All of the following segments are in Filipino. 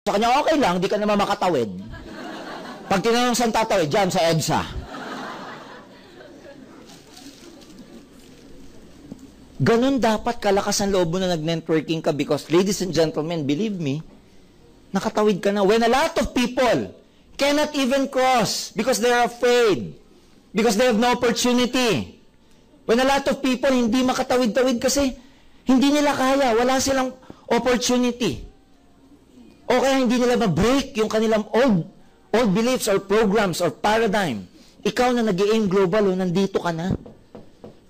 sa kanya, okay lang, di ka naman makatawid. Pag tinanong saan tatawid, dyan sa EDSA. Ganun dapat kalakas ang loob mo na nag-networking ka because, ladies and gentlemen, believe me, nakatawid ka na. When a lot of people cannot even cross because they're afraid, because they have no opportunity. When a lot of people hindi makatawid-tawid kasi hindi nila kaya, wala silang opportunity. O kaya hindi nila ma-break yung kanilang old beliefs or programs or paradigm. Ikaw na nag-i-aim global, nandito ka na.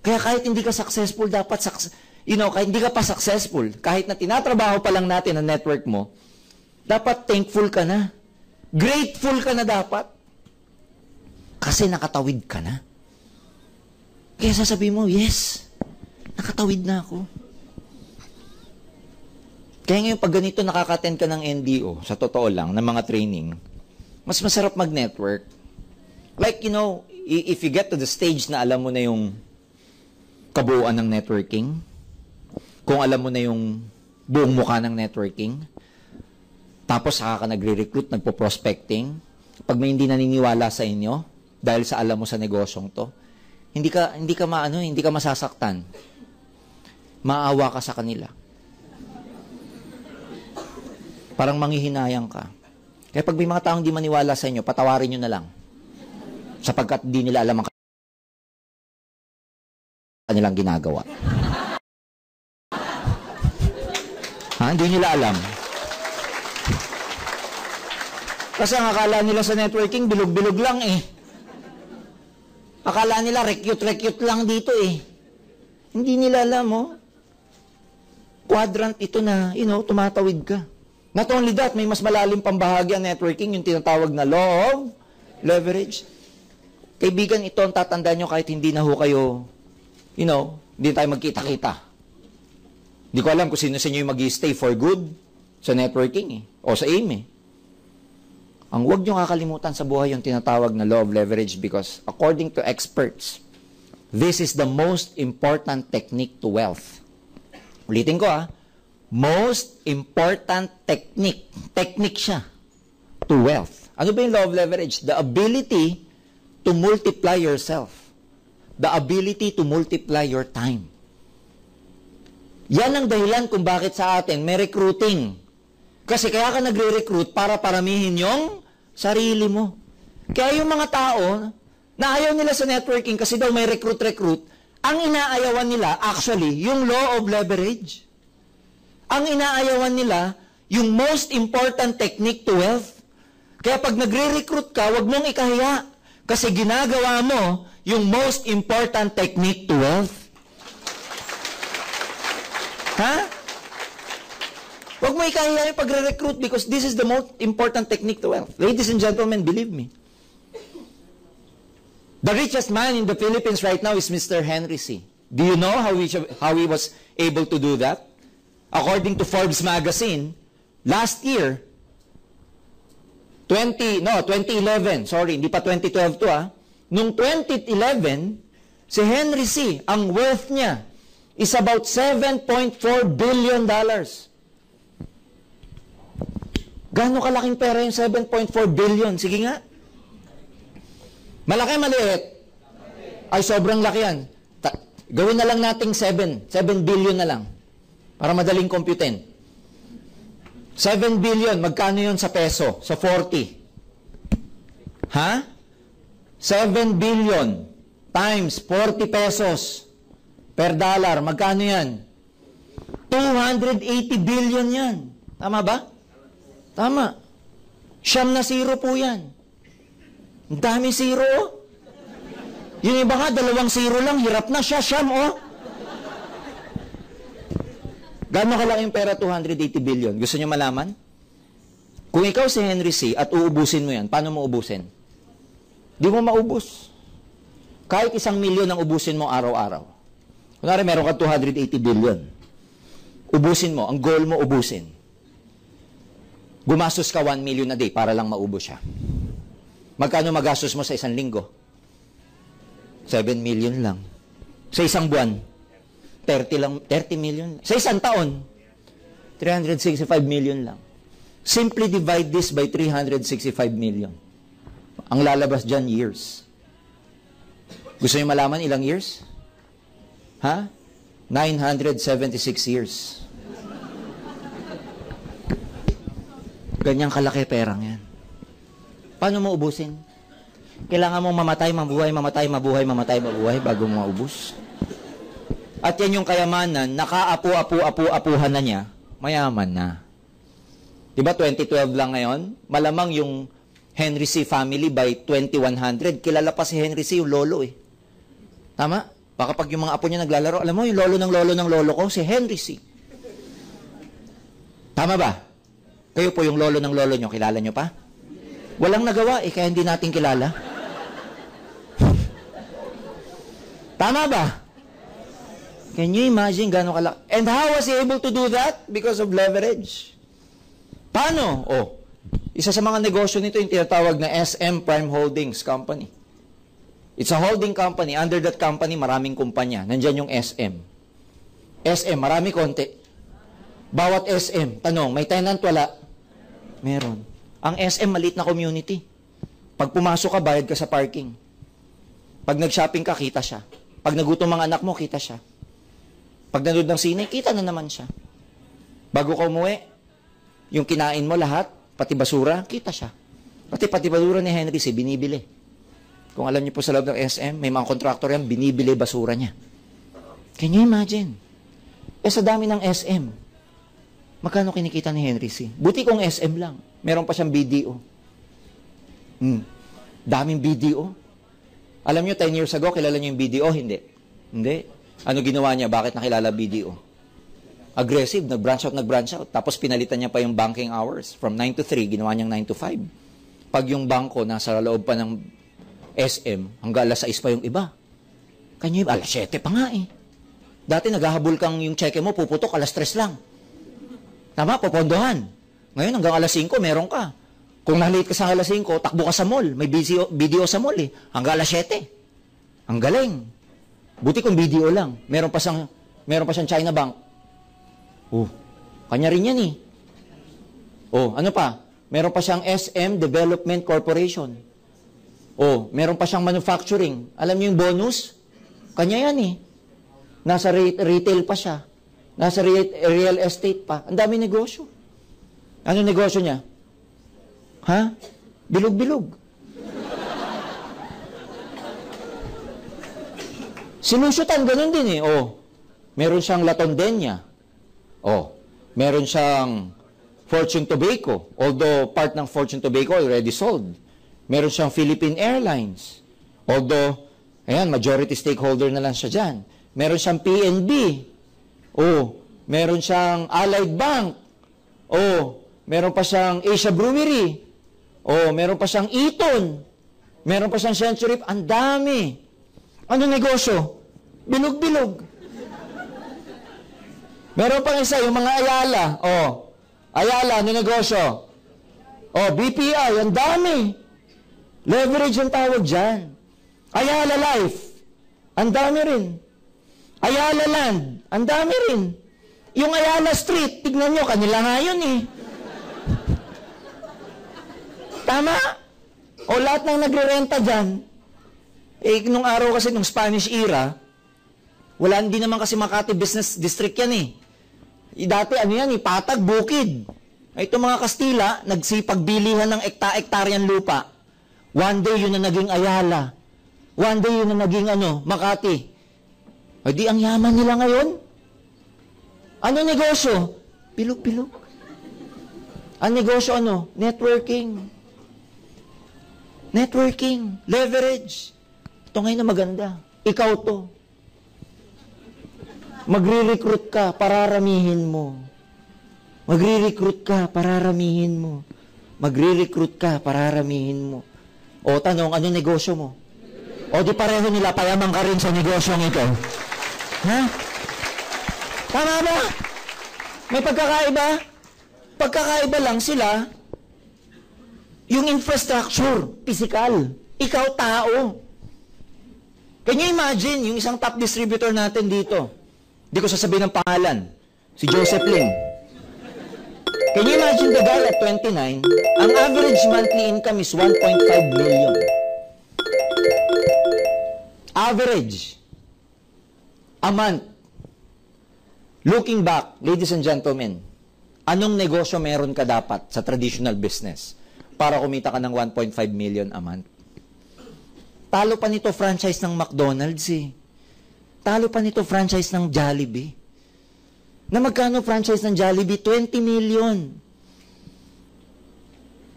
Kaya kahit hindi ka successful, dapat, kahit hindi ka pa successful, kahit na tinatrabaho pa lang natin ang network mo, dapat thankful ka na. Grateful ka na dapat. Kasi nakatawid ka na. Kaya sasabihin mo, yes, nakatawid na ako. Kaya ngayon, pag ganito nakaka-attend ka ng NDO, sa totoo lang, ng mga training, mas masarap mag-network. Like, if you get to the stage na alam mo na yung kabuuan ng networking, kung alam mo na yung buong mukha ng networking, tapos saka ka nagre-recruit, nagpo-prospecting, pag may hindi naniniwala sa inyo, dahil sa alam mo sa negosyong to, hindi ka masasaktan. Maawa ka sa kanila. Parang manghihinayang ka. Kaya pag may mga taong hindi maniwala sa inyo, patawarin nyo na lang. Sapagkat di nila alam ang kanilang ginagawa. Hindi nila alam. Kasi ang akala nila sa networking, bilog-bilog lang eh. Akala nila, recute lang dito eh. Hindi nila alam, quadrant ito na, tumatawid ka. Not only that, may mas malalim pang bahagi ang networking, yung tinatawag na law of leverage. Kaibigan, ito ang tatandaan nyo kahit hindi na ho kayo, hindi tayo magkita-kita. Hindi ko alam kung sino sa inyo yung mag-stay for good sa networking o sa AIM Ang huwag nyo kakalimutan sa buhay yung tinatawag na law of leverage because according to experts, this is the most important technique to wealth. Ulitin ko most important technique siya to wealth. Ano ba yung law of leverage? The ability to multiply yourself. The ability to multiply your time. Yan ang dahilan kung bakit sa atin may recruiting. Kasi kaya ka nagre-recruit para paramihin yung sarili mo. Kaya yung mga tao na ayaw nila sa networking kasi daw may recruit, ang inaayawan nila actually yung law of leverage. Ang inaayawan nila yung most important technique to wealth. Kaya pag nagre-recruit ka, wag mong ikahiya. Kasi ginagawa mo yung most important technique to wealth. Huwag mo ikahiya yung pagre-recruit because this is the most important technique to wealth. Ladies and gentlemen, believe me. The richest man in the Philippines right now is Mr. Henry C. Do you know how he was able to do that? According to Forbes magazine, last year, 2011, sorry, hindi pa 2012 to Noong 2011, si Henry C., ang worth niya is about $7.4 billion. Gaano kalaking pera yung 7.4 billion? Sige nga. Malaki, maliit? Ay, sobrang laki yan. Gawin na lang nating 7 billion na lang. Para madaling computin. 7 billion, magkano yun sa peso? Sa 40. 7 billion times 40 pesos per dollar. Magkano yan? 280 billion yan. Tama ba? Tama. Siyam na zero po yan. Ang dami zero. Yung iba nga, 2 zero lang. Hirap na siya. Siyam Gano'n kalaki yung pera? 280 billion. Gusto niyo malaman? Kung ikaw si Henry C. at uubusin mo yan, paano mo ubusin? Di mo maubos. Kahit 1 milyon ang ubusin mo araw-araw. Kunwari, meron ka 280 billion. Ubusin mo. Ang goal mo, ubusin. Gumastos ka 1 million a day para lang maubos siya. Magkano magastos mo sa 1 linggo? 7 million lang. Sa 1 buwan? 30 million. Sa 1 taon, 365 million lang. Simply divide this by 365 million. Ang lalabas dyan, years. Gusto niyo malaman ilang years? Ha? 976 years. Ganyang kalaki perang yan. Paano mo ubusin? Kailangan mong mamatay, mabuhay, mamatay, mabuhay, mamatay, mabuhay bago mo maubos. At yan yung kayamanan, nakaapu-apu-apu-apuhan na niya, mayaman na. Diba 2012 lang ngayon? Malamang yung Henry C. family by 2100, kilala pa si Henry C. yung lolo eh. Tama? Baka pag yung mga apo niya naglalaro, alam mo yung lolo ng lolo ko, si Henry C. Tama ba? Kayo po yung lolo ng lolo nyo, kilala nyo pa? Walang nagawa eh, kaya hindi natin kilala. Tama ba? Can you imagine gano'ng kalaki? And how was he able to do that? Because of leverage. Paano? Oh, isa sa mga negosyo nito yung tinatawag na SM Prime Holdings Company. It's a holding company. Under that company, maraming kumpanya. Nandyan yung SM. SM, marami konti. Bawat SM, tanong, may tenant wala? Meron. Ang SM, maliit na community. Pag pumasok ka, bayad ka sa parking. Pag nag-shopping ka, kita siya. Pag nagutom mga anak mo, kita siya. Pag nanood ng sine, kita na naman siya. Bago ka umuwi, yung kinain mo lahat, pati basura, kita siya. Pati basura ni Henry C. binibili. Kung alam niyo po sa loob ng SM, may mga contractor yan, binibili basura niya. Can you imagine? Eh sa dami ng SM, magkano kinikita ni Henry C? Buti kung SM lang. Meron pa siyang BDO. Daming BDO. Alam niyo, 10 years ago, kilala niyo yung BDO? Hindi. Hindi. Ano ginawa niya? Bakit nakilala BDO? Aggressive, nag-branch out. Tapos pinalitan niya pa yung banking hours. From 9 to 3, ginawa niyang 9 to 5. Pag yung bangko nasa loob pa ng SM, hanggang alas 6 pa yung iba. Kanya yung alas 7 pa nga eh. Dati naghahabol kang yung cheque mo, puputok, alas 3 lang. Tama, popondohan. Ngayon hanggang alas 5, meron ka. Kung nalate ka sa alas 5, takbo ka sa mall. May BDO sa mall eh. Hanggang alas 7. Ang galing. Buti kung BDO lang. Meron pa siyang China Bank. Oh, kanya rin yan eh. Oh, ano pa? Meron pa siyang SM Development Corporation. Oh, meron pa siyang manufacturing. Alam niyo yung bonus? Kanya yan eh. Nasa retail pa siya. Nasa real estate pa. Ang dami negosyo. Ano negosyo niya? Ha? Bilog-bilog. Sinusutan, ganun din eh. Oh, meron siyang La Tondena. Oh, meron siyang Fortune Tobacco. Although part ng Fortune Tobacco already sold. Meron siyang Philippine Airlines. Although, ayan, majority stakeholder na lang siya dyan. Meron siyang PNB. Oh, meron siyang Allied Bank. Oh, meron pa siyang Asia Brewery. Oh, meron pa siyang Eton. Meron pa siyang Century. Ang dami. Ano negosyo? Bilog-bilog. Meron pang isa, yung mga Ayala. Oh, Ayala, ano negosyo? Oh, BPI, ang dami. Leverage ang tawag dyan. Ayala Life, ang dami rin. Ayala Land, ang dami rin. Yung Ayala Street, tignan nyo, kanila nga yun eh. Tama? O lahat ng nagre-renta dyan, eh, nung araw kasi, nung Spanish era, wala, hindi naman kasi Makati Business District yan eh. Dati, ano yan eh, Patag, Bukid. Itong mga Kastila, nagsipagbilihan ng ekta-ektaryan lupa. One day, yun na naging Ayala. One day, yun na naging Makati. O di, ang yaman nila ngayon. Ano negosyo? Pilog-pilog. Ang negosyo, networking. Networking. Leverage. Ito ngayon na maganda. Ikaw to. Magre-recruit ka, pararamihin mo. Magre-recruit ka, pararamihin mo. Magre-recruit ka, pararamihin mo. O tanong, ano negosyo mo? O di pareho nila, payaman ka rin sa negosyong ito. Ha? Tama ba? May pagkakaiba? Pagkakaiba lang sila, yung infrastructure, physical. Ikaw, tao. Can you imagine, yung isang top distributor natin dito, hindi ko sasabihin ng pangalan, si Joseph Lim. Can you imagine the guy at 29, ang average monthly income is 1.5 million. Average. A month. Looking back, ladies and gentlemen, anong negosyo meron ka dapat sa traditional business para kumita ka ng 1.5 million a month? Talo pa nito franchise ng McDonald's eh. Talo pa nito franchise ng Jollibee. Na magkano franchise ng Jollibee? 20 million.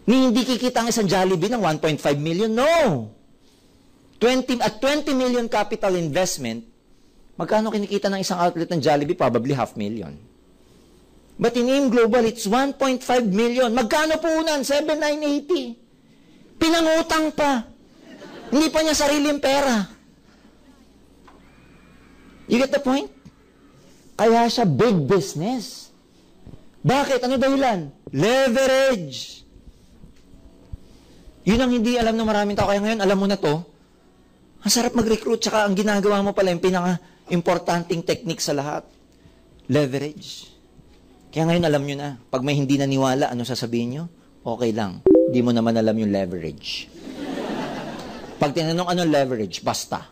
Ni hindi kikita ang isang Jollibee ng 1.5 million? No! At 20 million capital investment, magkano kinikita ng isang outlet ng Jollibee? Probably 500,000. But in AIM Global, it's 1.5 million. Magkano po unan? 7,980. Pinangutang pa. Hindi pa niya sariling pera. You get the point? Kaya siya big business. Bakit? Ano dahilan? Leverage. Yun ang hindi alam ng maraming tao. Kaya ngayon, alam mo na to, ang sarap mag-recruit, tsaka ang ginagawa mo pala, yung pinaka-importanting technique sa lahat, leverage. Kaya ngayon, alam nyo na, pag may hindi naniwala, ano sasabihin nyo? Okay lang, di mo naman alam yung leverage. Pag tinanong anong leverage, basta.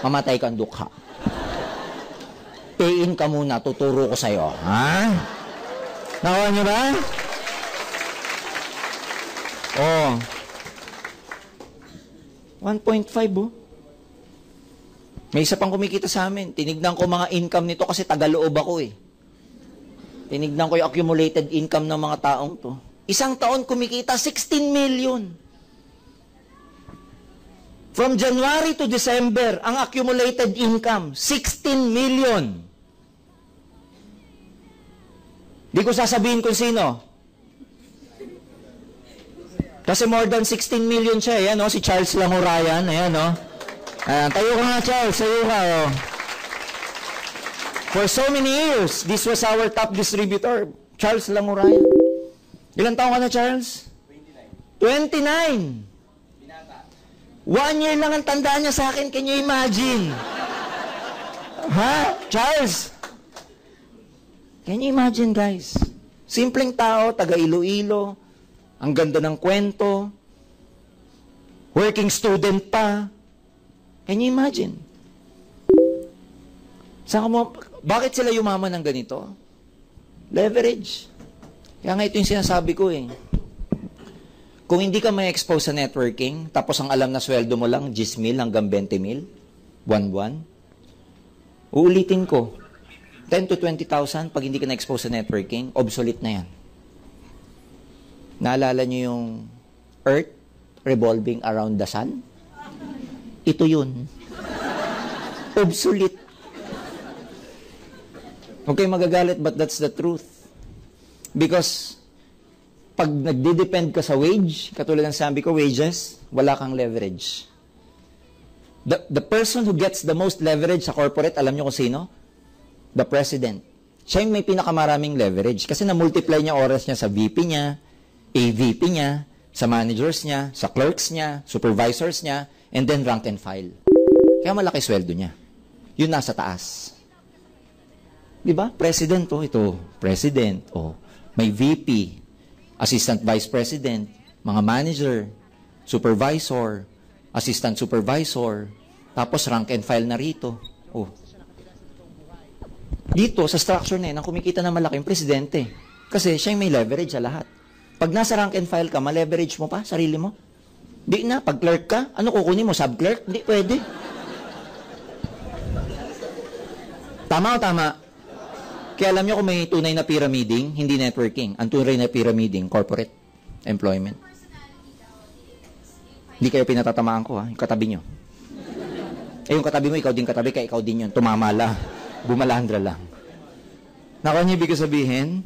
Mamatay kang dukha. Pay in ka muna, tuturo ko sa'yo. Ha? Nakuha nyo ba? Oh. 1.5 oh. May isa pang kumikita sa amin. Tinignan ko mga income nito kasi tagaloob ako eh. Tinignan ko yung accumulated income ng mga taong to. Isang taon kumikita 16 million. From January to December, ang accumulated income, 16 million. Di ko sasabihin kung sino. Kasi more than 16 million siya. Ayan, no? Si Charles Langurayan. Ayan, no? Ayan, tayo ka nga, Charles. Tayo ka, oh. For so many years, this was our top distributor, Charles Langurayan. Ilan taon ka na, Charles? 29. 1 year lang ang tandaan niya sa akin. Can you imagine? Ha? Charles? Can you imagine, guys? Simpleng tao, taga Iloilo. Ang ganda ng kwento. Working student pa. Can you imagine? Saan mo, bakit sila yumaman ng ganito? Leverage. Kaya nga ito yung sinasabi ko eh. Kung hindi ka may expose sa networking, tapos ang alam na sweldo mo lang, 10,000 hanggang 20,000, buwan-buwan, uulitin ko, 10 to 20,000 pag hindi ka na-expose sa networking, obsolete na yan. Naalala nyo yung Earth revolving around the sun? Ito yun. Obsolete. Okay, magagalit, but that's the truth. Because, pag nagde-depend ka sa wage, katulad ng sabi ko, wages, wala kang leverage. The person who gets the most leverage sa corporate, alam nyo kung sino? The president. Siya yung may pinakamaraming leverage. Kasi na-multiply niya oras niya sa VP niya, AVP niya, sa managers niya, sa clerks niya, supervisors niya, and then rank and file. Kaya malaki sweldo niya. Yun nasa taas. Diba? President, oh, ito. President, oh. May VP, assistant vice president, mga manager, supervisor, assistant supervisor, tapos rank and file na rito. Oh. Dito, sa structure na yun, ang kumikita na malaki yung presidente. Kasi siya yung may leverage sa lahat. Pag nasa rank and file ka, ma-leverage mo pa sarili mo? Di na. Pag clerk ka, ano kukunin mo? Sub-clerk? Hindi pwede. Tama o tama? Kaya alam nyo kung may tunay na pyramiding, hindi networking. Ang tunay na pyramiding, corporate employment. Hindi kayo pinatatamaan ko, ha? Yung katabi nyo. Eh, yung katabi mo, ikaw din katabi, kaya ikaw din yun. Tumamala. Bumalandra lang. Nakuha niyo ibig sabihin?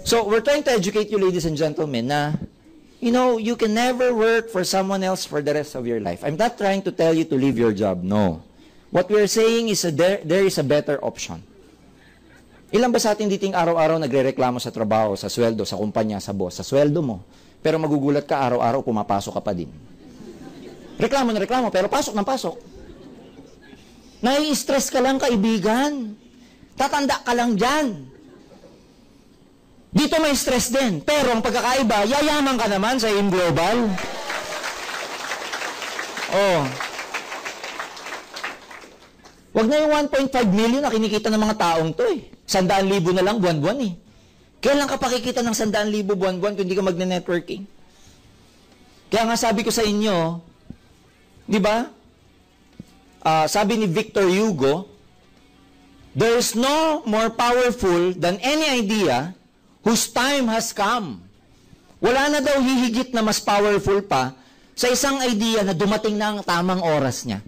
So, we're trying to educate you, ladies and gentlemen, na, you know, you can never work for someone else for the rest of your life. I'm not trying to tell you to leave your job. No. What we're saying is there is a better option. Ilan ba sa atin diting araw-araw nagre-reklamo sa trabaho, sa sweldo, sa kumpanya, sa boss, sa sweldo mo? Pero magugulat ka, araw-araw pumapasok ka pa din. Reklamo na reklamo, pero pasok ng pasok. Nai-stress ka lang, kaibigan. Tatanda ka lang dyan. Dito may stress din. Pero ang pagkakaiba, yayaman ka naman sa AIM Global. Oh. Wag na yung 1.5 million na kinikita ng mga taong to eh. 100,000 na lang buwan-buwan eh. Kailan ka pakikita ng 100,000 buwan-buwan kung hindi ka magne-networking? Kaya nga sabi ko sa inyo, di ba? Sabi ni Victor Hugo, there is no more powerful than any idea whose time has come. Wala na daw hihigit na mas powerful pa sa isang idea na dumating na ang tamang oras niya.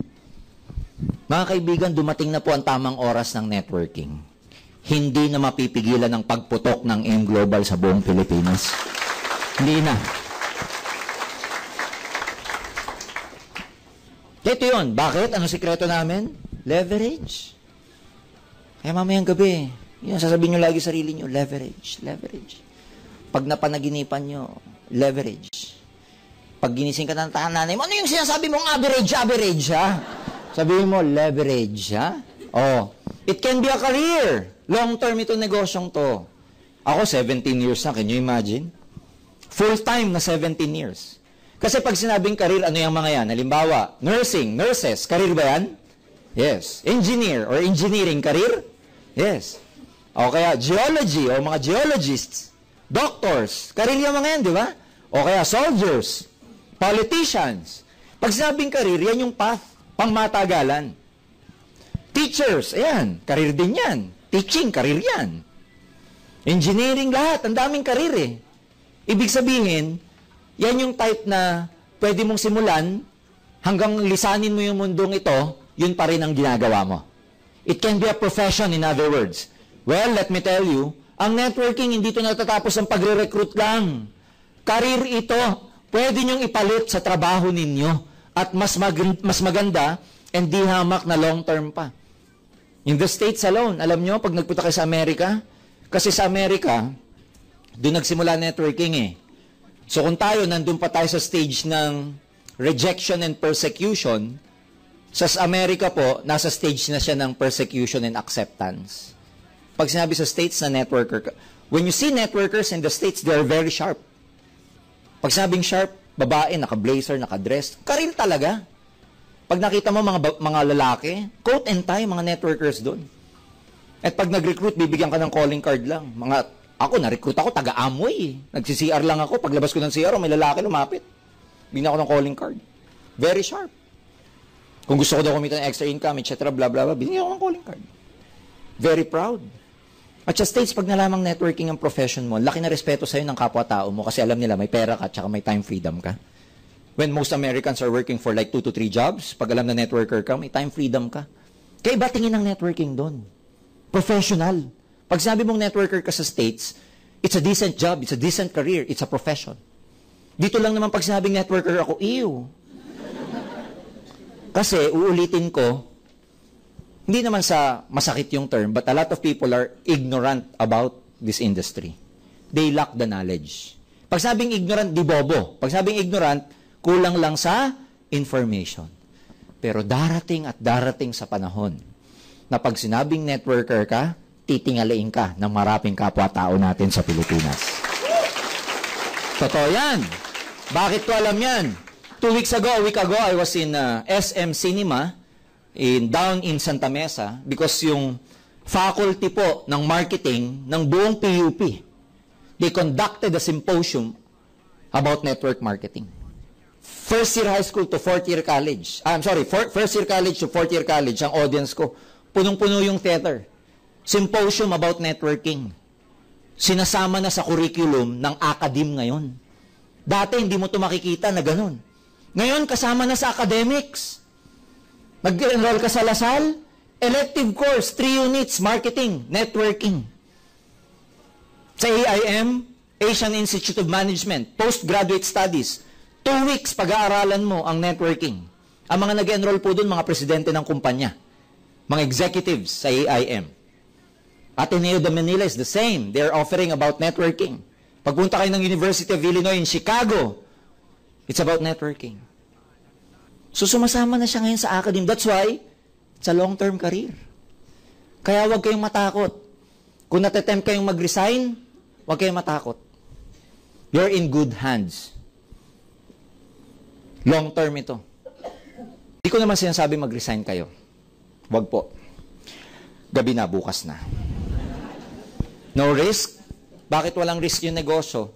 Mga kaibigan, dumating na po ang tamang oras ng networking. Hindi na mapipigilan ang pagputok ng AIM Global sa buong Pilipinas. Hindi na. Ito yun. Bakit? Anong sikreto namin? Leverage. Kaya mamayang gabi, yun, sasabihin nyo lagi sarili nyo, leverage, leverage. Pag napanaginipan nyo, leverage. Pag ginising ka ng nanay mo, ano yung sinasabi mong average, average, ha? Sabihin mo, leverage, ha? Oh, it can be a career. Long-term itong negosyong to. Ako, 17 years na. Can you imagine? Full-time na 17 years. Kasi pag sinabing career, ano yung mga yan? Halimbawa, nursing, nurses, career ba yan? Yes. Engineer or engineering career? Yes. O kaya geology o mga geologists, doctors, career yung mga yan, di ba? O kaya soldiers, politicians. Pag sinabing career, yan yung path, pangmatagalan. Teachers, ayan, career din yan. Teaching, career yan. Engineering, lahat, ang daming career eh. Ibig sabihin, yan yung type na pwede mong simulan hanggang lisanin mo yung mundong ito, yun pa rin ang ginagawa mo. It can be a profession, in other words. Well, let me tell you, ang networking, hindi ito natatapos ang pagre-recruit lang. Career ito, pwede nyong ipalit sa trabaho ninyo at mas maganda and di hamak na long-term pa. In the States alone, alam nyo, pag nagpunta kayo sa Amerika, kasi sa Amerika, doon nagsimula networking eh. So kung tayo, nandun pa tayo sa stage ng rejection and persecution, sa Amerika po, nasa stage na siya ng persecution and acceptance. Pag sinabi sa States na networker, when you see networkers in the States, they are very sharp. Pag sinabing sharp, babae, naka-blazer, naka-dress, karil talaga. Pag nakita mo mga lalaki, coat and tie, mga networkers doon. At pag nag-recruit, bibigyan ka ng calling card lang. Na-recruit ako, taga-Amway. Nagsi-CR lang ako. Paglabas ko ng CR, may lalaki lumapit. Bigyan ako ng calling card. Very sharp. Kung gusto ko daw kumita ng extra income, etc., blah, blah, blah, binigyan ako ng calling card. Very proud. At sa States, pag nalamang networking ang profession mo, laki na respeto sa'yo ng kapwa-tao mo kasi alam nila may pera ka at may time freedom ka. When most Americans are working for like 2 to 3 jobs, pag alam na networker ka, may time freedom ka. Kaya iba tingin ng networking doon? Professional. Pag sabi mong networker ka sa States, it's a decent job, it's a decent career, it's a profession. Dito lang naman pag sinabing networker ako, ew. Kasi, uulitin ko, hindi naman sa masakit yung term, but a lot of people are ignorant about this industry. They lack the knowledge. Pag sabing ignorant, di bobo. Pag sabing ignorant, kulang lang sa information. Pero darating at darating sa panahon na pag sinabing networker ka, titingalain ka ng maraming kapwa-tao natin sa Pilipinas. Totoo yan. Bakit ko alam yan? 2 weeks ago, a week ago, I was in SM Cinema down in Santa Mesa because yung faculty po ng marketing ng buong PUP, they conducted a symposium about network marketing. First year high school to fourth year college. First year college to fourth year college, ang audience ko, punong-puno yung theater. Symposium about networking. Sinasama na sa curriculum ng academe ngayon. Dati hindi mo ito makikita na ganun. Ngayon, kasama na sa academics. Nag-enroll ka sa Lasal, elective course, 3 units, marketing, networking. Sa AIM, Asian Institute of Management, postgraduate studies, 2 weeks pag-aaralan mo ang networking. Ang mga nag-enroll po doon, mga presidente ng kumpanya, mga executives sa AIM. Ateneo de Manila is the same. They're offering about networking. Pagpunta kayo ng University of Illinois in Chicago, it's about networking. So, sumasama na siya ngayon sa academe. That's why, it's a long-term career. Kaya huwag kayong matakot. Kung natatempt kayong mag-resign, Huwag kayong matakot. You're in good hands. Long term ito. Hindi ko naman sinasabi mag-resign kayo. Huwag po. Gabi na, bukas na. No risk? Bakit walang risk yung negosyo?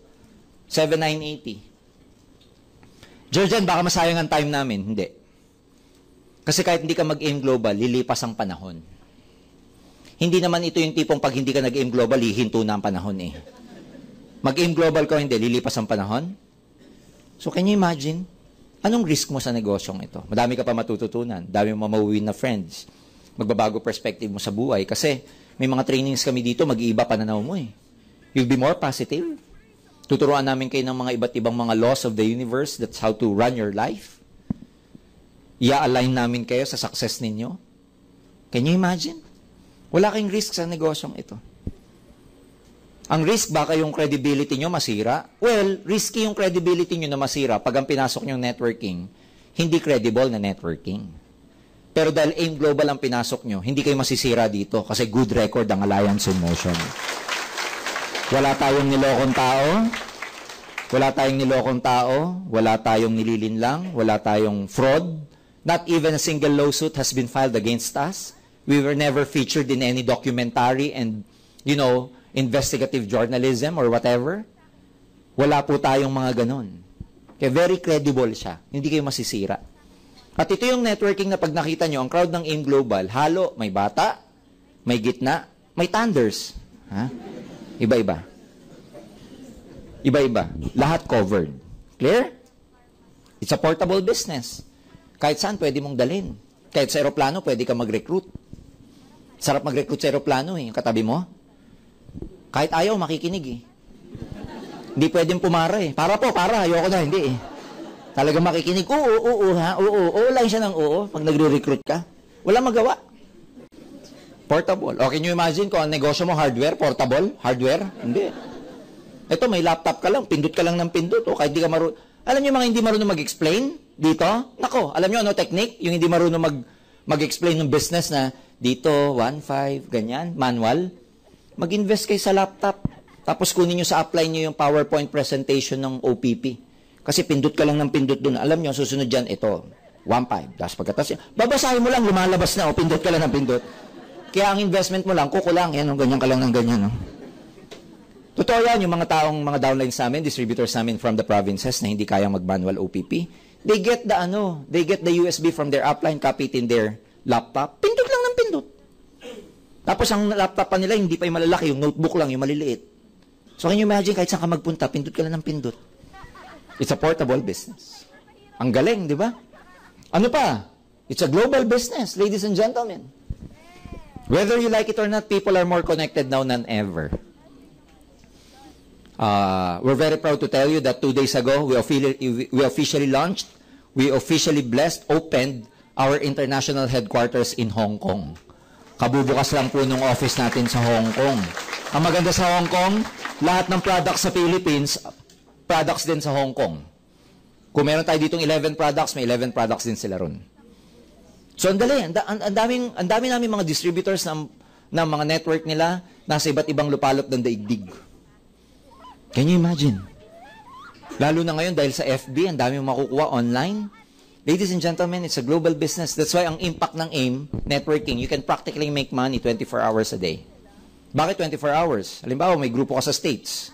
7,980. Georgian, baka masayang ang time namin. Hindi. Kasi kahit hindi ka mag-aim global, lilipas ang panahon. Hindi naman ito yung tipong pag hindi ka nag-aim global, hihinto na ang panahon eh. Mag-aim global ko, hindi, lilipas ang panahon. So can you imagine? Anong risk mo sa negosyong ito? Madami ka pa matututunan. Dami mo mauwin na friends. Magbabago perspective mo sa buhay. Kasi may mga trainings kami dito, mag-iiba pananaw mo eh. You'll be more positive. Tuturuan namin kayo ng mga iba't ibang mga laws of the universe. That's how to run your life. I-align namin kayo sa success ninyo. Can you imagine? Wala kayong risk sa negosyong ito. Ang risk, baka yung credibility nyo masira. Well, risky yung credibility nyo na masira pag ang pinasok nyong networking, hindi credible na networking. Pero dahil AIM Global ang pinasok nyo, hindi kayo masisira dito kasi good record ang Alliance in Motion. Wala tayong nilokong tao. Wala tayong nilokong tao. Wala tayong nililinlang. Wala tayong fraud. Not even a single lawsuit has been filed against us. We were never featured in any documentary and, investigative journalism or whatever. Wala po tayong mga ganon. Kaya very credible siya. Hindi kayo masisira. At ito yung networking na pag nakita nyo, ang crowd ng AIM Global, halo, may bata, may gitna, may thunders. Ha? Iba-iba. Iba-iba. Lahat covered. Clear? It's a portable business. Kahit saan pwede mong dalhin. Kahit sa aeroplano, pwede ka mag-recruit. Sarap mag-recruit sa aeroplano eh. Yung katabi mo. Kahit ayaw, makikinig eh. Hindi pwedeng pumara eh. Para, ayoko na, hindi eh. Talagang makikinig, oo lang siya ng oo pag nagre-recruit ka. Wala magawa. Portable. O, can you imagine kung ang negosyo mo hardware, portable, hardware? Hindi. Ito, may laptop ka lang, pindot ka lang ng pindot. O, kahit di ka marunong. Alam niyo mga hindi marunong mag-explain dito? Nako, alam niyo ano technique? Yung hindi marunong mag-explain ng business na dito, 1.5, ganyan, manual. Mag-invest kayo sa laptop. Tapos kunin nyo sa upline nyo yung PowerPoint presentation ng OPP. Kasi pindot ka lang ng pindot dun. Alam nyo, susunod dyan, ito, 1.5. Tapos pagkatas, babasahin mo lang, lumalabas na, o pindot ka lang ng pindot. Kaya ang investment mo lang, kukulang. Yan, ganyan ka lang ng ganyan. No? Totoo yan, yung mga taong, mga downlines namin, distributors namin from the provinces na hindi kayang mag-manual OPP, they get the USB from their upline, copy it in their laptop, pindot lang ng pindot. Tapos ang laptop pa nila, hindi pa yung malalaki, yung notebook lang, yung maliliit. So can you imagine, kahit saan ka magpunta, pindot ka lang ng pindot. It's a portable business. Ang galing, di ba? Ano pa? It's a global business, ladies and gentlemen. Whether you like it or not, people are more connected now than ever. We're very proud to tell you that 2 days ago, we officially launched, we officially opened our international headquarters in Hong Kong. Kabubukas lang po nung office natin sa Hong Kong. Ang maganda sa Hong Kong, lahat ng products sa Philippines, products din sa Hong Kong. Kung meron tayo ditong 11 products, may 11 products din sila ron. So, ang dali. Ang dami namin mga distributors ng mga network nila nasa iba't ibang lupalop ng daigdig. Can you imagine? Lalo na ngayon dahil sa FB, ang dami makukuha online. Ladies and gentlemen, it's a global business. That's why ang impact ng AIM, networking, you can practically make money 24 hours a day. Bakit 24 hours? Halimbawa, may grupo ka sa States.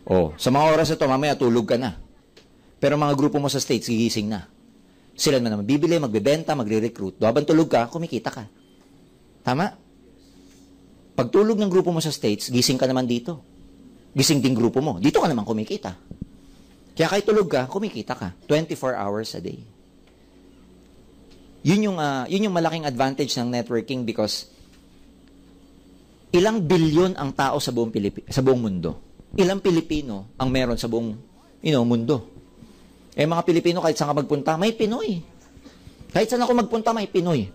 Oh, sa mga oras ito, mamaya tulog ka na. Pero mga grupo mo sa States, gigising na. Sila naman bibili, magbebenta, magre-recruit. Habang tulog ka, kumikita ka. Tama? Pag tulog ng grupo mo sa States, gising ka naman dito. Gising din grupo mo. Dito ka naman kumikita. Kaya kahit tulog ka, kumikita ka. 24 hours a day. Yun yung malaking advantage ng networking because ilang bilyon ang tao sa buong mundo. Ilang Pilipino ang meron sa buong mundo. Eh mga Pilipino, kahit saan ka magpunta, may Pinoy. Kahit saan ako magpunta, may Pinoy.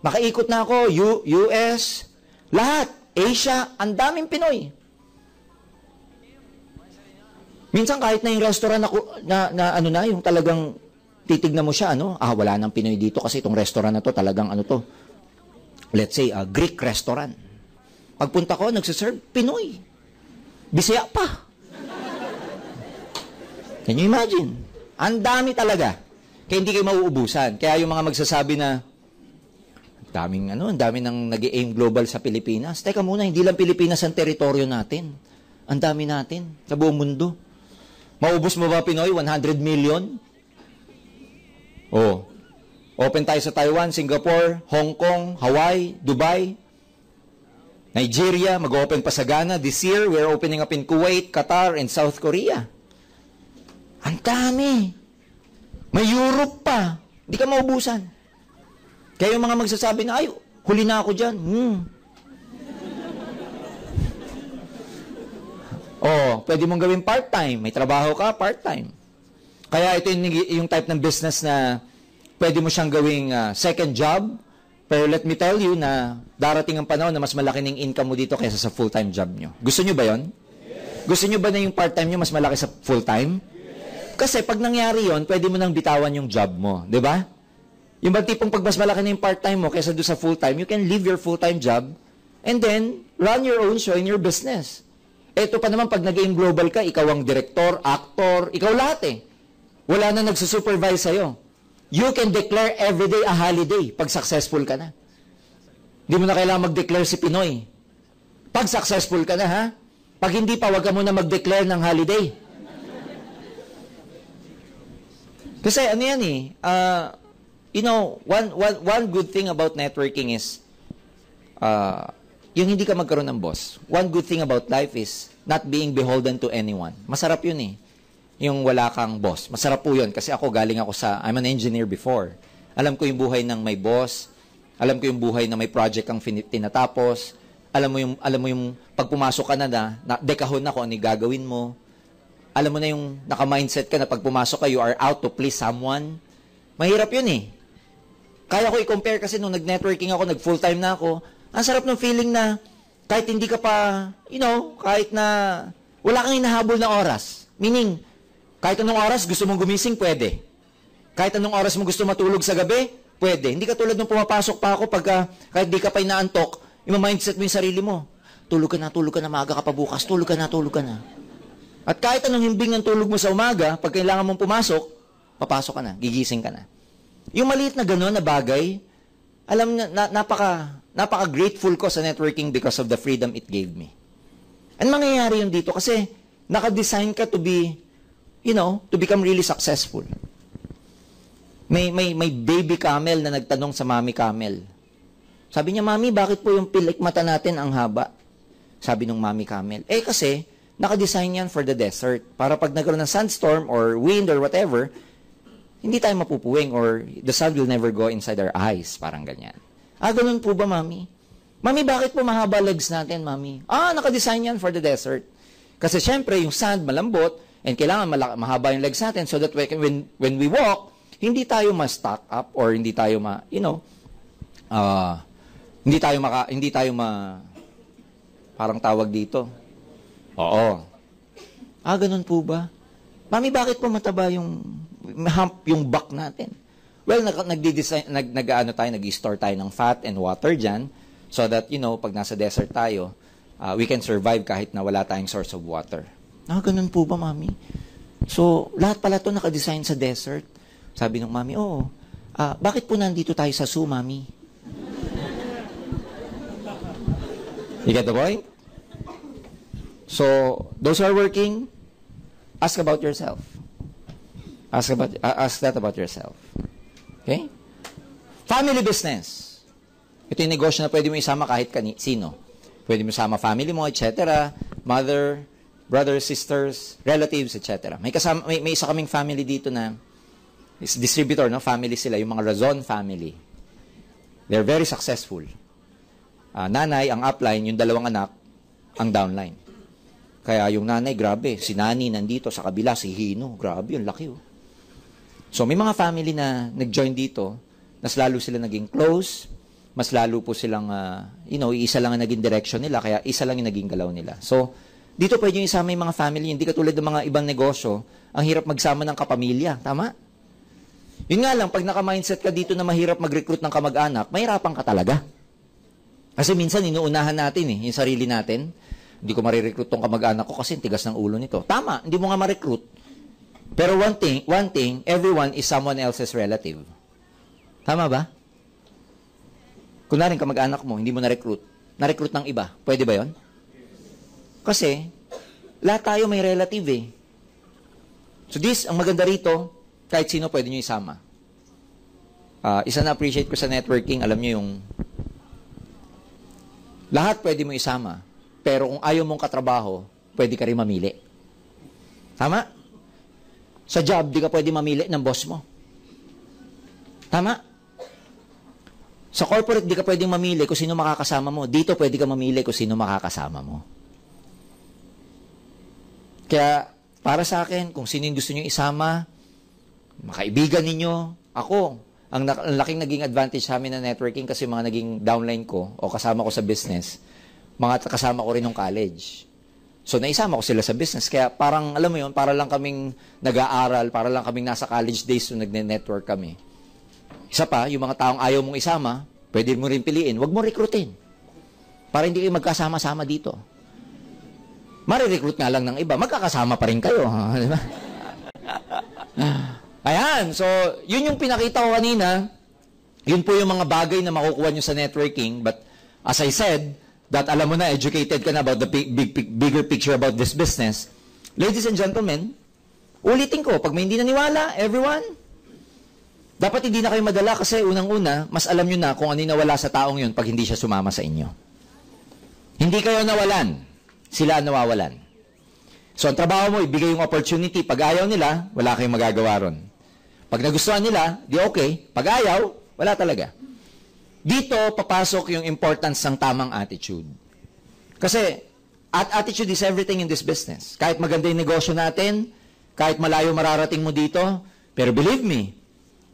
Makaikot na ako, US, lahat, Asia, ang daming Pinoy. Minsan kahit na yung restaurant na yung talagang titignan mo siya, wala nang Pinoy dito kasi itong restaurant na to talagang let's say, a Greek restaurant. Pagpunta ko, nagsiserve, Pinoy. Bisaya pa. Can you imagine? Ang dami talaga. Kaya hindi kayo mauubusan. Kaya yung mga magsasabi na, ang dami nang nag-aim global sa Pilipinas. Teka muna, hindi lang Pilipinas ang teritoryo natin. Ang dami natin sa buong mundo. Maubos mo ba, Pinoy? 100 million? Oh. Open tayo sa Taiwan, Singapore, Hong Kong, Hawaii, Dubai, Nigeria, mag-open pa sa Ghana. This year, we're opening up in Kuwait, Qatar, and South Korea. Ang dami. May Europe pa. Hindi ka maubusan. Kaya yung mga magsasabi na, ay, huli na ako dyan. Oh, pwede mong gawin part-time. May trabaho ka, part-time. Kaya ito yung type ng business na pwede mo siyang gawing second job. Pero let me tell you na darating ang panahon na mas malaki ng income mo dito kaysa sa full-time job nyo. Gusto nyo ba yon? Yes. Gusto nyo ba na yung part-time nyo mas malaki sa full-time? Yes. Kasi pag nangyari yon, pwede mo nang bitawan yung job mo. Di ba? Yung bang tipong pag mas malaki na yung part-time mo kaysa doon sa full-time, you can leave your full-time job and then run your own show in your business. Ito pa naman, pag nag-aim global ka, ikaw ang director, actor, ikaw lahat eh. Wala na nagsusupervise sa'yo. You can declare everyday a holiday pag successful ka na. Hindi mo na kailangan mag-declare si Pinoy. Pag successful ka na, ha? Pag hindi pa, wag ka muna mag-declare ng holiday. Kasi ano yan eh, one good thing about networking is, yung hindi ka magkaroon ng boss. One good thing about life is not being beholden to anyone. Masarap yun eh. Yung wala kang boss. Masarap po yun. Kasi I'm an engineer before. Alam ko yung buhay ng may boss. Alam ko yung buhay na may project kang tinatapos. Alam mo yung pag pumasok ka na dekahon na kung ano yung gagawin mo. Alam mo na yung naka-mindset ka na pag pumasok ka, you are out to please someone. Mahirap yun eh. Kaya ko i-compare kasi nung nag-networking ako, nag-full-time na ako, ang sarap ng feeling na kahit hindi ka pa, kahit na wala kang hinahabol na oras. Meaning, kahit anong oras gusto mong gumising, pwede. Kahit anong oras mo gusto matulog sa gabi, pwede. Hindi ka tulad nung pumapasok pa ako kahit di ka pa inaantok, ima-mindset mo yung sarili mo. Tulog ka na, maaga ka pa bukas, tulog ka na. At kahit anong himbing ng tulog mo sa umaga, pag kailangan mong pumasok, papasok ka na, gigising ka na. Yung maliit na gano'n na bagay, alam na, napaka-grateful ko sa networking because of the freedom it gave me. And mangyayari yun dito kasi naka-design ka to be, to become really successful. May baby camel na nagtanong sa mami camel. Sabi niya, Mami, bakit po yung pilik mata natin ang haba? Sabi nung mami camel, kasi naka-design yan for the desert. Para pag nagkaroon ng sandstorm or wind or whatever, hindi tayo mapupuwing or the sun will never go inside our eyes. Parang ganyan. Ganun po ba, Mami? Mami, bakit po mahaba legs natin, Mami? Naka-design yan for the desert. Kasi syempre, yung sand malambot, and kailangan mahaba yung legs natin so that when we walk, hindi tayo ma-stack up or hindi tayo parang tawag dito. Oo. Ganun po ba? Mami, bakit po mataba yung back natin? Well, nag-store tayo ng fat and water dyan so that, pag nasa desert tayo, we can survive kahit na wala tayong source of water. Ganun po ba, Mami? So, lahat pala ito nakadesign sa desert. Sabi ng Mami, oo. Bakit po nandito tayo sa zoo, Mami? You get the point? So, those who are working, ask about yourself. Ask that about yourself. Okay? Family business. Ito yung negosyo na pwede mo isama kahit sino. Pwede mo isama family mo, etc. Mother, brothers, sisters, relatives, etc. May isa kaming family dito na is distributor, no? Family sila, yung mga Razon family. They're very successful. Nanay, ang upline, yung dalawang anak, ang downline. Kaya yung nanay, grabe. Si Nani nandito sa kabila, si Hino. Grabe, yung laki. Oh. So, may mga family na nag-join dito, mas lalo sila naging close, mas lalo po silang, isa lang ang naging direction nila, kaya isa lang yung naging galaw nila. So, dito pwede yung isama yung mga family, hindi katulad ng mga ibang negosyo, ang hirap magsama ng kapamilya. Tama? Yun nga lang, pag naka-mindset ka dito na mahirap mag-recruit ng kamag-anak, mahirapan ka talaga. Kasi minsan, inuunahan natin yung sarili natin. hindi ko marirecruit tong kamag-anak ko kasi tigas ng ulo nito. Tama, hindi mo nga ma-recruit. Pero one thing, everyone is someone else's relative. Tama ba? Kunwari kamag-anak mo, hindi mo na-recruit. Na-recruit ng iba. Pwede ba yon? Kasi, lahat tayo may relative eh. So ang maganda rito, kahit sino pwede nyo isama. Isa na appreciate ko sa networking, alam nyo yung lahat pwede mo isama. Pero kung ayaw mong katrabaho, pwede ka rin mamili. Tama? Sa job, di ka pwede mamili ng boss mo. Tama? Sa corporate, di ka pwedeng mamili kung sino makakasama mo. Dito, pwede ka mamili kung sino makakasama mo. Kaya, para sa akin, kung sino yung gusto nyo isama, makaibigan ninyo, ako, ang laking naging advantage sa amin na networking kasi mga naging downline ko o kasama ko sa business, mga kasama ko rin ng college. So, naisama ko sila sa business. Kaya parang, alam mo yun, para lang kaming nag-aaral, para lang kaming nasa college days so nagne-network kami. Isa pa, yung mga taong ayaw mong isama, pwede mo rin piliin, huwag mo rekrutin. Para hindi kayo magkasama-sama dito. Marirecruit nga lang ng iba, magkakasama pa rin kayo. Di ba? Ayan, so, yun yung pinakita ko kanina. Yun po yung mga bagay na makukuha nyo sa networking. But, as I said, that alam mo na, educated ka na about the bigger picture about this business. Ladies and gentlemen, ulitin ko, pag may hindi naniwala, everyone, dapat hindi na kayo madala kasi unang-una, mas alam nyo na kung ano yung nawala sa taong yun pag hindi siya sumama sa inyo. Hindi kayo nawalan, sila nawawalan. So, ang trabaho mo, ibigay yung opportunity. Pag ayaw nila, wala kayong magagawa ron. Pag nagustuhan nila, di okay. Pag ayaw, wala talaga. Dito, papasok yung importance ng tamang attitude. Kasi, attitude is everything in this business. Kahit maganda yung negosyo natin, kahit malayo mararating mo dito, pero believe me,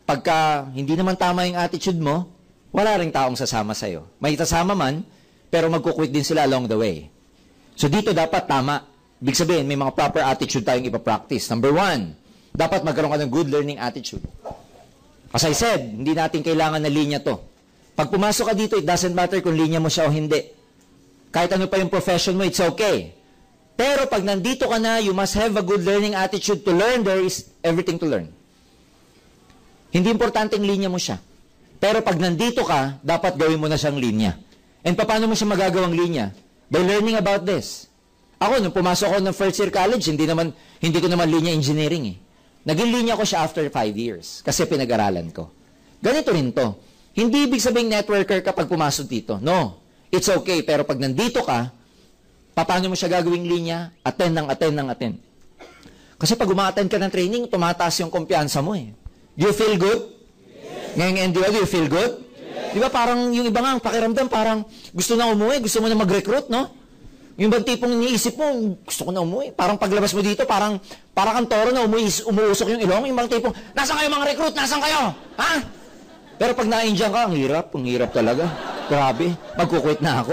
pagka hindi naman tama yung attitude mo, wala ring taong sasama sa'yo. May sasama man, pero magkukwit din sila along the way. So dito dapat tama. Ibig sabihin, may mga proper attitude tayong ipapractice. Number 1, dapat magkaroon ka ng good learning attitude. As I said, hindi natin kailangan na linya to. Pag pumasok ka dito, it doesn't matter kung linya mo siya o hindi. Kahit ano pa yung profession mo, it's okay. Pero pag nandito ka na, you must have a good learning attitude to learn. There is everything to learn. Hindi importanteng linya mo siya. Pero pag nandito ka, dapat gawin mo na siyang linya. And paano mo siya magagawang linya? By learning about this. Ako, nung pumasok ako ng first year college, hindi ko naman linya engineering eh. Naging linya ko siya after 5 years. Kasi pinag-aralan ko. Ganito rin to. Hindi ibig sabing networker ka pag pumasok dito. No. It's okay. Pero pag nandito ka, paano mo siya gagawing linya? Attend. Kasi pag uma-attend ka ng training, tumataas yung kumpiyansa mo eh. Do you feel good? Yes. Ngayong NDO, do you feel good? Yes. Di ba parang yung iba nga, pakiramdam parang gusto na umuwi, gusto mo na mag-recruit, no? Yung bang tipong iniisip mo, gusto ko na umuwi. Parang paglabas mo dito, parang kang toro na umuusok yung ilong. Yung bang tipong, nasaan kayo mga recruit? Nasaan kayo? Ha? Pero pag na-enjoy ka, ang hirap talaga. Grabe, magkukwit na ako.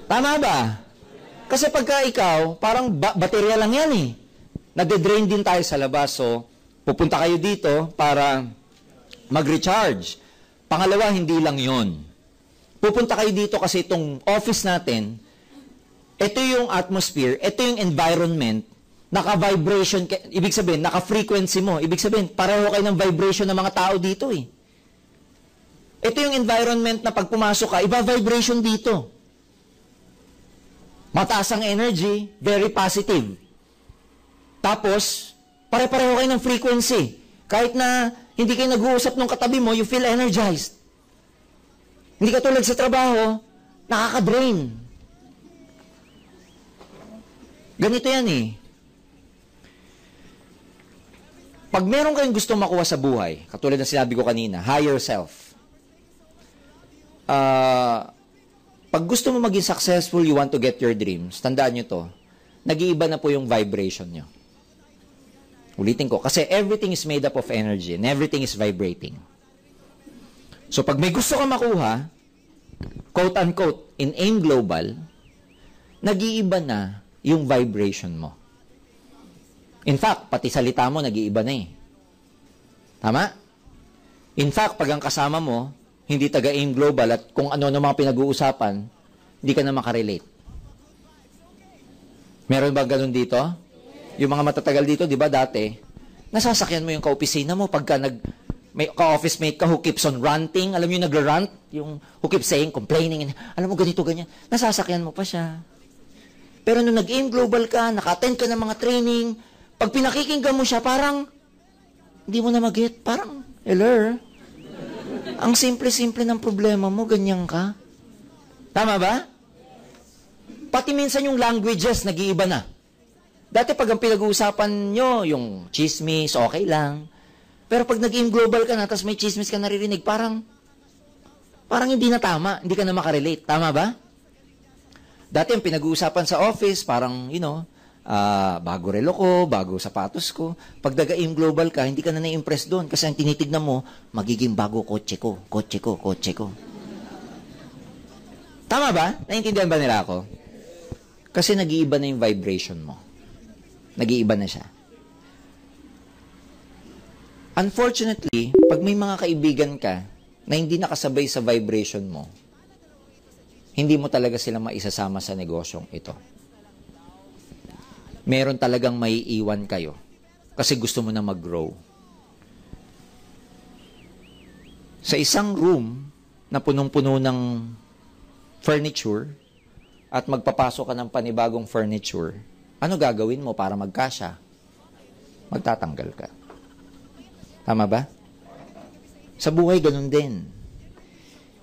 Tama ba? Kasi pagka ikaw, parang baterya lang yan eh. Nade-drain din tayo sa labas, so pupunta kayo dito para mag-recharge. Pangalawa, hindi lang yon. Pupunta kayo dito kasi itong office natin, ito yung atmosphere, ito yung environment, naka-vibration, ibig sabihin, naka-frequency mo. Ibig sabihin, pareho kayo ng vibration ng mga tao dito eh. Ito yung environment na pag pumasok ka, iba vibration dito. Mataas ang energy, very positive. Tapos, pare-pareho kayo ng frequency. Kahit na hindi kayo nag-uusap ng katabi mo, you feel energized. Hindi ka tulad sa trabaho, nakaka-drain. Ganito yan eh. Pag meron kayong gustong makuha sa buhay, katulad ng sinabi ko kanina, higher self. Pag gusto mo maging successful, you want to get your dreams, tandaan nyo to, nag-iiba na po yung vibration nyo. Ulitin ko, kasi everything is made up of energy and everything is vibrating. So pag may gusto ka makuha, quote-unquote, in AIM Global, nag-iiba na yung vibration mo. In fact, pati salita mo, nag-iiba na eh. Tama? In fact, pag ang kasama mo, hindi taga AIM Global at kung ano mga pinag-uusapan, hindi ka na makarelate. Meron ba ganun dito? Yung mga matatagal dito, di ba dati, nasasakyan mo yung kaopisina mo pagka may ka-office mate ka who keeps on ranting, alam mo yung nagra-rant, yung who keeps saying, complaining, and, alam mo ganito, ganyan, nasasakyan mo pa siya. Pero nung nag-aim global ka, naka-attend ka ng mga training, pag pinakikinggan mo siya, parang, hindi mo na mag-get, parang, hello, ang simple-simple ng problema mo, ganyan ka. Tama ba? Pati minsan yung languages, nag-iiba na. Dati pag ang pinag-uusapan nyo, yung chismis, okay lang. Pero pag nag-aim global ka na, tapos may chismis ka naririnig, parang hindi na tama, hindi ka na makarelate. Tama ba? Dati ang pinag-uusapan sa office, parang, bago relo ko, bago sapatos ko. Pag nag-aim global ka, hindi ka na na-impress doon. Kasi ang tinitignan mo, magiging bago kotse ko. Tama ba? Naintindihan ba nila ako? Kasi nag-iiba na yung vibration mo. Nag-iiba na siya. Unfortunately, pag may mga kaibigan ka na hindi nakasabay sa vibration mo, hindi mo talaga sila maisasama sa negosyong ito. Meron talagang maiiwan kayo kasi gusto mo na mag-grow. Sa isang room na punong-puno ng furniture at magpapasok ka ng panibagong furniture, ano gagawin mo para magkasya? Magtatanggal ka. Tama ba? Sa buhay, ganun din.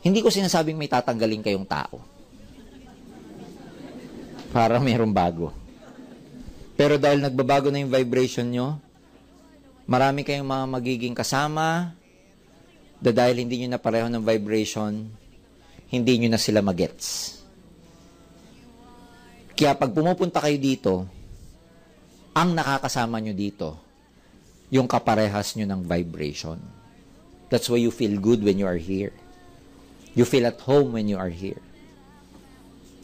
Hindi ko sinasabing may tatanggalin kayong tao. Para mayroong bago. Pero dahil nagbabago na yung vibration nyo, marami kayong mga magiging kasama, dahil hindi nyo na pareho ng vibration, hindi nyo na sila magets. Kaya pag pumupunta kayo dito, ang nakakasama nyo dito, yung kaparehas nyo ng vibration. That's why you feel good when you are here. You feel at home when you are here.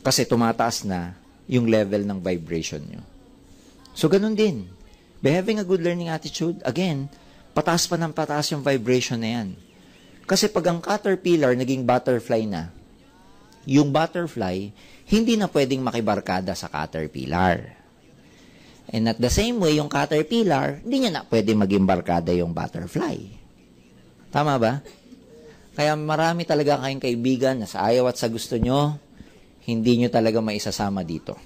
Kasi tumataas na yung level ng vibration nyo. So, ganun din. By having a good learning attitude, again, pataas pa ng pataas yung vibration na yan. Kasi pag ang caterpillar naging butterfly na, yung butterfly, hindi na pwedeng makibarkada sa caterpillar. And at the same way, yung caterpillar, hindi niya na pwedeng maging barkada yung butterfly. Tama ba? Kaya marami talaga kayong kaibigan na sa ayaw at sa gusto nyo, hindi nyo talaga maisasama dito.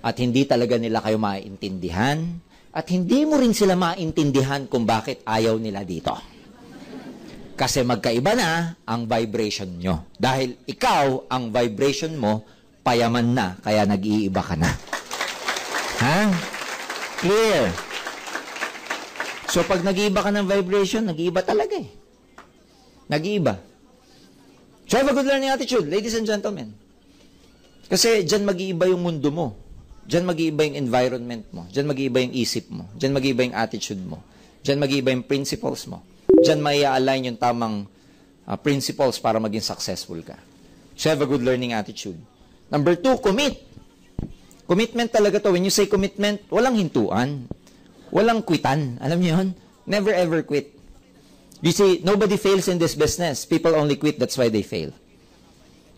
At hindi talaga nila kayo maintindihan, at hindi mo rin sila maintindihan kung bakit ayaw nila dito. Kasi magkaiba na ang vibration nyo. Dahil ikaw, ang vibration mo, payaman na, kaya nag-iiba ka na. Ha? Clear? So, pag nag-iiba ka ng vibration, nag-iiba talaga eh. Nag-iiba. So, have a good learning attitude, ladies and gentlemen. Kasi dyan mag-iiba yung mundo mo. Dyan mag-iiba yung environment mo. Dyan mag-iiba yung isip mo. Dyan mag-iiba yung attitude mo. Dyan mag-iiba yung principles mo. Diyan may align yung tamang principles para maging successful ka. So have a good learning attitude. Number 2, commit. Commitment talaga to. When you say commitment, walang hintuan. Walang quitan. Alam niyo yun? Never ever quit. You see, nobody fails in this business. People only quit. That's why they fail.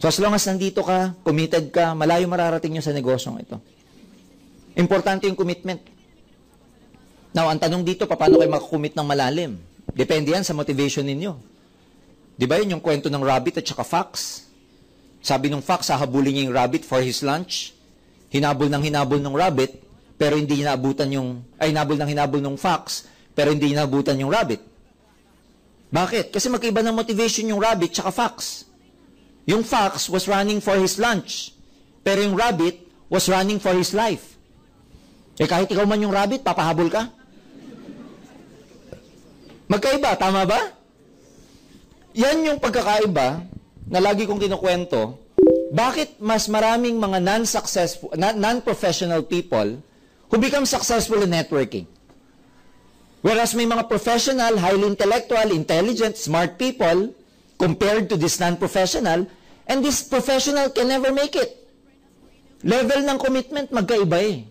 So as long as nandito ka, committed ka, malayo mararating nyo sa negosyong ito. Importante yung commitment. Now, ang tanong dito, paano kayo makakommit ng malalim? Depende yan sa motivation ninyo. Di ba yun yung kwento ng rabbit at saka fox? Sabi ng fox, hahabulin niya yung rabbit for his lunch. Hinabol ng rabbit, pero hindi naabutan yung, hinabol ng fox, pero hindi naabutan yung rabbit. Bakit? Kasi magkaiba ng motivation yung rabbit at saka fox. Yung fox was running for his lunch, pero yung rabbit was running for his life. Kahit ikaw man yung rabbit, papahabol ka? Magkaiba, tama ba? Yan yung pagkakaiba na lagi kong kinukwento. Bakit mas maraming mga non-professional people who become successful in networking? Whereas may mga professional, highly intellectual, intelligent, smart people compared to this non-professional, and this professional can never make it. Level ng commitment, magkaiba eh.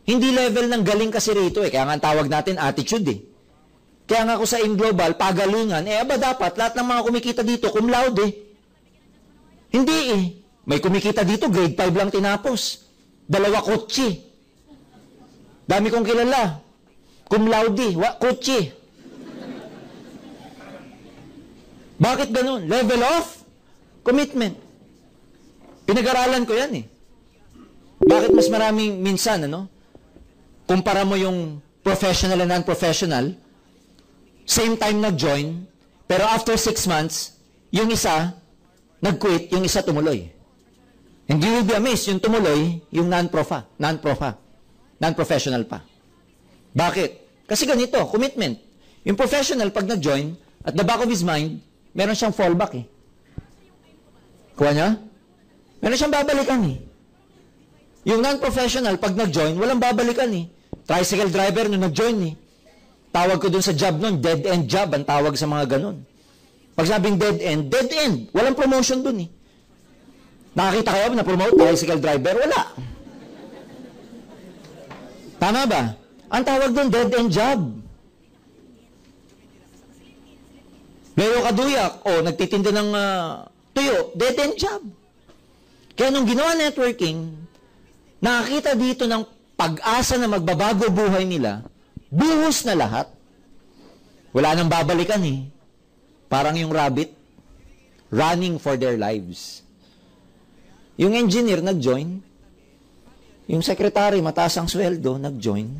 Hindi level ng galing kasi rito eh. Kaya nga ang tawag natin attitude eh. Kaya nga ako sa InGlobal, pagalingan, dapat lahat ng mga kumikita dito, cum laude eh. Hindi eh. May kumikita dito, grade 5 lang tinapos. 2 kotse. Dami kong kilala. Cum laude, kotse. Bakit ganun? Level of commitment. Pinag-aralan ko yan eh. Bakit mas maraming minsan, kumpara mo yung professional and non-professional, same time nag-join, pero after 6 months, yung isa, nag-quit, yung isa tumuloy. And you will be amazed, yung tumuloy, yung non-professional pa. Bakit? Kasi ganito, commitment. Yung professional, pag nag-join, at the back of his mind, meron siyang fallback eh. Kuha niya? Meron siyang babalikan eh. Yung non-professional, pag nag-join, walang babalikan eh. Tricycle driver nung nag-join eh. Tawag ko dun sa job nun, dead-end job, ang tawag sa mga ganun. Pag sabing dead-end, dead-end. Walang promotion dun eh. Nakakita kayo na promote tricycle driver? Wala. Tama ba? Ang tawag dun, dead-end job. Leo Kaduyak, nagtitinda ng tuyo, dead-end job. Kaya nung ginawa networking, nakakita dito ng pag-asa na magbabago buhay nila, buhos na lahat. Wala nang babalikan eh. Parang yung rabbit, running for their lives. Yung engineer nag-join, yung secretary, mataas ang sweldo, nag-join.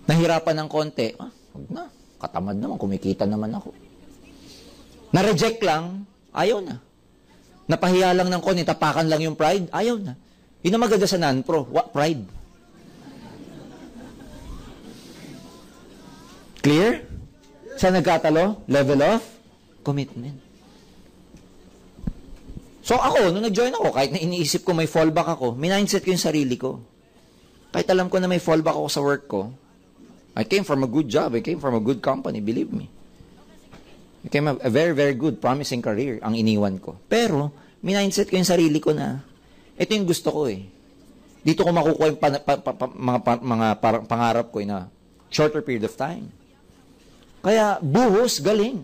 Nahirapan ng konti, huwag na, katamad naman, kumikita naman ako. Na-reject lang, ayaw na. Napahiya lang ng konti, tapakan lang yung pride, ayaw na. Yun ang maganda sa non-pro, what pride? Clear? Sa nagkatalo? Level of commitment. So ako, nung nag-join ako, kahit na iniisip ko may fallback ako, mindset ko yung sarili ko. Kahit alam ko na may fallback ako sa work ko, I came from a good job, I came from a good company, believe me. I came a very, very good, promising career ang iniwan ko. Pero, mindset ko yung sarili ko na, ito yung gusto ko eh. Dito ko makukuha yung mga pangarap ko in a shorter period of time. Kaya, buhos, galing.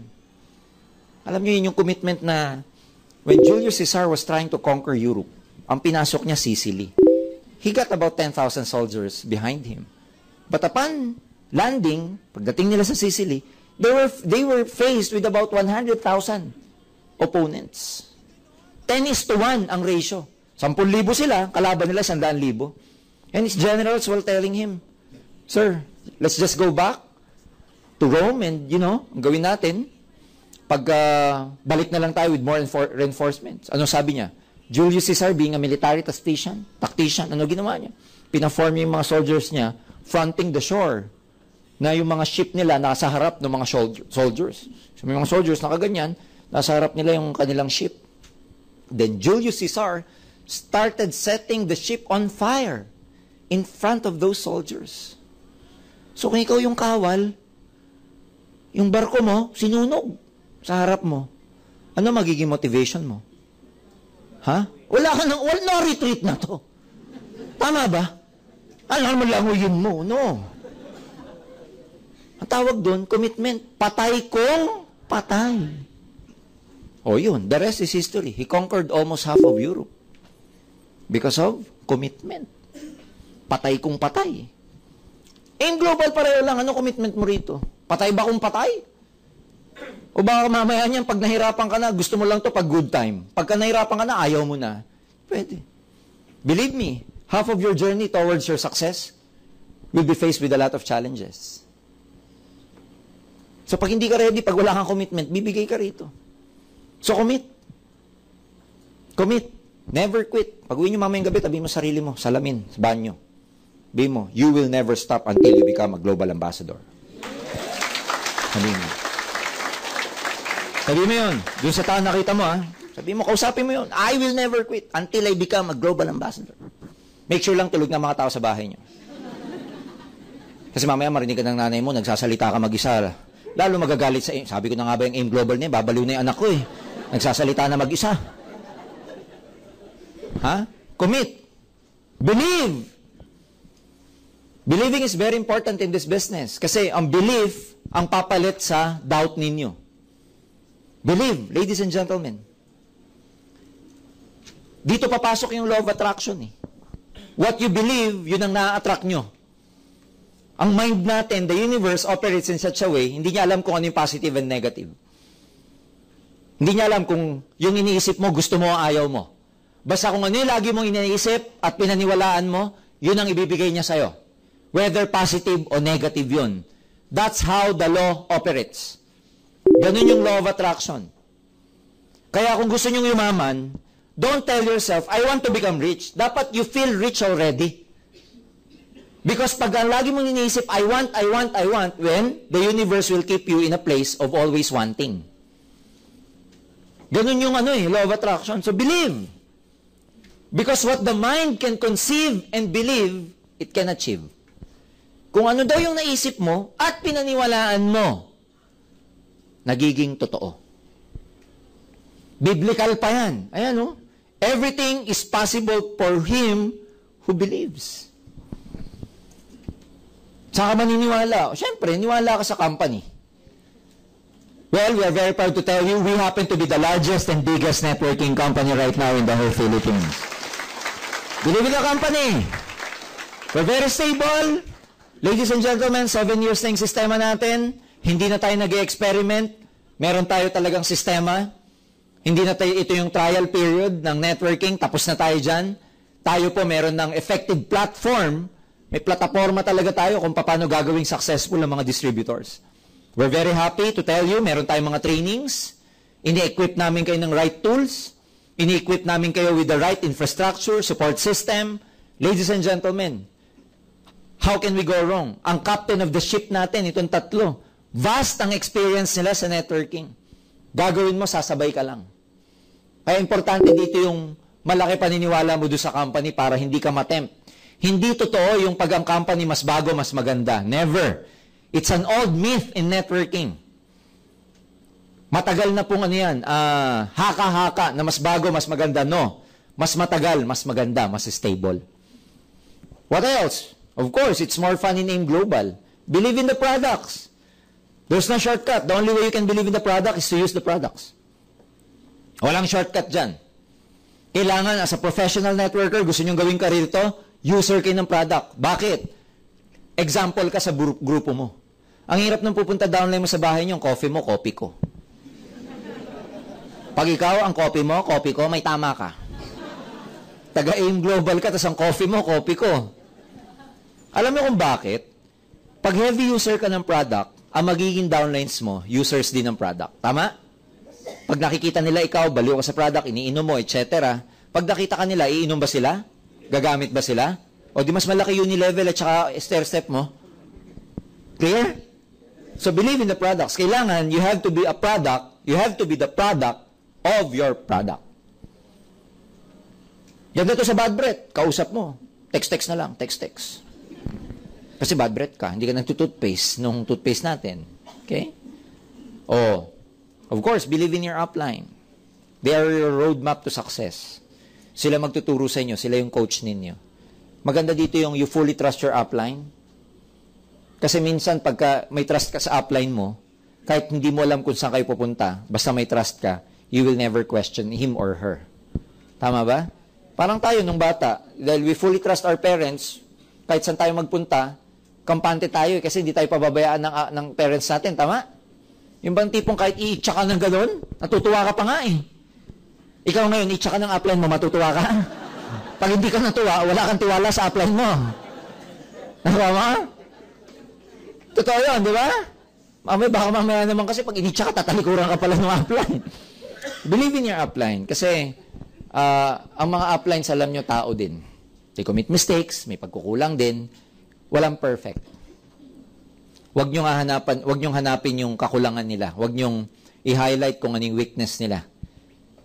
Alam niyo yun yung commitment na when Julius Caesar was trying to conquer Europe, ang pinasok niya Sicily. He got about 10,000 soldiers behind him. But upon landing, pagdating nila sa Sicily, they were faced with about 100,000 opponents. 10:1 ang ratio. 10,000 sila, kalaban nila 100,000. And his generals were telling him, "Sir, let's just go back to Rome and, ang gawin natin, pag balik na lang tayo with more reinforcements." Ano sabi niya? Julius Caesar, being a military tactician, ano ginawa niya? Pina-form yung mga soldiers niya, fronting the shore, na yung mga ship nila nasa harap ng mga soldiers. So, may mga soldiers nakaganyan, nasa harap nila yung kanilang ship. Then Julius Caesar started setting the ship on fire in front of those soldiers. So kung ikaw yung kawal, yung barko mo, sinunog sa harap mo, ano magiging motivation mo? Ha? Wala retreat na to. Tama ba? Alam mo lang yun mo, no? Ang tawag doon, commitment. Patay kong patay. Yun. The rest is history. He conquered almost half of Europe. Because of commitment. Patay kong patay. In global, pareho lang. Ano commitment mo rito? Patay ba kung patay? O baka mamaya niyan, pag nahirapan ka na, gusto mo lang to pag good time. Pagka nahirapan ka na, ayaw mo na. Pwede. Believe me, half of your journey towards your success will be faced with a lot of challenges. So pag hindi ka ready, pag wala kang commitment, bibigay ka rito. So commit. Commit. Never quit. Pag uwi nyo mamayang gabi, tabi mo sarili mo, salamin, sa banyo. Sabi mo, you will never stop until you become a global ambassador. Sabi mo. Sabi mo yun. Doon sa tao nakita mo, ha? Sabi mo, kausapin mo yun. I will never quit until I become a global ambassador. Make sure lang tulog na mga tao sa bahay nyo. Kasi mamaya marinig ka ng nanay mo, nagsasalita ka mag-isa. Lalo magagalit sa sabi ko na nga ba yung AIM Global niya, babaliw na yung anak ko eh. Nagsasalita na mag-isa. Ha? Commit. Believe. Believing is very important in this business. Kasi ang belief ang papalit sa doubt ninyo. Believe, ladies and gentlemen. Dito papasok yung law of attraction eh. What you believe, yun ang na-attract nyo. Ang mind natin, the universe operates in such a way, hindi niya alam kung ano yung positive and negative. Hindi niya alam kung yung iniisip mo, gusto mo o ayaw mo. Basta kung ano yung lagi mong iniisip at pinaniwalaan mo, yun ang ibibigay niya sa'yo. Whether positive o negative yun. That's how the law operates. Ganun yung law of attraction. Kaya kung gusto nyong yumaman, don't tell yourself, I want to become rich. Dapat you feel rich already. Because pag lagi mong iniisip, I want, when the universe will keep you in a place of always wanting. Ganun yung law of attraction. So believe. Because what the mind can conceive and believe, it can achieve. Kung ano daw yung naisip mo at pinaniwalaan mo, nagiging totoo. Biblical pa yan. Ayan o. Everything is possible for him who believes. Saka maniniwala. Siyempre, niwala ka sa company. Well, we are very proud to tell you, we happen to be the largest and biggest networking company right now in the whole Philippines. Believe in the company. We're very stable. Ladies and gentlemen, 7 years na yung sistema natin. Hindi na tayo nag-experiment. Meron tayo talagang sistema. Hindi na tayo, ito yung trial period ng networking. Tapos na tayo dyan. Tayo po meron ng effective platform. May plataforma talaga tayo kung paano gagawing successful ang mga distributors. We're very happy to tell you, meron tayong mga trainings. Ini-equip namin kayo ng right tools. Ini-equip namin kayo with the right infrastructure, support system. Ladies and gentlemen, how can we go wrong? Ang captain of the ship natin, itong tatlo, vast ang experience nila sa networking. Gagawin mo, sasabay ka lang. Kaya importante dito yung malaki paniniwala mo doon sa company para hindi ka matempt. Hindi totoo yung pag ang company mas bago, mas maganda. Never. It's an old myth in networking. Matagal na pong yan, haka-haka na mas bago, mas maganda. No. Mas matagal, mas maganda, mas stable. What else? Of course, it's more fun in AIM Global. Believe in the products. There's no shortcut. The only way you can believe in the product is to use the products. Walang shortcut dyan. Kailangan, as a professional networker, gusto nyong gawing career to, user kayo ng product. Bakit? Example ka sa grupo mo. Ang hirap nung pupunta downline mo sa bahay nyo, coffee mo, coffee ko. Pag ikaw, ang coffee mo, coffee ko, may tama ka. Taga-AIM Global ka, tas ang coffee mo, coffee ko. Alam mo kung bakit? Pag heavy user ka ng product, ang magiging downlines mo, users din ng product. Tama? Pag nakikita nila ikaw, baliw ka sa product, iniinom mo, etc. Pag nakita ka nila, iinom ba sila? Gagamit ba sila? O di mas malaki unilevel at saka stair-step mo? Clear? So believe in the products. Kailangan, you have to be a product, you have to be the product of your product. Ganda to sa bad breath. Kausap mo. Text-text na lang. Text-text. Kasi bad breath ka. Hindi ka nagtutoothpaste nung toothpaste natin. Okay? Oh, of course, believe in your upline. They are your roadmap to success. Sila magtuturo sa inyo. Sila yung coach ninyo. Maganda dito yung you fully trust your upline. Kasi minsan, pagka may trust ka sa upline mo, kahit hindi mo alam kung saan kayo pupunta, basta may trust ka, you will never question him or her. Tama ba? Parang tayo nung bata, dahil we fully trust our parents, kahit saan tayo magpunta, kampante tayo kasi hindi tayo pababayaan ng parents natin. Tama? Yung bang tipong kahit i-itcha ka ng gano'n, natutuwa ka pa nga eh. Ikaw ngayon, itcha ka ng upline mo, matutuwa ka? Pag hindi ka natuwa, wala kang tiwala sa upline mo. Tama? Totoo yun, di ba? Baka mamaya naman kasi pag initcha ka, tatalikuran ka pala ng upline. Believe in your upline. Kasi, ang mga uplines, alam nyo, tao din. They commit mistakes, may pagkukulang din. Walang perfect. Huwag nyong hanapin yung kakulangan nila. Huwag nyong i-highlight kung anong weakness nila.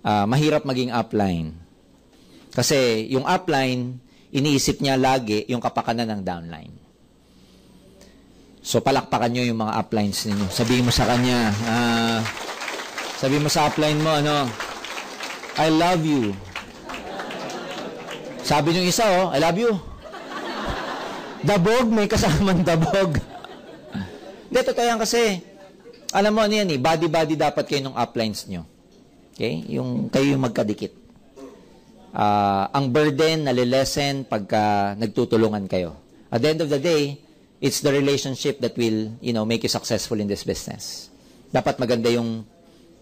Mahirap maging upline. Kasi yung upline, iniisip niya lagi yung kapakanan ng downline. So, palakpakan nyo yung mga uplines ninyo. Sabihin mo sa kanya, sabihin mo sa upline mo, I love you. Sabi nyung isa, I love you. Dabog, may kasamang dabog. Hindi, totoo yan kasi, alam mo, body-body dapat kayo ng uplines nyo. Okay? Kayo yung magkadikit. ang burden nalilesen pagka nagtutulungan kayo. At the end of the day, it's the relationship that will, make you successful in this business. Dapat maganda yung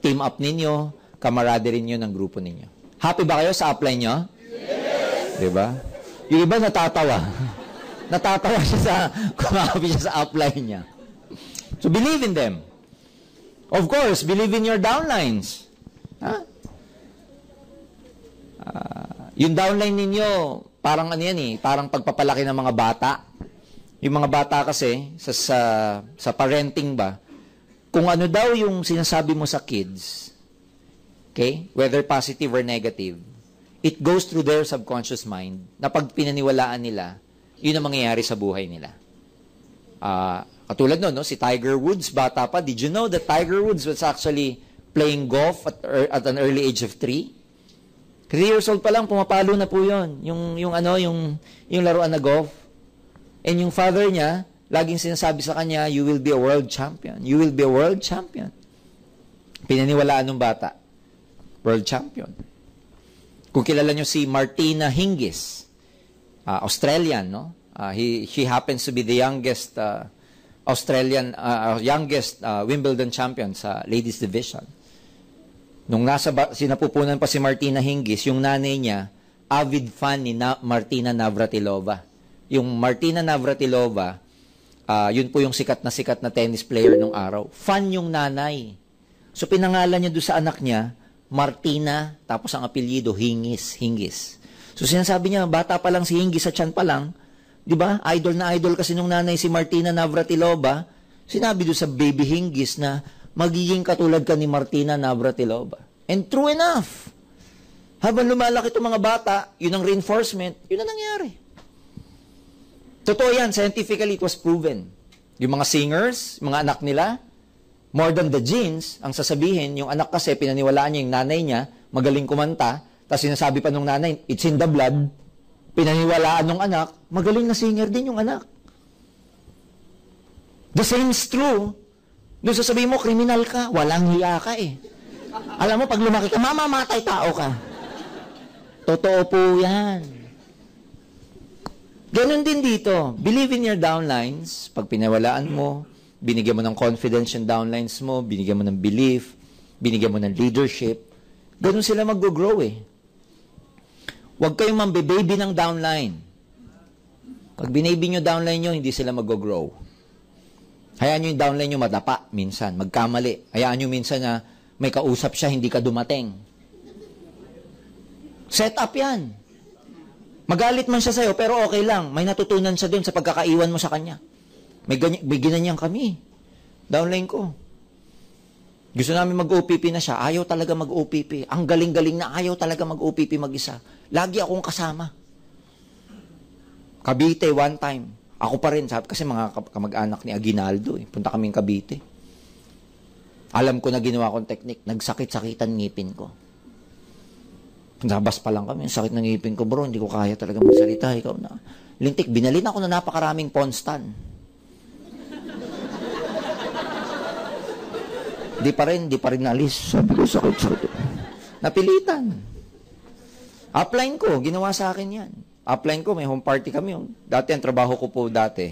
team up ninyo, camaraderie ninyo ng grupo ninyo. Happy ba kayo sa upline nyo? Yes! Diba? Yung iba natatawa. Natatawa siya kung happy siya sa upline niya. So believe in them. Of course, believe in your downlines. Yung downline ninyo, parang parang pagpapalaki ng mga bata. Yung mga bata kasi, sa parenting ba, kung ano daw yung sinasabi mo sa kids, okay, whether positive or negative, it goes through their subconscious mind na pag pinaniwalaan nila, yun ang mangyayari sa buhay nila. Katulad no, si Tiger Woods, bata pa, did you know that Tiger Woods was actually playing golf at an early age of 3? 3 years old pa lang, pumapalo na po yun. Yung laruan na golf. And yung father niya, laging sinasabi sa kanya, you will be a world champion. You will be a world champion. Pinaniwalaan ng bata. World champion. Kung kilala nyo si Martina Hingis, Australian, no? She happens to be the youngest Wimbledon champion sa ladies division. Nung sinapupunan pa si Martina Hingis, yung nanay niya, avid fan ni Martina Navratilova. Yung Martina Navratilova, yun po yung sikat na tennis player nung araw. Fan yung nanay. So pinangalan niya doon sa anak niya, Martina, tapos ang apelyido, Hingis. So sinasabi niya, bata pa lang si Hingis, sa tiyan pa lang, di ba? Idol na idol kasi nung nanay si Martina Navratilova, sinabi doon sa baby Hingis na, magiging katulad ka ni Martina Navratilova. And true enough. Habang lumalaki itong mga bata, yun ang reinforcement, yun ang nangyari. Totoo yan, scientifically it was proven. Yung mga singers, mga anak nila, more than the genes, ang sasabihin, yung anak kasi, pinaniwalaan niya yung nanay niya, magaling kumanta, tapos sinasabi pa nung nanay, it's in the blood, pinaniwalaan ng anak, magaling na singer din yung anak. The same is true. Doon sasabihin mo, kriminal ka, walang hiya ka eh. Alam mo, pag lumaki ka, mamamatay tao ka. Totoo po yan. Ganon din dito. Believe in your downlines. Pag pinawalaan mo, binigyan mo ng confidence yung downlines mo, binigyan mo ng belief, binigyan mo ng leadership, ganon sila mag-grow eh. Huwag kayong mambe-baby ng downline. Pag binaby nyo downline nyo, hindi sila mag-grow. Hayaan nyo yung downline nyo madapa minsan, magkamali. Hayaan nyo minsan na may kausap siya, hindi ka dumating. Set up yan. Magalit man siya sa'yo, pero okay lang. May natutunan siya doon sa pagkakaiwan mo sa kanya. May ginanyan kami. Downline ko. Gusto namin mag-OPP na siya. Ayaw talaga mag-OPP. Ang galing-galing na ayaw talaga mag-OPP mag-isa. Lagi akong kasama. Cavite, one time. Ako pa rin, sabi, kasi mga kamag-anak ni Aguinaldo, punta kaming Cavite. Alam ko na ginawa kong teknik, nagsakit-sakitan ngipin ko. Nabas pa lang kami, sakit ng ngipin ko, bro, hindi ko kaya talaga magsalita, ikaw na. Lintik, binalin ako na napakaraming Ponstan. Di pa rin nalis. Sabi ko, sakit. Napilitan. Upline ko, ginawa sa akin yan. Upline ko, may home party kami. Dati, ang trabaho ko po dati,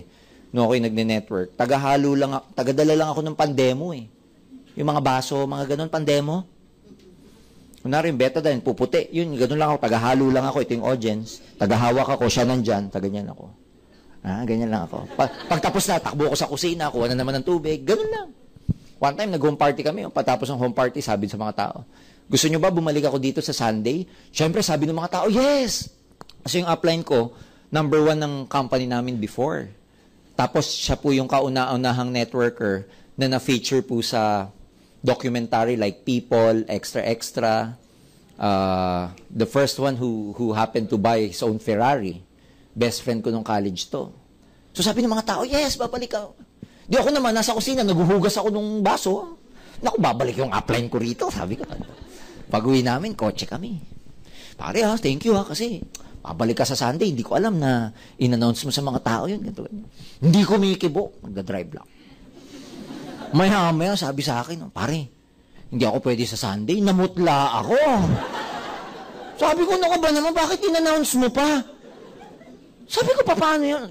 nung ako'y nagne-network, tagadala lang ako ng pandemo eh. Yung mga baso, mga ganun, pandemo. Kunwari, betadine, puputi. Yun, ganun lang ako, tagahalo lang ako, ito yung audience. Tagahawak ako, siya nandyan, taganyan ako. Ganyan lang ako. Pagtapos na, takbo ako sa kusina, kuha na naman ng tubig, ganun lang. One time, nag-home party kami. Patapos ng home party, sabi sa mga tao, gusto nyo ba bumalik ako dito sa Sunday? Siyempre, sabi ng mga tao, yes! Kasi yung upline ko, number 1 ng company namin before. Tapos, siya po yung kauna-unahang networker na na-feature po sa documentary like People, Extra. The first one who happened to buy his own Ferrari. Best friend ko nung college to. So sabi ng mga tao, yes, babalik ako. Di ako naman, nasa kusina, naghuhugas ako ng baso. Naku, babalik yung upline ko rito. Sabi ko, pag-uwi namin, kotse kami. Pare thank you kasi babalik ka sa Sunday, hindi ko alam na in-announce mo sa mga tao yun. Hindi ko mikibo, nagda-drive lang. Maya, sabi sa akin, pare, hindi ako pwede sa Sunday, namutla ako. Sabi ko, naku ba naman, bakit in-announce mo pa? Sabi ko, paano yun?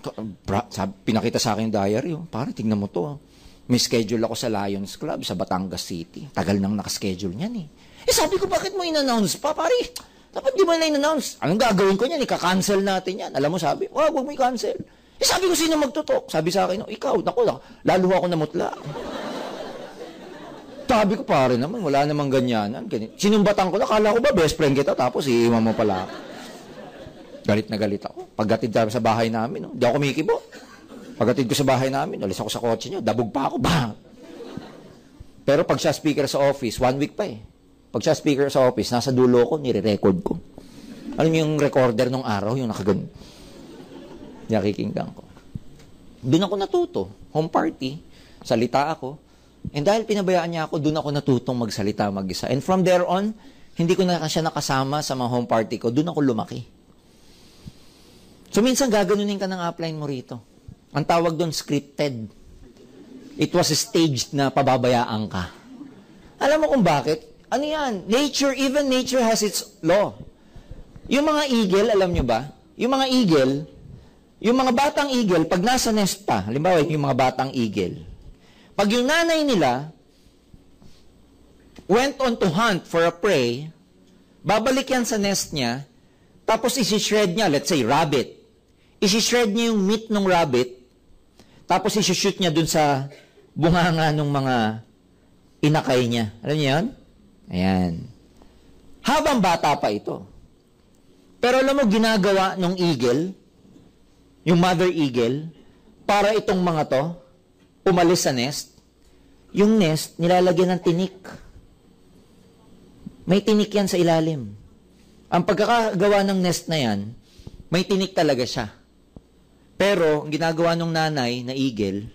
Pinakita sa akin yung diary. Parang tingnan mo to. May schedule ako sa Lions Club sa Batangas City. Tagal nang nakaschedule niyan eh. Sabi ko, bakit mo in-announce pa? Pare, dapat di mo na in-announce. Anong gagawin ko niyan? Ika-cancel natin yan. Alam mo, sabi, wag mo i-cancel. Sabi ko, sino magtutok? Sabi sa akin, ikaw, naku, lalo ako namutla. Sabi ko, pare naman, wala namang ganyanan. Sinumbatan ko na, kala ko ba best friend kita, tapos iiwan mo pala. Galit na galit ako. Paggatid sa bahay namin, di ako kumikibo. Paggatid ko sa bahay namin, alis ako sa kotse niya, dabog pa ako, bang! Pero pag siya speaker sa office, 1 week pa eh. Pag siya speaker sa office, nasa dulo ko, nire-record ko. Alam niyo yung recorder nung araw, yung nakagan. Nakikinggan ko. Doon ako natuto. Home party. Salita ako. And dahil pinabayaan niya ako, doon ako natutong magsalita mag-isa. And from there on, hindi ko na siya nakasama sa mga home party ko. Doon ako lumaki. So minsan gaganunin ka ng upline mo rito. Ang tawag doon, scripted. It was staged na pababayaan ka. Alam mo kung bakit? Ano yan? Nature, even nature has its law. Yung mga eagle, alam nyo ba? Yung mga eagle, yung mga batang eagle, pag nasa nest pa, halimbawa yung mga batang eagle, pag yung nanay nila went on to hunt for a prey, babalik yan sa nest niya, tapos isi-shred niya, let's say, rabbit. Isi-shred niya yung meat ng rabbit, tapos isi-shoot niya dun sa bunganga ng mga inakay niya. Alam niyo yan? Ayan. Habang bata pa ito. Pero alam mo, ginagawa ng eagle, yung mother eagle, para itong mga to, umalis sa nest, yung nest, nilalagyan ng tinik. May tinik yan sa ilalim. Ang pagkakagawa ng nest na yan, may tinik talaga siya. Pero, ang ginagawa ng nanay na eagle,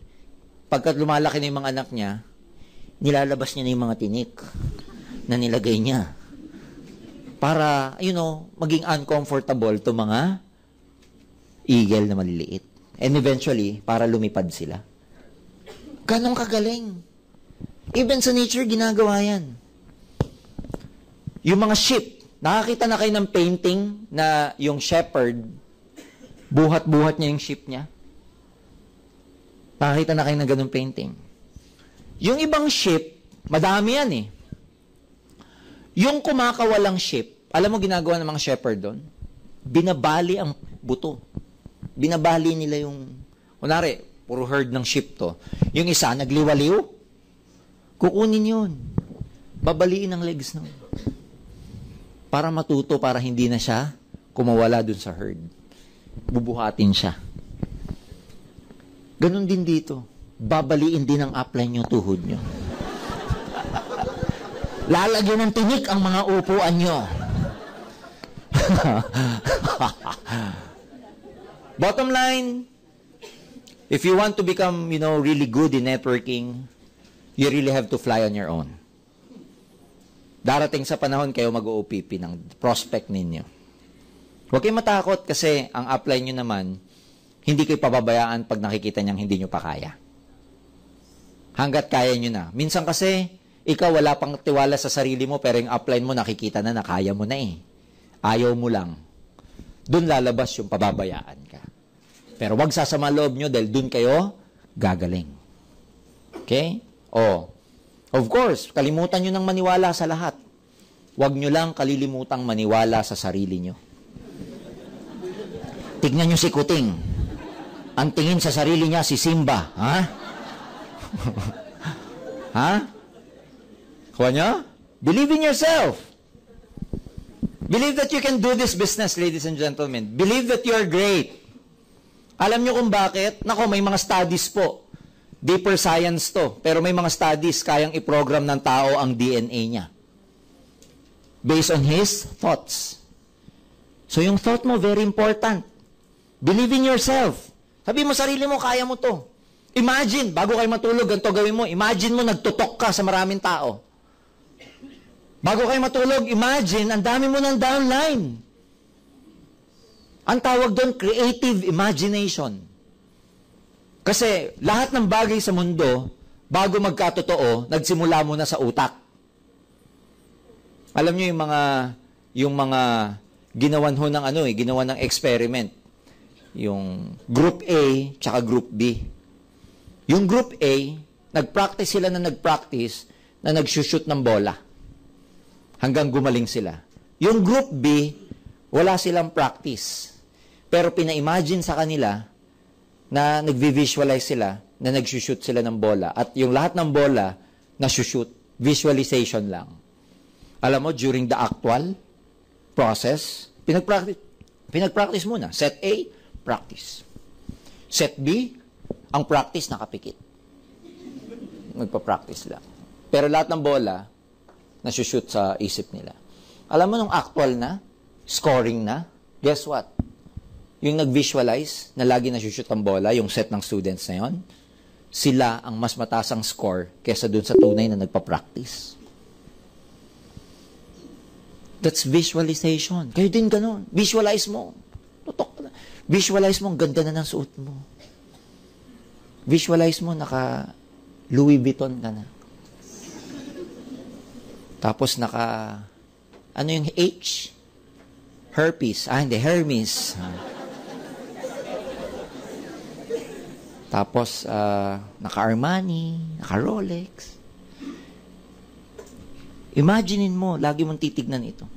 pagkat lumalaki na yung mga anak niya, nilalabas niya na yung mga tinik na nilagay niya. Para, maging uncomfortable to mga eagle na maliliit. And eventually, para lumipad sila. Ganong kagaling. Even sa nature, ginagawa yan. Yung mga sheep, nakakita na kayo ng painting na yung shepherd, buhat-buhat niya yung sheep niya? Nakakita na kayo ng ganong painting. Yung ibang sheep, madami yan eh. Yung kumakawalang sheep, alam mo ginagawa ng mga shepherd doon? Binabali ang buto. Binabali nila yung, kunwari, puro herd ng sheep to. Yung isa, nagliwaliw. Kukunin yun. Babaliin ang legs nun. Para matuto, para hindi na siya kumawala dun sa herd. Bubuhatin siya. Ganon din dito. Babaliin din ang upline yung tuhod nyo. Lalagyan ng tinik ang mga upuan nyo. Bottom line, if you want to become, really good in networking, you really have to fly on your own. Darating sa panahon kayo mag-OPP ng prospect ninyo. Huwag kayong matakot kasi ang upline nyo naman, hindi kayo pababayaan pag nakikita niyang hindi nyo pa kaya. Hanggat kaya nyo na. Minsan kasi, ikaw wala pang tiwala sa sarili mo, pero yung upline mo nakikita na kaya mo na eh. Ayaw mo lang. Doon lalabas yung pababayaan ka. Pero wag sasama loob nyo dahil doon kayo gagaling. Okay? Of course, kalimutan nyo nang maniwala sa lahat. Wag nyo lang kalilimutang maniwala sa sarili nyo. Tignan nyo si Kuting. Ang tingin sa sarili niya si Simba. Ha? Ha? Kuha nyo? Believe in yourself. Believe that you can do this business, ladies and gentlemen. Believe that you are great. Alam nyo kung bakit? Nako, may mga studies po. Deeper science to. Pero may mga studies kayang i-program ng tao ang DNA niya. Based on his thoughts. So yung thought mo, very important. Believe in yourself. Sabi mo, sarili mo, kaya mo to. Imagine, bago kayo matulog, ganito gawin mo. Imagine mo, nagtutok ka sa maraming tao. Bago kayo matulog, imagine, ang dami mo ng downline. Ang tawag doon, creative imagination. Kasi lahat ng bagay sa mundo, bago magkatotoo, nagsimula muna sa utak. Alam niyo yung mga ginawan ho ng ginawan ng experiment. Yung Group A, tsaka Group B. Yung Group A, nag-practice sila na nag-shoot ng bola. Hanggang gumaling sila. Yung Group B, wala silang practice. Pero pina-imagine sa kanila na nag-visualize sila na nag-shoot sila ng bola. At yung lahat ng bola na shoot, visualization lang. Alam mo, during the actual process, pinag-practice muna. Set A, practice. Set B, ang practice nakapikit. Nagpa-practice lang. Pero lahat ng bola, na-shoot sa isip nila. Alam mo, nung actual na, scoring na, guess what? Yung nag-visualize na lagi na-shoot ang bola, yung set ng students na yon, sila ang mas mataas ang score kesa dun sa tunay na nagpa-practice. That's visualization. Kayo din ganun. Visualize mo. Tutok. Visualize mo, ang ganda na ng suot mo. Visualize mo, naka Louis Vuitton ka na. Tapos ano yung H? Herpes. Hindi, Hermes. Tapos, naka-Armani, naka-Rolex. Imaginein mo, lagi mong titignan ito.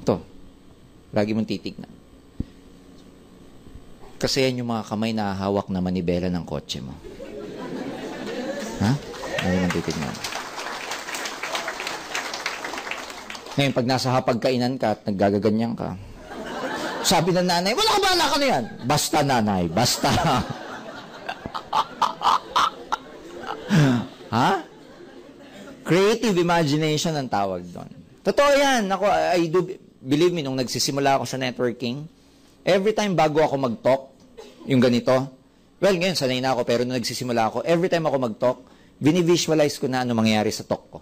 Ito. Lagi mong titignan. Kasi yan yung mga kamay na hawak na manibela ng kotse mo. Ha? Lagi mong titignan. Ngayon, pag nasa hapagkainan ka at naggagaganyan ka, sabi ng nanay, wala ka ba anak ka na yan? Basta nanay, basta. Ha? Creative imagination ang tawag doon. Totoo yan. Ako, I do believe me, nung nagsisimula ako sa networking, every time bago ako mag-talk, yung ganito, well, ngayon, sanay na ako, pero nung nagsisimula ako, every time ako mag-talk, visualize ko na ano mangyayari sa talk ko.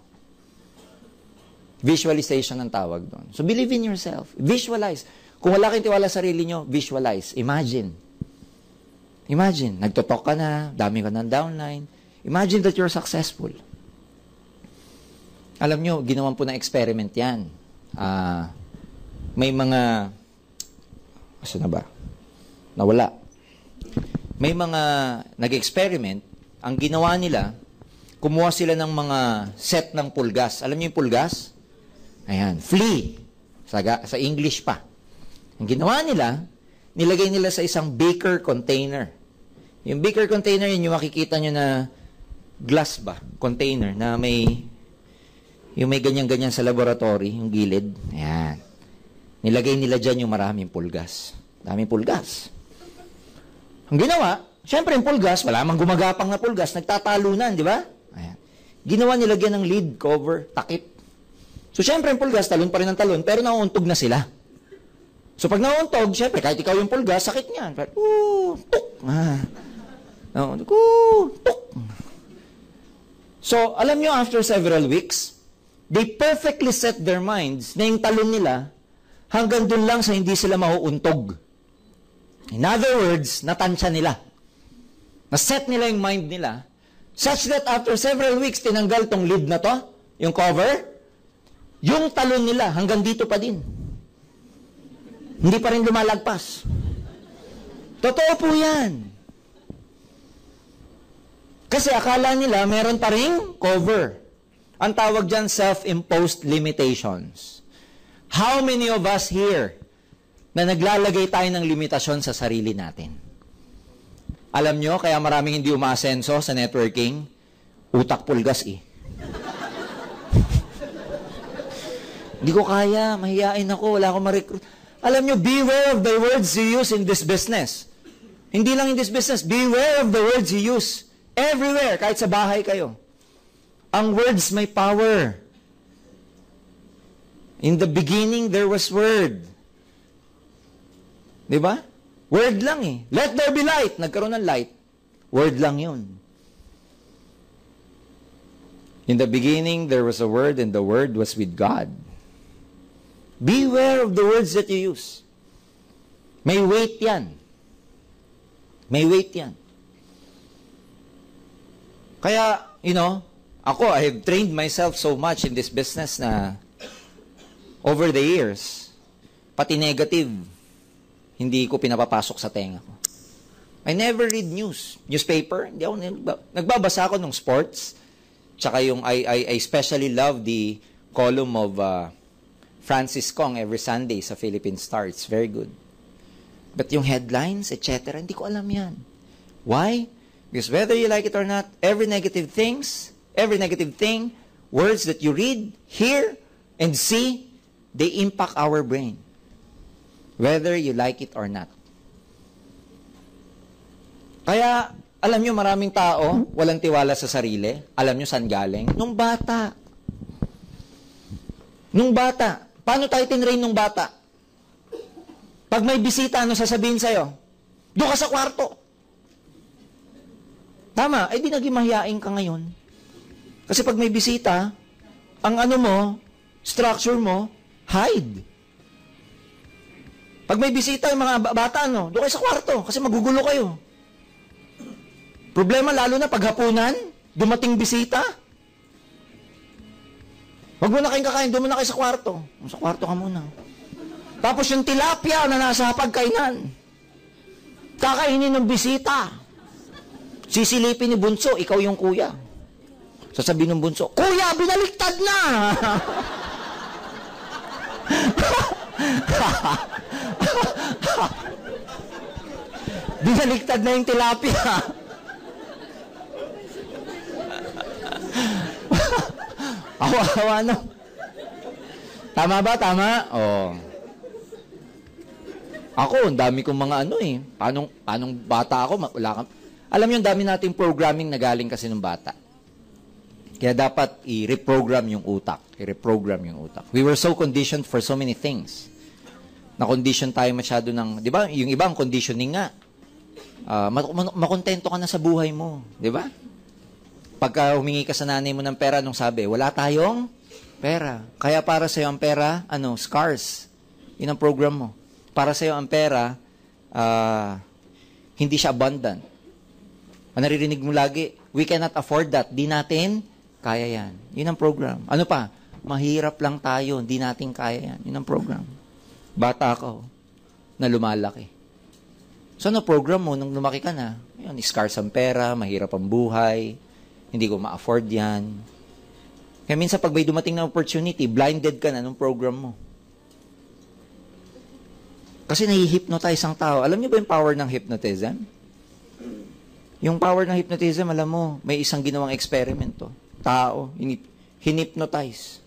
Visualization ang tawag doon. So, believe in yourself. Visualize. Kung wala kayong tiwala sa sarili nyo, visualize. Imagine. Imagine. Nagtotalk ka na, dami ka ng downline. Imagine that you're successful. Alam nyo, ginawan po na experiment yan. May mga... Asa na ba? Nawala. May mga nag-experiment. Ang ginawa nila, kumuha sila ng mga set ng pulgas. Alam nyo yung pulgas? Ayan. Flea. Sa English pa. Ang ginawa nila, nilagay nila sa isang beaker container. Yung beaker container, yun yung makikita nyo na glass ba? Container na may ganyan-ganyan sa laboratory, yung gilid. Ayan. Nilagay nila dyan yung maraming pulgas. Daming pulgas. Ang ginawa, syempre yung pulgas, wala mang gumagapang na pulgas, nagtatalunan, di ba? Ayan. Ginawa nilagyan ng lid, cover, takip. So, syempre yung pulgas, talon pa rin ang talon, pero nauuntog na sila. So, pag nauuntog, syempre, kahit ikaw yung pulgas, sakit niyan. Tuk! Tuk! So, alam nyo, after several weeks, they perfectly set their minds na yung talon nila hanggang dun lang sa hindi sila mauuntog. In other words, natansya nila. Na-set nila yung mind nila such that after several weeks, tinanggal tong lid na to, yung cover, yung talon nila hanggang dito pa din. Hindi pa rin lumalagpas. Totoo po yan. Kasi akala nila meron pa ring cover. Ang tawag dyan, self-imposed limitations. How many of us here na naglalagay tayo ng limitasyon sa sarili natin? Alam nyo, kaya maraming hindi umaasenso sa networking, utak pulgas eh. Hindi ko kaya, mahihain ako, wala akong ma-recruit. Alam nyo, beware of the words you use in this business. Hindi lang in this business, beware of the words you use. Everywhere, kahit sa bahay kayo. Ang words may power. In the beginning, there was word. Di ba? Word lang eh. Let there be light. Nagkaroon ng light. Word lang yun. In the beginning, there was a word, and the word was with God. Beware of the words that you use. May weight yan. May weight yan. Kaya, I have trained myself so much in this business na over the years, pati negative, hindi ko pinapapasok sa tenga ko. I never read news. Newspaper, hindi ako nagbabasa ako ng sports. Tsaka yung I especially love the column of Francis Kong every Sunday sa Philippine Star. It's very good. But yung headlines, etc., hindi ko alam yan. Why? Because whether you like it or not, every negative thing, words that you read, hear, and see, they impact our brain. Whether you like it or not. Kaya, alam nyo, maraming tao, walang tiwala sa sarili. Alam nyo saan galing? Nung bata. Nung bata. Paano tayo tinrain nung bata? Pag may bisita, ano sasabihin sa'yo? Doon ka sa kwarto. Tama, di naging mahiyain ka ngayon. Kasi pag may bisita, ang ano mo, structure mo, hide. Pag may bisita, yung mga bata, doon kayo sa kwarto, kasi magugulo kayo. Problema lalo na paghapunan, dumating bisita. Huwag mo na kayong kakain, doon mo na kayo sa kwarto. Sa kwarto ka muna. Tapos yung tilapia na nasa pagkainan, kakainin ng bisita. Sisilipin ni Bunso, ikaw yung kuya. Sasabihin ng Bunso, Kuya, binaliktad na! Binaliktad na yung tilapia. Awa-awa, no? Tama ba? Tama? Oo. Ako, ang dami kong mga Paanong bata ako, wala kang... Alam niyo, ang dami nating programming na galing kasi ng bata. Kaya dapat i-reprogram yung utak. I-reprogram yung utak. We were so conditioned for so many things. Na-condition tayo masyado ng... Di ba? Yung ibang conditioning nga. Makontento ka na sa buhay mo. Di ba? Pagka humingi ka sa nanay mo ng pera, anong sabi? Wala tayong pera. Kaya para sa'yo ang pera, scars. Yun ang program mo. Para sa'yo ang pera, hindi siya abundant. Naririnig mo lagi, we cannot afford that. Di natin kaya yan. Yun ang program. Ano pa? Mahirap lang tayo. Di natin kaya yan. Yun ang program. Bata ako na lumalaki. So, ano program mo nung lumaki ka na? Yun, scars ang pera, mahirap ang buhay, hindi ko ma-afford yan. Kaya minsan pag may dumating na opportunity, blinded ka na nung program mo. Kasi nahi-hypnotize ang tao. Alam niyo ba yung power ng hypnotism? Yung power ng hypnotism, alam mo, may isang ginawang eksperimento. Tao, hinipnotize.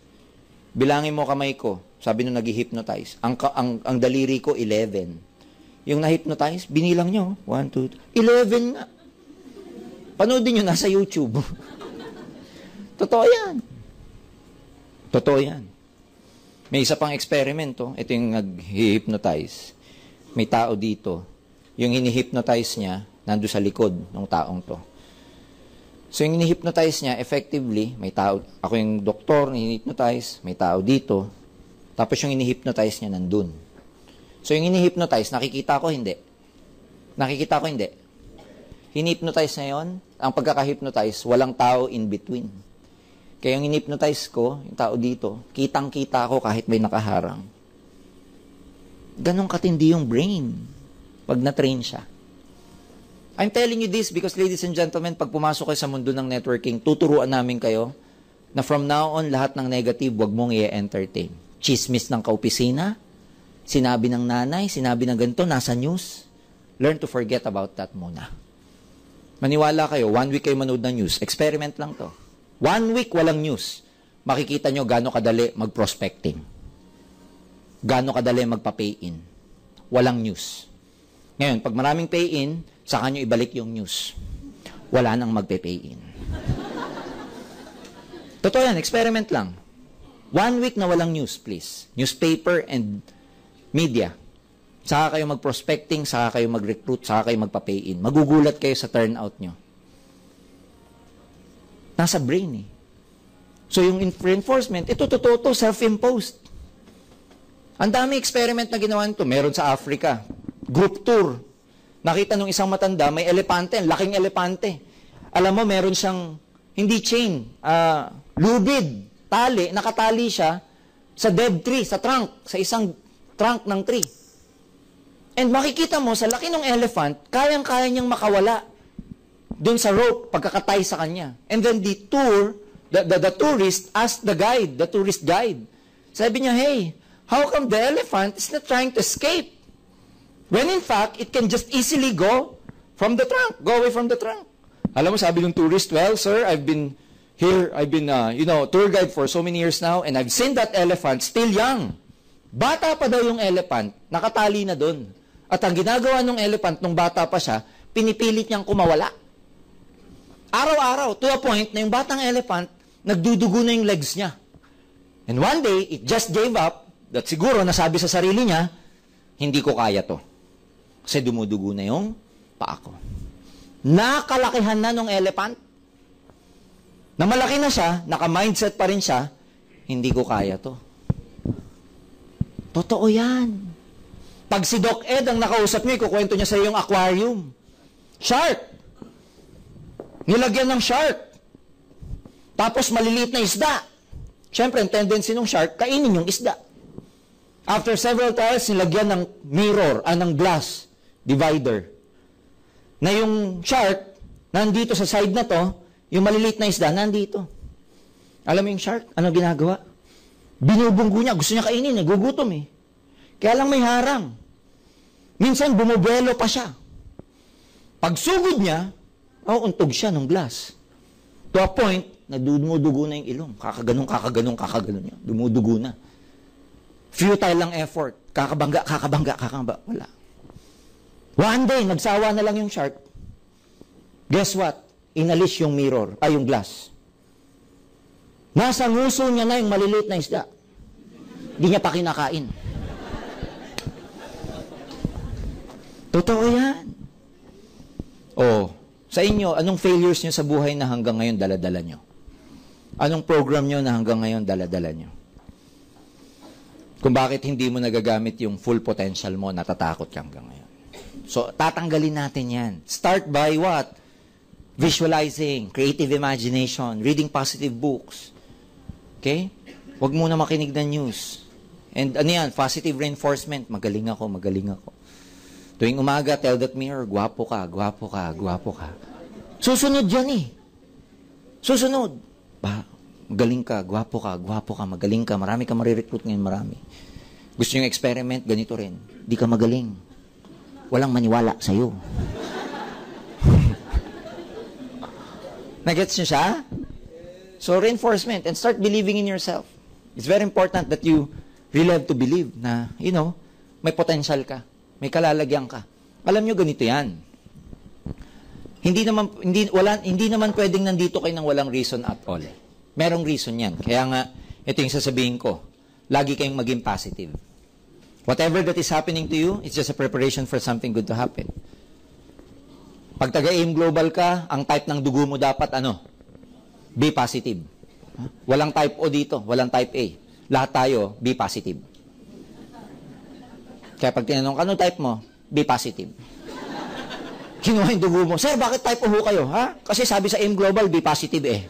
Bilangin mo kamay ko. Sabi nung nag-hypnotize. Ang daliri ko, 11. Yung na-hypnotize, binilang nyo. 1, 2, 11 nga. Panoodin nyo, nasa YouTube. Totoo yan. Totoo yan. May isa pang eksperimento. Ito yung nag-hypnotize. May tao dito. Yung hini-hypnotize niya, nando sa likod ng taong to. So, yung hini-hypnotize niya, effectively, may tao, ako yung doktor, hini-hypnotize, may tao dito. Tapos yung hini-hypnotize niya, nandun. So, yung hini-hypnotize, nakikita ko, hindi. Nakikita ko, hindi. Hini-hypnotize na yun, ang pagkaka-hypnotize, walang tao in between. Kaya yung hini-hypnotize ko, yung tao dito, kitang-kita ko kahit may nakaharang. Ganon katindi yung brain pag na-train siya. I'm telling you this because, ladies and gentlemen, pag pumasok kayo sa mundo ng networking, tuturuan namin kayo na from now on, lahat ng negative, wag mong i-entertain. Chismis ng kaopisina, sinabi ng nanay, sinabi ng ganito, nasa news. Learn to forget about that muna. Maniwala kayo, 1 week kayo manood ng news. Experiment lang to. 1 week walang news. Makikita nyo gaano kadali mag-prospecting. Gaano kadali magpa-pay-in. Walang news. Ngayon, pag maraming pay-in, saka nyo ibalik yung news. Wala nang magpe-pay-in. Totoo yan, experiment lang. 1 week na walang news, please. Newspaper and media. Saka kayo mag-prospecting, saka kayo mag-recruit, saka kayo magpa-pay-in. Magugulat kayo sa turnout nyo. Nasa brain eh. So yung reinforcement, ito totoo to, self-imposed. Ang dami experiment na ginawa nito. Meron sa Africa. Group tour. Nakita nung isang matanda, may elepante, laking elepante. Alam mo, meron siyang, hindi chain, lubid, tali, nakatali siya sa dead tree, sa trunk, sa isang trunk ng tree. And makikita mo, sa laki ng elephant, kayang-kaya niyang makawala doon sa rope, pagkakatay sa kanya. And then the tourist asked the tourist guide. Sabi niya, hey, how come the elephant is not trying to escape? When in fact, it can just easily go away from the trunk. Alam mo, sabi ng tourist, well, sir, I've been tour guide for so many years now, and I've seen that elephant still young. Bata pa daw yung elephant, nakatali na doon. At ang ginagawa ng elephant, nung bata pa siya, pinipilit niyang kumawala. Araw-araw, to a point na yung batang elephant, nagdudugo na yung legs niya. And one day, it just gave up, that siguro nasabi sa sarili niya, hindi ko kaya to. Kasi dumudugo na yung paa ko. Nakalakihan na ng elephant. Na malaki na siya, naka-mindset pa rin siya, hindi ko kaya to. Totoo yan. Pag si Doc Ed ang nakausap niyo, ikukwento niya sa iyo yung aquarium. Shark. Nilagyan ng shark. Tapos maliliit na isda. Siyempre, ang tendency ng shark, kainin yung isda. After several trials, nilagyan ng mirror, ng glass divider. Na yung shark, nandito sa side na to, yung maliliit na isda, nandito. Alam mo yung shark, ano ginagawa? Binubunggo niya, gusto niya kainin, nagugutom eh. Kaya lang may harang. Minsan, bumubuelo pa siya. Pag sugod niya, untog siya ng glass. To a point, na dumudugo na yung ilong. Kakaganong niya. Dumudugo na. Futile lang effort. Kakabangga. Wala. One day, nagsawa na lang yung shark. Guess what? Inalis yung mirror, yung glass. Nasa nguso niya na yung maliliit na isda. Hindi niya pa kinakain. Totoo yan. Sa inyo, anong failures nyo sa buhay na hanggang ngayon dala-dala nyo? Anong program nyo na hanggang ngayon dala-dala nyo? Kung bakit hindi mo nagagamit yung full potential mo, natatakot ka hanggang ngayon. So, tatanggalin natin yan. Start by what? Visualizing, creative imagination, reading positive books. Okay? Huwag muna makinig ng news. And positive reinforcement. Magaling ako. Tuwing umaga, tell that mirror, gwapo ka. Susunod yan eh. Susunod. Magaling ka, gwapo ka, magaling ka. Marami ka marirecruit ngayon, marami. Gusto yung experiment, ganito rin. Di ka magaling. Walang maniwala sa'yo. Nagets nyo siya? So, reinforcement and start believing in yourself. It's very important that you really have to believe na, may potential ka. May kalalagyan ka. Alam nyo, ganito yan. Hindi naman pwedeng nandito kayo ng walang reason at all. Merong reason yan. Kaya nga, ito yung sasabihin ko. Lagi kayong maging positive. Whatever that is happening to you, it's just a preparation for something good to happen. Pag taga-aim global ka, ang type ng dugo mo dapat B positive. Walang type O dito, walang type A. Lahat tayo, B positive. Kaya pag tinanong ka, ano type mo? B positive. Kinuha yung dugo mo. Sir, bakit type O kayo? Ha? Kasi sabi sa aim global, B positive eh.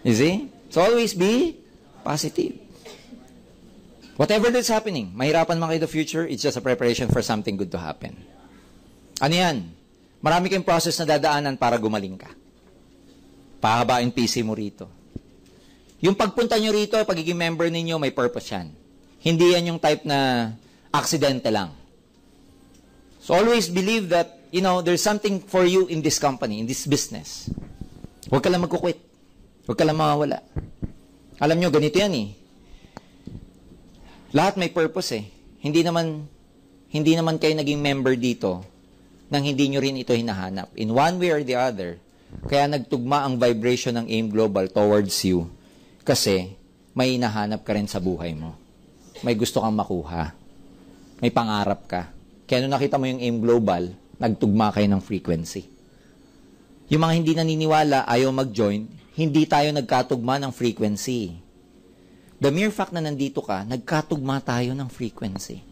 You see? So always be positive. Whatever that's happening, mahirapan man kayo the future, it's just a preparation for something good to happen. Ano yan? Marami kayong process na dadaanan para gumaling ka. Pahabain PC mo rito. Yung pagpunta nyo rito, pagiging member ninyo, may purpose yan. Hindi yan yung type na aksidente lang. So always believe that, there's something for you in this company, in this business. Huwag ka lang magkukwit. Huwag ka lang mawawala. Alam nyo, ganito yan eh. Lahat may purpose eh. Hindi naman kayo naging member dito nang hindi nyo rin ito hinahanap. In one way or the other, kaya nagtugma ang vibration ng AIM Global towards you kasi may hinahanap ka rin sa buhay mo. May gusto kang makuha. May pangarap ka. Kaya nung nakita mo yung AIM Global, nagtugma kayo ng frequency. Yung mga hindi naniniwala, ayaw mag-join, hindi tayo nagkatugma ng frequency. The mere fact na nandito ka, nagkatugma tayo ng frequency.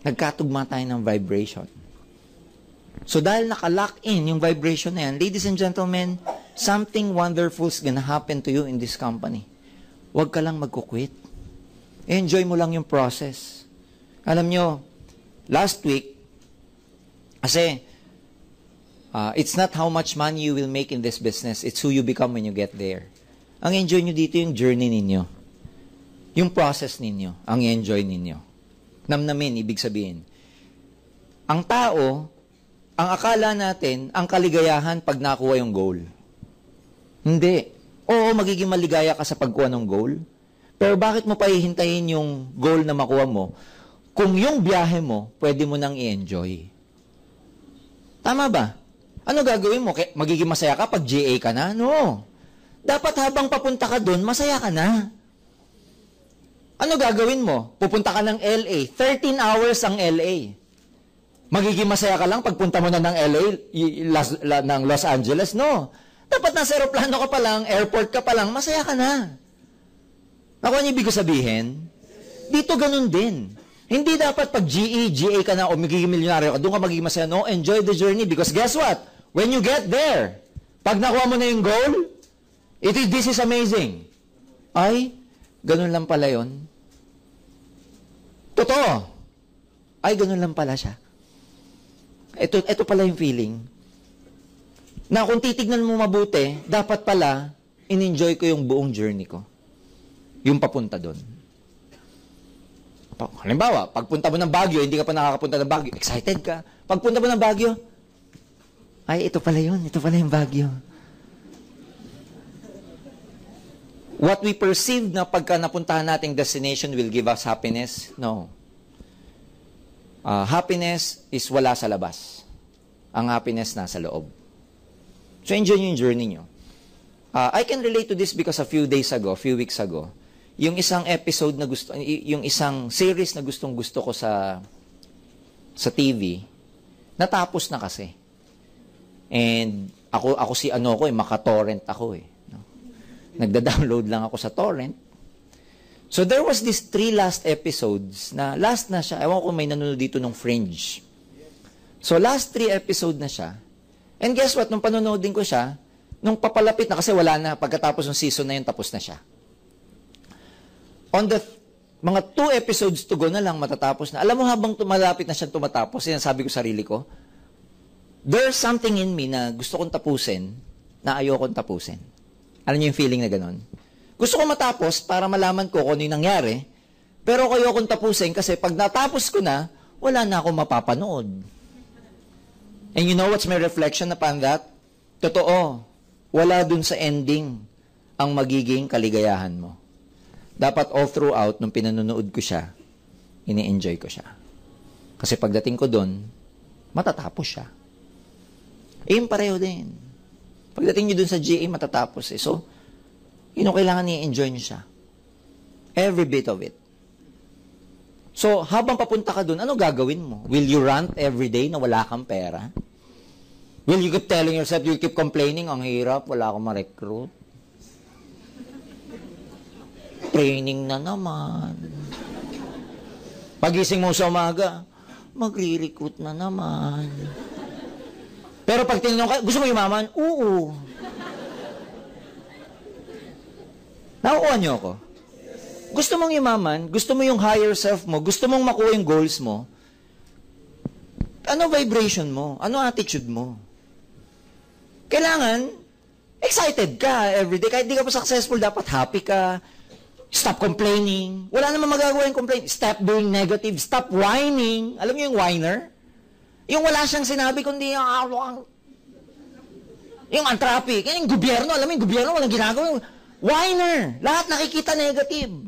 Nagkatugma tayo ng vibration. So dahil nakalock in yung vibration na yan, ladies and gentlemen, something wonderful is gonna happen to you in this company. Huwag ka lang magkukwit. Enjoy mo lang yung process. Alam nyo, last week, kasi, it's not how much money you will make in this business, it's who you become when you get there. Ang enjoy nyo dito yung journey ninyo. Yung process ninyo, ang enjoy ninyo. Namnamin, ibig sabihin. Ang tao, ang akala natin, ang kaligayahan pag nakuha yung goal. Hindi. Oo, magiging maligaya ka sa pagkuha ng goal. Pero bakit mo pahihintayin yung goal na makuha mo kung yung biyahe mo, pwede mo nang i-enjoy? Tama ba? Ano gagawin mo? Magiging masaya ka pag GA ka na? No. Dapat habang papunta ka doon, masaya ka na. Ano gagawin mo? Pupunta ka ng LA. 13 hours ang LA. Magiging masaya ka lang pagpunta mo na ng LA, ng Los Angeles? No. Dapat nasa aeroplano ka pa lang, airport ka pa lang, masaya ka na. Ako ang ibig sabihin, dito ganun din. Hindi dapat pag GA ka na o magiging milyonaryo ka, doon ka magiging masaya. No, enjoy the journey because guess what? When you get there, pag nakuha mo na yung goal, this is amazing. Ay, ganun lang pala yun. Totoo. Ay, ganun lang pala siya. Ito pala yung feeling. Na kung titignan mo mabuti, dapat pala, in-enjoy ko yung buong journey ko. Yung papunta doon. Halimbawa, pagpunta mo ng Baguio, hindi ka pa nakakapunta ng Baguio, excited ka. Pagpunta mo ng Baguio, ay, ito pala yun, ito pala yung Baguio. What we perceive na pagka napuntahan nating destination will give us happiness? No. Happiness is wala sa labas. Ang happiness nasa loob. So, enjoy yung journey nyo. I can relate to this because a few weeks ago, yung isang episode na yung isang series na gustong-gusto ko sa TV, natapos na kasi. And ako si maka-torrent ako eh. No? Nagda-download lang ako sa torrent. So there was this 3 last episodes na last na siya. Ewan ko may nanonood dito ng Fringe. So last 3 episode na siya. And guess what? Nung panonood din ko siya, nung papalapit na kasi wala na, pagkatapos ng season na yun, tapos na siya. On the mga 2 episodes to go na lang, matatapos na. Alam mo, habang malapit na siyang tumatapos, sinasabi ko sarili ko, there's something in me na gusto kong tapusin, na ayokong tapusin. Alam niyo yung feeling na ganon? Gusto ko matapos para malaman ko kung ano yung nangyari, pero ayokong tapusin kasi pag natapos ko na, wala na akong mapapanood. And you know what's my reflection upon that? Totoo, wala dun sa ending ang magiging kaligayahan mo. Dapat all throughout, nung pinanonood ko siya, ini-enjoy ko siya. Kasi pagdating ko dun, matatapos siya. Yung pareho din. Pagdating nyo dun sa GA, matatapos eh. So, kailangan i-enjoy nyo siya. Every bit of it. So, habang papunta ka dun, ano gagawin mo? Will you rant every day na wala kang pera? Will you keep telling yourself, you keep complaining, ang hirap, wala akong ma-recruit? Training na naman. Pagising mo sa umaga, magre-recruit na naman. Pero pag tinanong ka, gusto mo yumaman? Oo. Nakukuha niyo ako? Gusto mong yumaman, gusto mo yung higher self mo, gusto mong makuha yung goals mo, ano vibration mo? Ano attitude mo? Kailangan, excited ka everyday. Kahit di ka pa successful, dapat happy ka. Stop complaining. Wala namang magagawa yung complain. Stop being negative. Stop whining. Alam niyo yung whiner? Yung wala siyang sinabi, kundi yung antrapi. Yung gobyerno, alam mo yung gobyerno, walang ginagawa. Whiner. Lahat nakikita negative.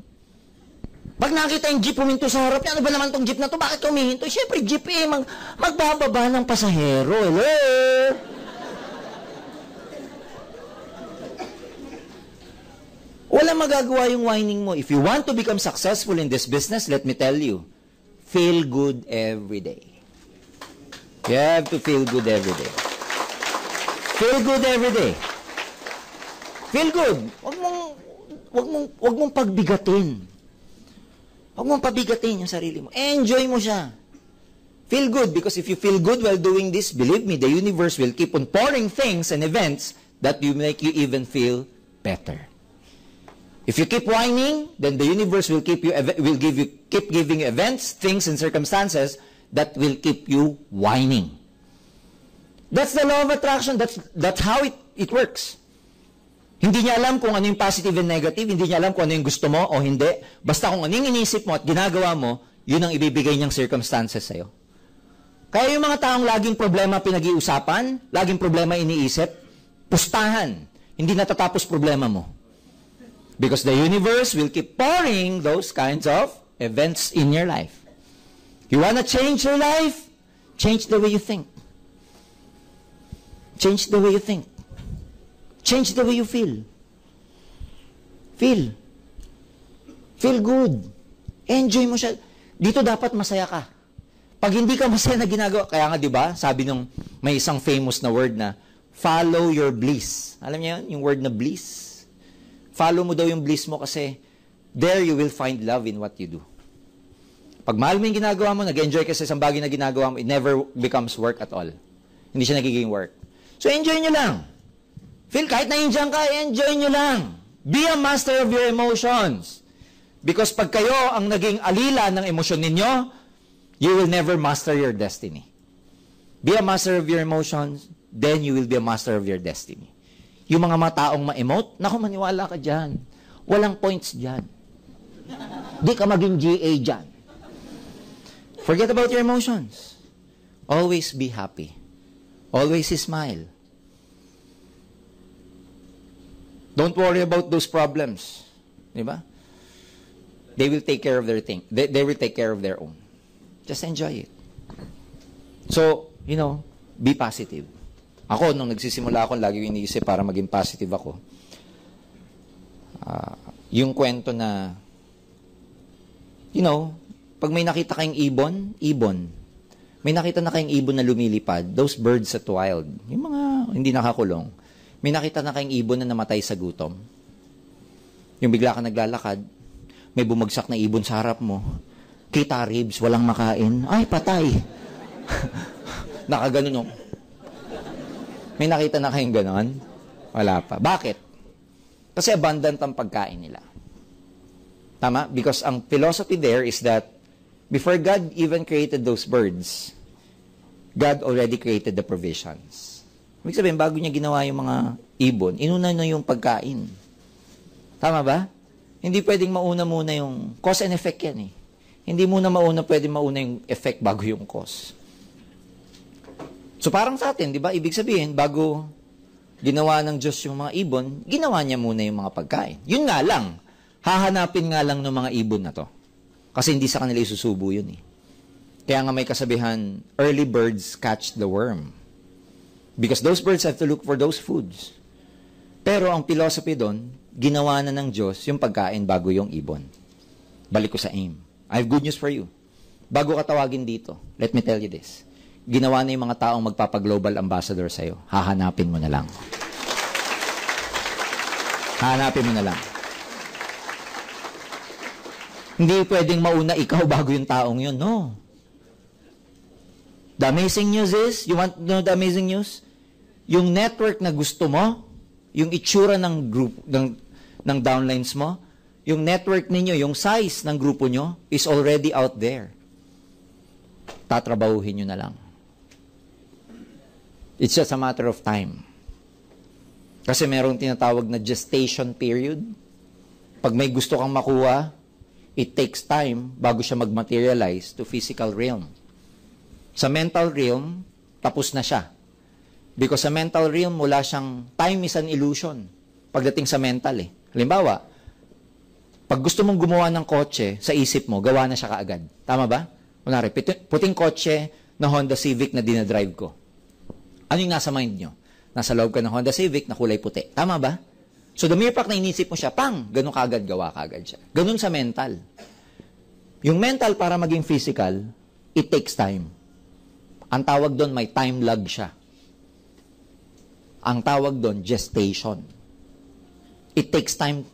Pag nakita yung jeep huminto sa harap niya, ano ba naman tong jeep na to? Bakit humihinto? Siyempre, jeep eh, magbababa ng pasahero. Hello? Walang magagawa yung whining mo. If you want to become successful in this business, let me tell you, feel good every day. You have to feel good every day. Feel good every day. Feel good. Wag mong pagbigatin. Wag mong pabigatin yung sarili mo. Enjoy mo siya. Feel good because if you feel good while doing this, believe me, the universe will keep on pouring things and events that you make you even feel better. If you keep whining, then the universe will keep giving you events, things, and circumstances that will keep you whining. That's the law of attraction. That's how it works. Hindi niya alam kung ano yung positive and negative, hindi niya alam kung ano yung gusto mo o hindi. Basta kung ano yung inisip mo at ginagawa mo, yun ang ibibigay niyang circumstances sa'yo. Kaya yung mga taong laging problema pinag-iusapan, laging problema iniisip, pustahan. Hindi natatapos problema mo. Because the universe will keep pouring those kinds of events in your life. You want to change your life? Change the way you think. Change the way you think. Change the way you feel. Feel. Feel good. Enjoy mo siya. Dito dapat masaya ka. Pag hindi ka masaya na ginagawa, kaya nga 'di ba? Sabi nung may isang famous na word na follow your bliss. Alam niyo 'yun, yung word na bliss. Follow mo daw yung bliss mo kasi there you will find love in what you do. Pag mahal mo yung ginagawa mo, nag-enjoy ka sa isang bagay na ginagawa mo, it never becomes work at all. Hindi siya nagiging work. So enjoy nyo lang. Feel kahit na-enjoy ka, enjoy nyo lang. Be a master of your emotions. Because pag kayo ang naging alila ng emosyon ninyo, you will never master your destiny. Be a master of your emotions, then you will be a master of your destiny. Yung mga taong ma-emote, naku, maniwala ka dyan. Walang points dyan. Di ka maging GA dyan. Forget about your emotions. Always be happy. Always smile. Don't worry about those problems. Di ba? They will take care of their thing. They will take care of their own. Just enjoy it. So, be positive. Ako, nung nagsisimula ako, lagi yung iniisip para maging positive ako. Yung kwento na, pag may nakita kayong ibon. May nakita na kayong ibon na lumilipad, those birds at wild, yung mga hindi nakakulong, may nakita na kayong ibon na namatay sa gutom. Yung bigla ka naglalakad, may bumagsak na ibon sa harap mo, kita ribs, walang makain, ay, patay. Nakaganon. May nakita na kayong ganon? Wala pa. Bakit? Kasi abundant ang pagkain nila. Tama? Because ang philosophy there is that before God even created those birds, God already created the provisions. Ibig sabihin, bago niya ginawa yung mga ibon, inuna na yung pagkain. Tama ba? Hindi pwedeng mauna muna yung cause and effect yan eh. Hindi pwedeng mauna yung effect bago yung cause. So parang sa atin, di ba? Ibig sabihin, bago ginawa ng Diyos yung mga ibon, ginawa niya muna yung mga pagkain. Yun nga lang, hahanapin nga lang ng mga ibon na to. Kasi hindi sa kanila isusubo yun eh. Kaya nga may kasabihan, early birds catch the worm. Because those birds have to look for those foods. Pero ang philosophy doon, ginawa na ng Diyos yung pagkain bago yung ibon. Balik ko sa aim. I have good news for you. Bago ka tawagin dito, let me tell you this. Ginawa na yung mga taong magpapag-global ambassador sa'yo. Hahanapin mo na lang. Hahanapin mo na lang. Hindi pwedeng mauna ikaw bago yung taong yun. No. The amazing news is, you want to know the amazing news? Yung network na gusto mo, yung itsura ng group, ng downlines mo, yung network ninyo, yung size ng grupo nyo, is already out there. Tatrabahuhin nyo na lang. It's just a matter of time. Kasi merong tinatawag na gestation period. Pag may gusto kang makuha, it takes time bago siya mag-materialize to physical realm. Sa mental realm, tapos na siya. Because sa mental realm, wala siyang time is an illusion. Pagdating sa mental eh. Halimbawa, pag gusto mong gumawa ng kotse, sa isip mo, gawa na siya kaagad. Tama ba? Kunwari, puting kotse na Honda Civic na dinadrive ko. Ano yung nasa mind nyo? Nasa loob ka ng Honda Civic na kulay puti. Tama ba? So the mere fact na inisip mo siya, pang, ganun kaagad, gawa kaagad siya. Ganun sa mental. Yung mental para maging physical, it takes time. Ang tawag doon, may time lag siya. Ang tawag doon, gestation. It takes time.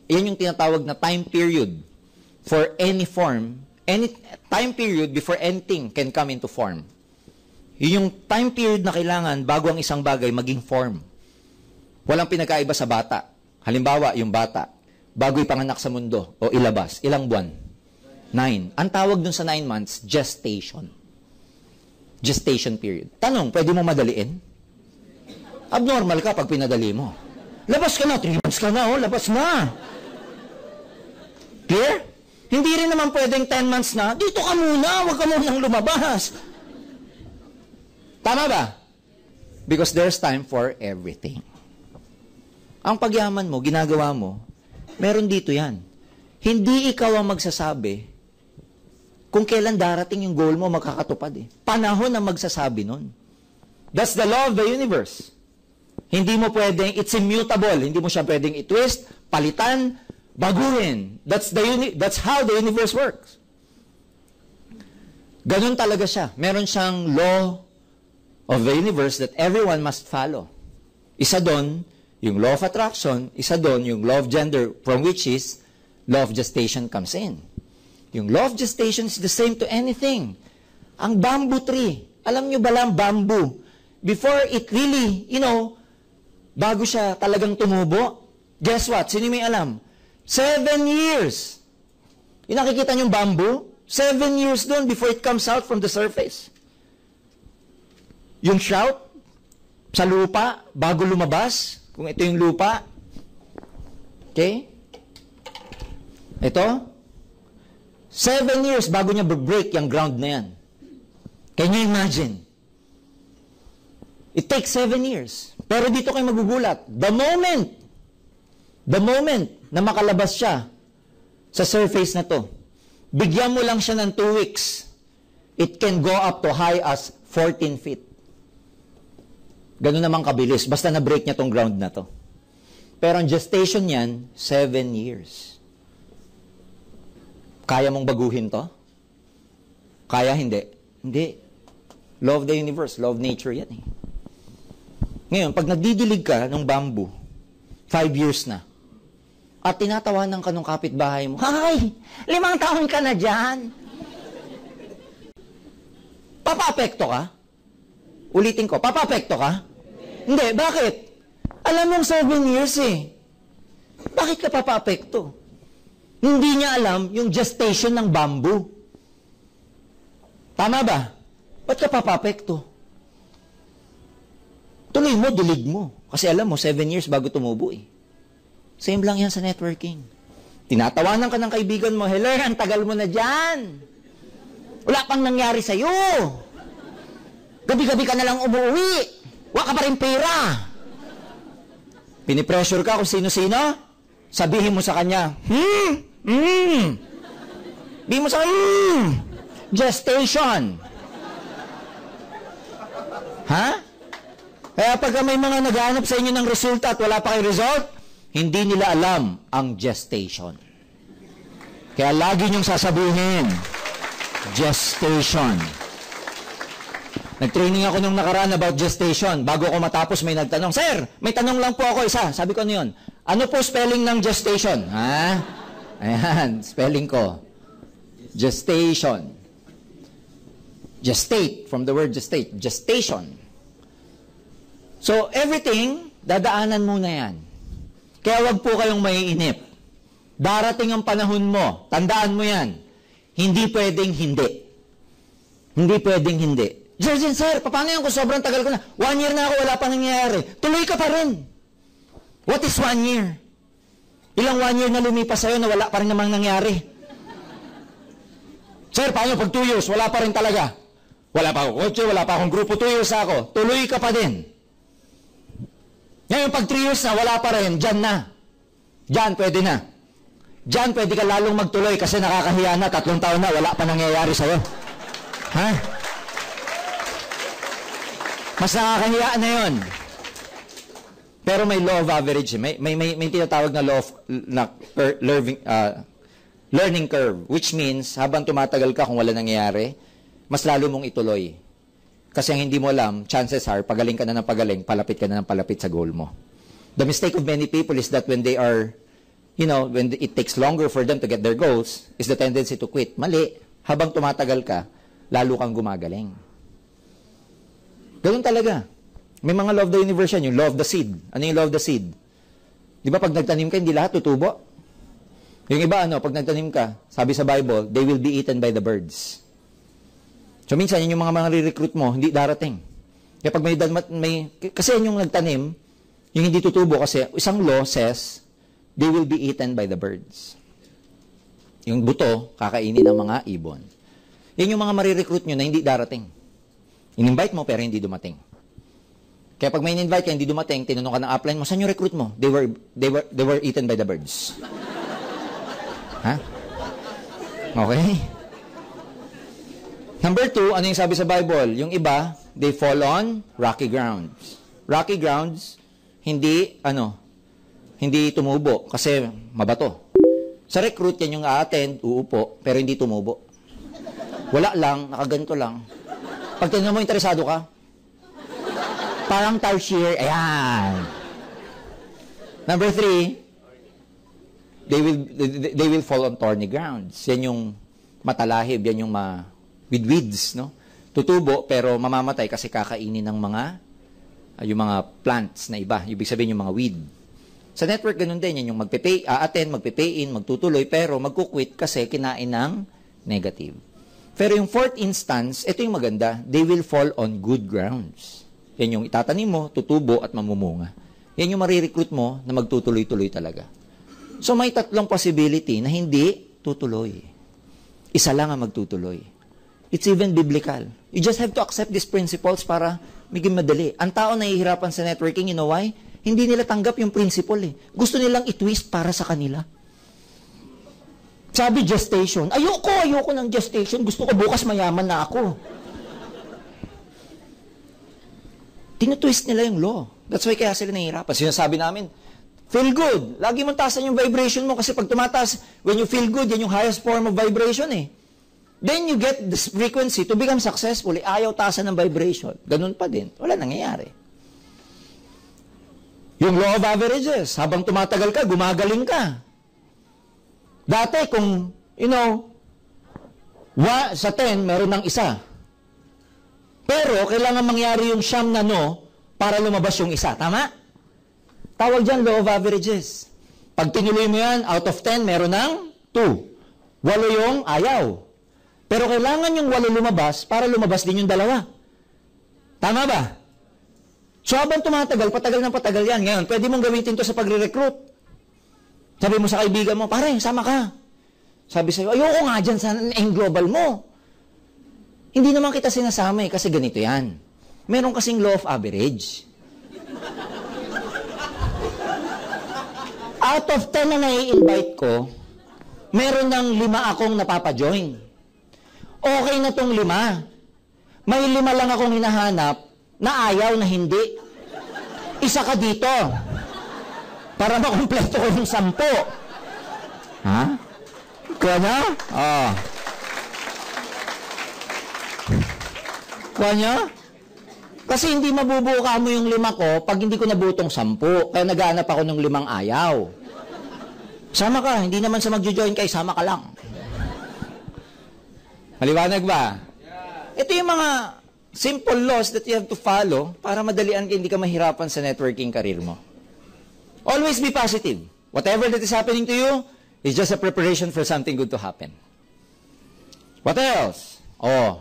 Yan yung tinatawag na time period for any form. Any time period before anything can come into form. Yun yung time period na kailangan bago ang isang bagay maging form. Walang pinagkaiba sa bata. Halimbawa, yung bata, bago ipanganak sa mundo o ilabas? Ilang buwan? 9. Ang tawag dun sa 9 months, gestation. Gestation period. Tanong, pwede mo madaliin? Abnormal ka pag pinadali mo. Labas ka na, 3 months ka na, labas na. Clear? Hindi rin naman pwedeng 10 months na, dito ka muna, huwag ka munang lumabas. Tama ba? Because there's time for everything. Ang pagyaman mo, ginagawa mo, meron dito yan. Hindi ikaw ang magsasabi kung kailan darating yung goal mo makakatupad eh. Panahon ang magsasabi nun. That's the law of the universe. Hindi mo pwedeng, it's immutable. Hindi mo siya pwedeng i-twist, palitan, baguhin. That's how the universe works. Ganun talaga siya. Meron siyang law of the universe that everyone must follow. Isa doon, yung law of attraction. Isa doon, yung law of gender, from which is law of gestation comes in. Yung law of gestation is the same to anything. Ang bamboo tree, alam nyo ba lang bamboo? Before it really, bago siya talagang tumubo, guess what? Sino may alam? 7 years. Yung nakikita nyo bamboo, 7 years doon before it comes out from the surface. Yung shout, sa lupa, bago lumabas, kung ito yung lupa, okay? Ito, 7 years bago niya break yung ground na yan. Can you imagine? It takes 7 years. Pero dito kayo magugulat. The moment na makalabas siya sa surface na to, bigyan mo lang siya ng 2 weeks, it can go up to high as 14 feet. Ganun naman kabilis. Basta na-break niya tong ground na to. Pero ang gestation niyan, 7 years. Kaya mong baguhin to? Kaya hindi? Hindi. Law of the universe, law of nature yan eh. Ngayon, pag nagdidilig ka ng bamboo, 5 years na, at tinatawanan ka ng kapitbahay mo, "Hay! 5 taon ka na dyan!" Papapekto ka? Ulitin ko, papapekto ka? Hindi, bakit? Alam mong 7 years eh. Bakit ka papapekto? Hindi niya alam yung gestation ng bamboo. Tama ba? Ba't ka papapekto? Tuloy mo, dilig mo. Kasi alam mo, 7 years bago tumubo eh. Same lang yan sa networking. Tinatawanan ka ng kaibigan mo, "Hello, ang tagal mo na dyan. Wala pang nangyari sa'yo. Gabi-gabi ka na lang umuwi. Wala ka pa rin pera." Pinipressure ka kung sino-sino, sabihin mo sa kanya, Di mo sa gestation. Ha? Kaya pag may mga naghahanap sa inyo ng resulta at wala pa kayong result, hindi nila alam ang gestation. Kaya lagi niyong sasabihin, gestation. Nag-training ako nung nakaraan about gestation. Bago ako matapos, may nagtanong, "Sir, may tanong lang po ako isa." Sabi ko, "Ano yun?" "Ano po spelling ng gestation?" Ha? Ayan, spelling ko. Gestation. Gestate, from the word gestate. Gestation. So, everything, dadaanan muna yan. Kaya wag po kayong maiinip. Darating ang panahon mo, tandaan mo yan. Hindi pwedeng hindi. Hindi pwedeng hindi. Sir, paano yan kung sobrang tagal ko na? 1 year na ako, wala pa nangyayari. Tuloy ka pa rin. What is 1 year? Ilang 1 year na lumipas sa'yo na wala pa rin namang nangyari? Sir, paano pag 2 years, wala pa rin talaga? Wala pa ako kotse, wala pa akong grupo, 2 years ako. Tuloy ka pa din. Ngayon, pag 3 years na, wala pa rin, dyan na. Dyan, pwede na. Dyan, pwede ka lalong magtuloy kasi nakakahiya na, 3 taon na, wala pa nangyayari sa'yo. Ha? Mas nakakahiya na yun. Pero may law of average. May tinatawag na law of learning curve, which means, habang tumatagal ka kung wala nangyayari, mas lalo mong ituloy. Kasi ang hindi mo alam, chances are, pagaling ka na ng pagaling, palapit ka na ng palapit sa goal mo. The mistake of many people is that when they are, when it takes longer for them to get their goals, is the tendency to quit. Mali. Habang tumatagal ka, lalo kang gumagaling. Ganun talaga. May mga law of the universe yan, yung law of the seed. Ano yung law of the seed? Di ba pag nagtanim ka, hindi lahat tutubo? Yung iba, pag nagtanim ka, sabi sa Bible, they will be eaten by the birds. So, minsan, yun yung mga re-recruit mo, hindi darating. Kaya pag kasi yung nagtanim, yung hindi tutubo kasi, isang law says, they will be eaten by the birds. Yung buto, kakainin ng mga ibon. Yan yung mga marirecruit nyo na hindi darating. In-invite mo, pero hindi dumating. Kaya pag may in-invite ka, hindi dumating, tinanong ka ng upline mo, saan yung recruit mo? They were eaten by the birds. Ha? Okay? Number 2, ano yung sabi sa Bible? Yung iba, they fall on rocky grounds. Rocky grounds, hindi tumubo kasi mabato. Sa recruit, yan yung a-attend, uupo, pero hindi tumubo. Wala lang, nakaganto lang. Pag tinanong mo, interesado ka? Parang tarsier, ayan. Number 3, they will fall on thorny grounds. Yan yung matalahib, yan yung with weeds, no? Tutubo, pero mamamatay kasi kakainin ng yung mga plants na iba. Ibig sabihin yung mga weed. Sa network, ganun din. Yan yung attend, magpe-pay in, magtutuloy, pero magkukwit kasi kinain ng negative. Pero yung fourth instance, ito yung maganda. They will fall on good grounds. Yan yung itatanim mo, tutubo at mamumunga. Yan yung marirecruit mo na magtutuloy-tuloy talaga. So may tatlong possibility na hindi tutuloy. Isa lang ang magtutuloy. It's even biblical. You just have to accept these principles para maging madali. Ang tao nahihirapan sa networking, you know why? Hindi nila tanggap yung principle eh. Gusto nilang i-twist para sa kanila. Sabi gestation. Ayoko ng gestation. Gusto ko bukas mayaman na ako. Tinutwist nila yung law. That's why kaya sila nahihirapan. Sinasabi namin, feel good. Lagi mong taasan yung vibration mo kasi pag tumataas, when you feel good, yan yung highest form of vibration eh. Then you get this frequency to become successful. Ayaw taasan ng vibration. Ganun pa din. Wala nangyayari. Yung law of averages, habang tumatagal ka, gumagaling ka. Dati kung, sa 10, meron ng isa. Pero, kailangan mangyari yung siyam na no para lumabas yung isa. Tama? Tawag dyan, law of averages. Pag tinuloy mo yan, out of 10, meron ng 2. 8 yung ayaw. Pero kailangan yung 8 lumabas para lumabas din yung 2. Tama ba? So, habang tumatagal, patagal yan. Ngayon, pwede mong gamitin to sa pagre-recruit. Sabi mo sa kaibigan mo, pare, sama ka. Sabi sa'yo, ayoko nga dyan sa global mo. Hindi naman kita sinasama kasi ganito yan. Meron kasing law of average. Out of 10 na nai-invite ko, meron ng 5 akong napapajoin. Okay na tong 5. May 5 lang akong hinahanap na ayaw na hindi. Isa ka dito. Para makumpleto ko yung 10. Ha? Kuha niya? Oh. Kuha niya? Kasi hindi mabubuka mo yung 5 ko pag hindi ko nabutong 10. Kaya naghahanap ako ng 5 ayaw. Sama ka. Hindi naman sa magjo-join kay sama ka lang. Maliwanag ba? Ito yung mga simple laws that you have to follow para madalian ka, hindi ka mahirapan sa networking career mo. Always be positive. Whatever that is happening to you is just a preparation for something good to happen. What else?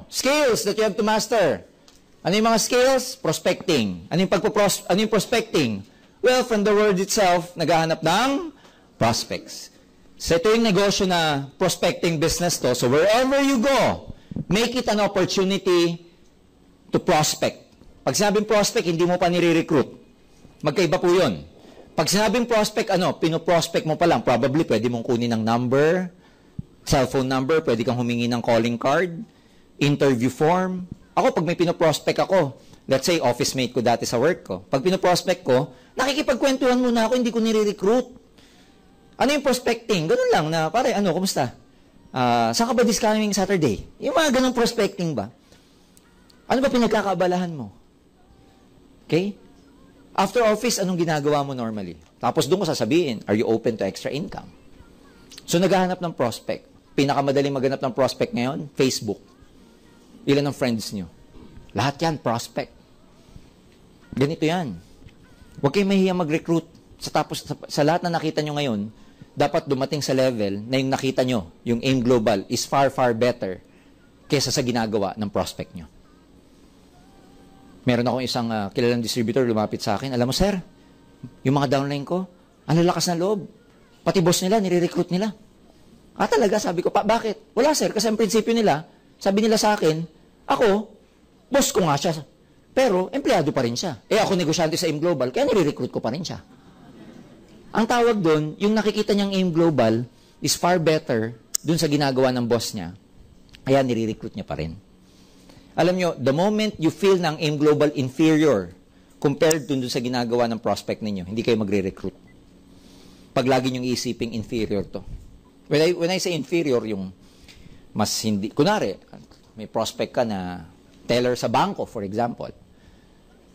Skills that you have to master. Ano yung mga skills? Prospecting. Ano yung prospecting? Well, from the word itself, naghahanap ng prospects. So ito yung negosyo na prospecting business to. So wherever you go, make it an opportunity to prospect. Pag sinabing prospect, hindi mo pa nire-recruit. Magkaiba po yun. Pag sinabing prospect, pinoprospect mo pa lang, probably pwede mong kunin ng number, cellphone number, pwede kang humingi ng calling card, interview form. Ako, pag may pinoprospect ako, let's say, office mate ko dati sa work ko, pag pinoprospect ko, nakikipagkwentuhan muna ako, hindi ko nire-recruit. Ano yung prospecting? Ganun lang na, pare, kumusta? Saan ka ba this coming Saturday? Yung mga ganun prospecting ba? Ano ba pinagkakaabalahan mo? Okay? After office, anong ginagawa mo normally? Tapos doon ko sasabihin, are you open to extra income? So, naghahanap ng prospect. Pinakamadaling maghanap ng prospect ngayon, Facebook. Ilan ang friends nyo? Lahat yan, prospect. Ganito yan. Huwag kayong mahihiyang mag-recruit. Sa lahat na nakita nyo ngayon, dapat dumating sa level na yung nakita nyo, yung AIM Global, is far, far better kesa sa ginagawa ng prospect nyo. Meron akong isang kilalang distributor lumapit sa akin. Alam mo, sir, yung mga downline ko, ang lalakas na loob. Pati boss nila, nire-recruit nila. Talaga, sabi ko, bakit? Wala, sir, kasi ang prinsipyo nila, sabi nila sa akin, ako, boss ko nga siya. Pero, empleyado pa rin siya. Ako negosyante sa AIM Global, kaya nire-recruit ko pa rin siya. Ang tawag doon, yung nakikita niyang AIM Global is far better dun sa ginagawa ng boss niya. Kaya nire-recruit niya pa rin. Alam nyo, the moment you feel ng AIM Global inferior compared dun sa ginagawa ng prospect ninyo, hindi kayo magre-recruit. Pag lagi niyong isiping inferior to. When I say inferior, yung mas hindi, kunwari, may prospect ka na teller sa bangko, for example.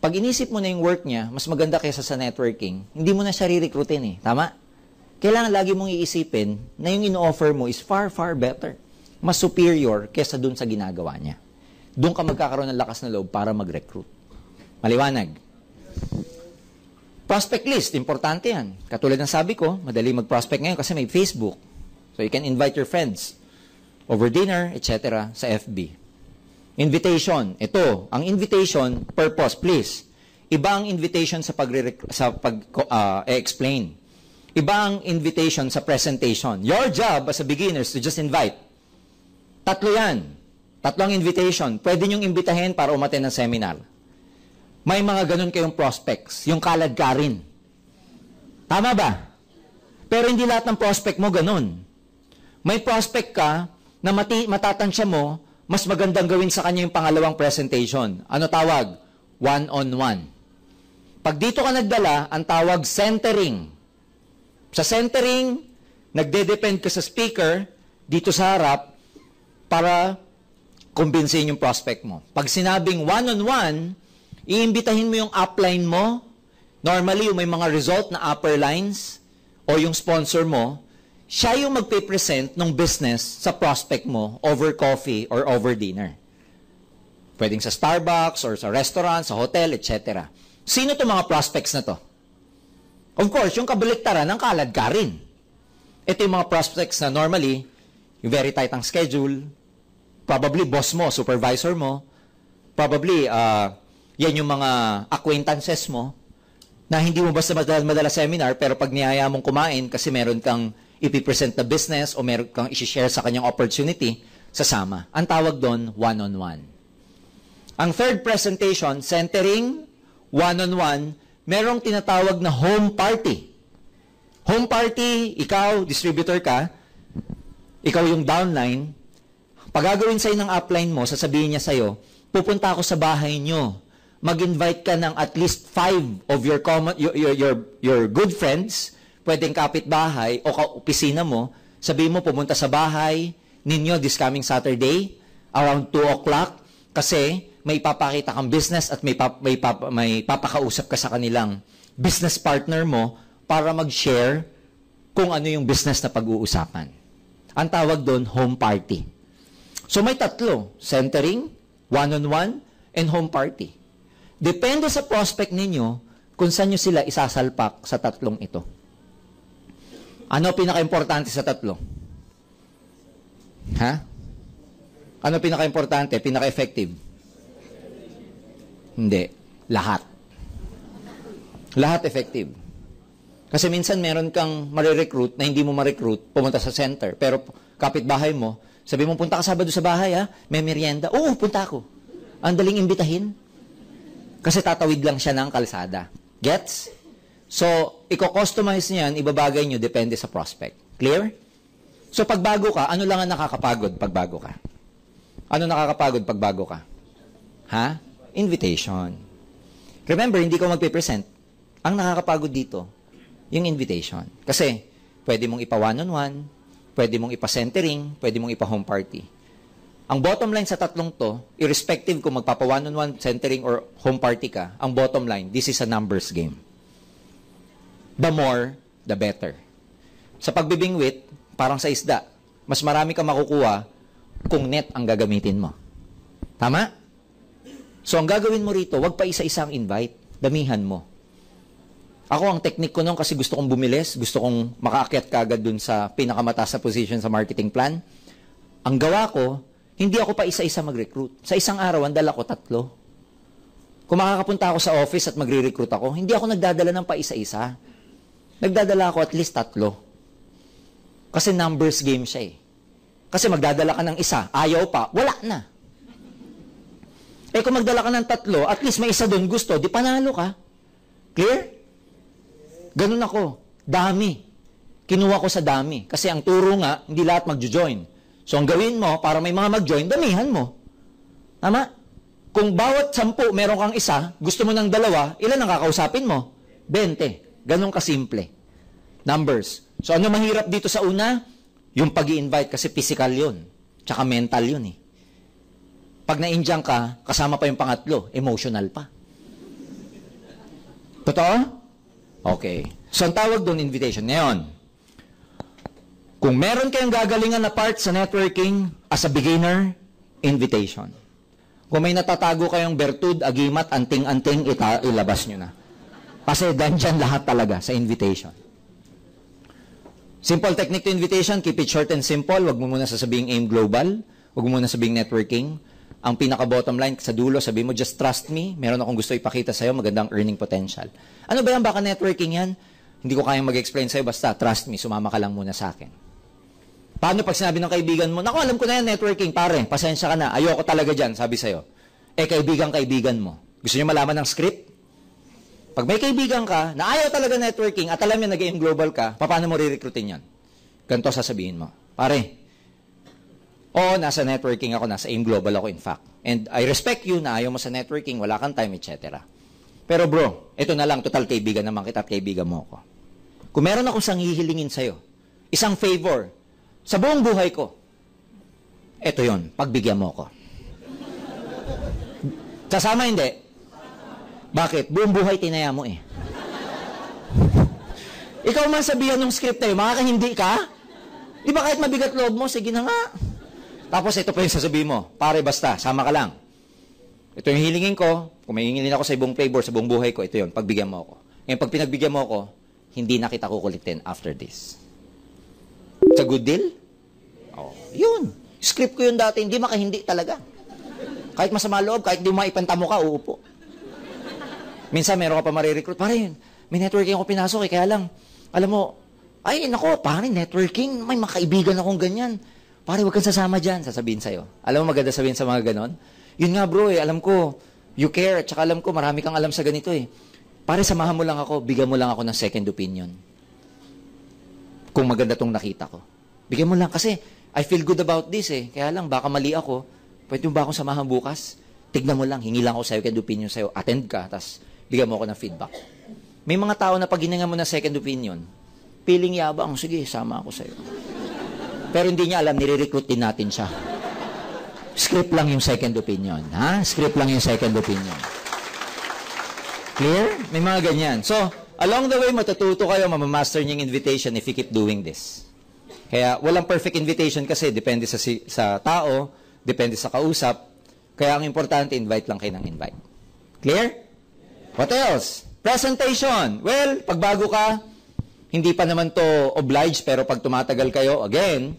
Pag inisip mo na yung work niya, mas maganda kaysa sa networking, hindi mo na siya re-recruitin eh. Tama? Kailangan lagi mong iisipin na yung in-offer mo is far, far better. Mas superior kaysa dun sa ginagawa niya. Doon ka magkakaroon ng lakas na loob para mag-recruit. Maliwanag. Prospect list, importante yan. Katulad ng sabi ko, madali mag-prospect ngayon kasi may Facebook. So you can invite your friends over dinner, etc. sa FB. Invitation. Ito, ang invitation, purpose, please. Iba ang invitation sa pag-explain. Iba ang invitation sa presentation. Your job as a beginner is to just invite. Tatlo yan. Tatlong invitation. Pwede niyong imbitahin para umattend ng seminar. May mga ganun kayong prospects. Yung kalad ka rin. Tama ba? Pero hindi lahat ng prospect mo ganun. May prospect ka na matatansya mo, mas magandang gawin sa kanya yung pangalawang presentation. Ano tawag? One-on-one. Pag dito ka nagdala, ang tawag centering. Sa centering, nagde-depend ka sa speaker dito sa harap para kumbinsin yung prospect mo. Pag sinabing one-on-one, iimbitahin mo yung upline mo. Normally, yung may mga result na upper lines o yung sponsor mo, siya yung magpe-present ng business sa prospect mo over coffee or over dinner. Pwedeng sa Starbucks or sa restaurant, sa hotel, etc. Sino itong mga prospects na to? Of course, yung kabaliktaran ng kalad ka rin. Ito yung mga prospects na normally, yung very tight ang schedule, probably boss mo, supervisor mo, probably yan yung mga acquaintances mo, na hindi mo basta madala seminar, pero pag niyaya mong kumain kasi meron kang ipipresent na business o meron kang isi-share sa kanyang opportunity, sasama. Ang tawag doon, one-on-one. Ang third presentation, centering, one-on-one, merong tinatawag na home party. Home party, ikaw, distributor ka, ikaw yung downline, pag gagawin sa'yo ng upline mo, sasabihin niya sa'yo, pupunta ako sa bahay nyo, mag-invite ka ng at least 5 of your good friends, pwedeng kapitbahay o kaopisina mo, sabihin mo pumunta sa bahay ninyo this coming Saturday around 2 o'clock kasi may papakita kang business at may papakausap ka sa kanilang business partner mo para mag-share kung ano yung business na pag-uusapan. Ang tawag doon, home party. So may tatlo, centering, one-on-one, and home party. Depende sa prospect ninyo kung saan nyo sila isasalpak sa tatlong ito. Ano pinaka-importante sa tatlo? Ha? Ano pinaka-importante? Pinaka-effective? Hindi. Lahat. Lahat effective. Kasi minsan meron kang marirecruit na hindi mo ma-recruit, pumunta sa center. Pero kapitbahay mo, sabi mo, punta ka Sabado sa bahay, ha? May merienda. Oo, punta ako. Ang daling imbitahin. Kasi tatawid lang siya ng kalsada. Gets? So, i-customize niyan, ibabagay nyo, depende sa prospect. Clear? So, pag bago ka, ano lang ang nakakapagod pag bago ka? Ano nakakapagod pag bago ka? Ha? Invitation. Remember, hindi ko magpe-present. Ang nakakapagod dito, yung invitation. Kasi, pwede mong ipa one-on-one, pwede mong ipa centering, pwede mong ipa home party. Ang bottom line sa tatlong to, irrespective kung magpapa one-on-one, centering, or home party ka, ang bottom line, this is a numbers game. The more, the better. Sa pagbibingwit, parang sa isda, mas marami ka makukuha kung net ang gagamitin mo. Tama? So, ang gagawin mo rito, wag pa isa-isang invite. Damihan mo. Ako, ang technique ko noon kasi gusto kong bumilis, gusto kong makaakyat kagad dun sa pinakamataas na position sa marketing plan. Ang gawa ko, hindi ako pa isa-isa mag-recruit. Sa isang araw, ang dala ko 3. Kung makakapunta ako sa office at magre-recruit ako, hindi ako nagdadala ng pa isa-isa. Nagdadala ako at least 3. Kasi numbers game siya eh. Kasi magdadala ka ng isa, ayaw pa, wala na. Eh kung magdala ka ng 3, at least may isa doon gusto, di panalo ka. Clear? Ganun ako. Dami. Kinuha ko sa dami. Kasi ang turo nga, hindi lahat magjo-join. So ang gawin mo, para may mga mag-join, damihan mo. Tama? Kung bawat 10 meron kang isa, gusto mo ng 2, ilan ang kakausapin mo? 20. Ganun kasimple. Numbers. So ano mahirap dito sa una? Yung pag-i-invite kasi physical yun. Tsaka mental yun eh. Pag na-injang ka, kasama pa yung pangatlo, emotional pa. Totoo? Okay. So ang tawag doon, invitation. Ngayon, kung meron kayong gagalingan na part sa networking as a beginner, invitation. Kung may natatago kayong bertud, agimat, anting-anting, ilabas nyo na. Kasi dandyan lahat talaga sa invitation. Simple technique to invitation, keep it short and simple. Huwag mo muna sasabing aim global. Huwag mo muna sabing networking. Ang pinaka-bottom line, sa dulo, sabi mo, just trust me. Meron akong gusto ipakita sa'yo, magandang earning potential. Ano ba yan? Baka networking yan? Hindi ko kayang mag-explain sa'yo, basta trust me, sumama ka lang muna sa akin. Paano pag sinabi ng kaibigan mo, naku, alam ko na yan, networking, pare, pasensya ka na, ayoko talaga dyan, sabi sa'yo. Eh, kaibigan mo. Gusto niyo malaman ng script? Pag may kaibigan ka, na ayaw talaga networking, at alam niya nag-aim global ka, paano mo re-recruitin yan? Ganito sasabihin mo. Pare, nasa networking ako, nasa aim global ako in fact. And I respect you na ayaw mo sa networking, wala kang time, etc. Pero bro, ito na lang, total kaibigan naman kita at kaibigan mo ako. Kung meron akong isang hihilingin sa'yo, isang favor, sa buong buhay ko, ito yon, pagbigyan mo ako. Sasama hindi? Bakit? Buong buhay tinaya mo eh. Ikaw man sabihan ng script tayo, makakahindi ka? Di ba kahit mabigat loob mo, sige na nga. Tapos ito pa yung sasabihin mo, pare basta, sama ka lang. Ito yung hilingin ko, kung may hingilin ako sa ibang favor, sa buong buhay ko, ito yun, pagbigyan mo ako. Ngayon, pag pinagbigyan mo ako, hindi na kita kukulitin after this. It's a good deal? Oh, yun. Script ko yun dati, hindi makahindi talaga. Kahit masama loob, kahit di mo maipantamo ka, uupo. Minsan, meron ka pa marirecruit. Pare, may networking ako pinasok eh, kaya lang, alam mo, ay, nako, pare, networking, may makaibigan akong ganyan. Pare, huwag kang sasama dyan, sasabihin sa'yo. Alam mo, maganda sabihin sa mga ganon? Yun nga bro, alam ko, you care, at saka alam ko, marami kang alam sa ganito eh. Pare, samahan mo lang ako, bigyan mo lang ako ng second opinion. Kung maganda tong nakita ko. Bigyan mo lang, kasi I feel good about this eh. Kaya lang, baka mali ako. Pwede mo ba akong samahan bukas? Tignan mo lang, hingi lang ako sa'yo, second opinion sa'yo, attend ka, tapos bigyan mo ako ng feedback. May mga tao na pag hininga mo ng second opinion, feeling yabang, sige, sama ako sa'yo. Pero hindi niya alam, nire-recruit din natin siya. Script lang yung second opinion. Ha? Script lang yung second opinion. Clear? May mga ganyan. So, along the way, matututo kayo, mamamaster niyo yung invitation if you keep doing this. Kaya, walang perfect invitation kasi depende sa tao, depende sa kausap. Kaya, ang importante, invite lang kayo ng invite. Clear? What else? Presentation. Well, pag bago ka, hindi pa naman to obliged, pero pag tumatagal kayo, again,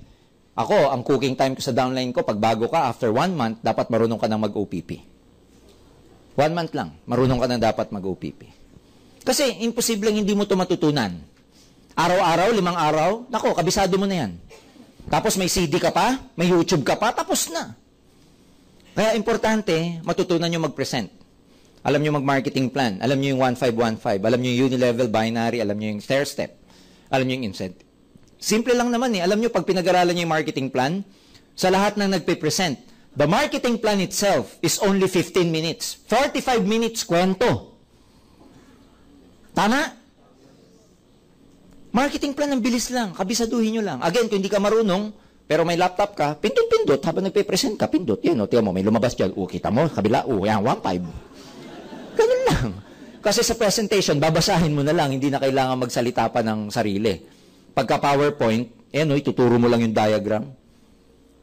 ako, ang cooking time ko sa downline ko, pag bago ka, after 1 month, dapat marunong ka ng mag-OPP. 1 month lang, marunong ka na dapat mag-OPP. Kasi, imposibleng hindi mo ito matutunan. Araw-araw, 5 araw, nako, kabisado mo na yan. Tapos may CD ka pa, may YouTube ka pa, tapos na. Kaya importante, matutunan nyo mag-present. Alam nyo mag-marketing plan, alam nyo yung 1515, alam nyo yung unilevel binary, alam nyo yung stair-step, alam nyo yung incentive. Simple lang naman eh. Alam nyo, pag pinag-aralan nyo yung marketing plan, sa lahat ng nagpe-present, the marketing plan itself is only 15 minutes. 45 minutes kwento. Tama? Marketing plan, ang bilis lang. Kabisaduhin nyo lang. Again, kung hindi ka marunong, pero may laptop ka, pindot-pindot. Habang nagpe-present ka, pindot. Yan, tiyan mo, may lumabas dyan. Kita mo, kabila, yan, 1.5. Ganun lang. Kasi sa presentation, babasahin mo na lang. Hindi na kailangan magsalita pa ng sarili. Pagka PowerPoint, ituturo mo lang yung diagram.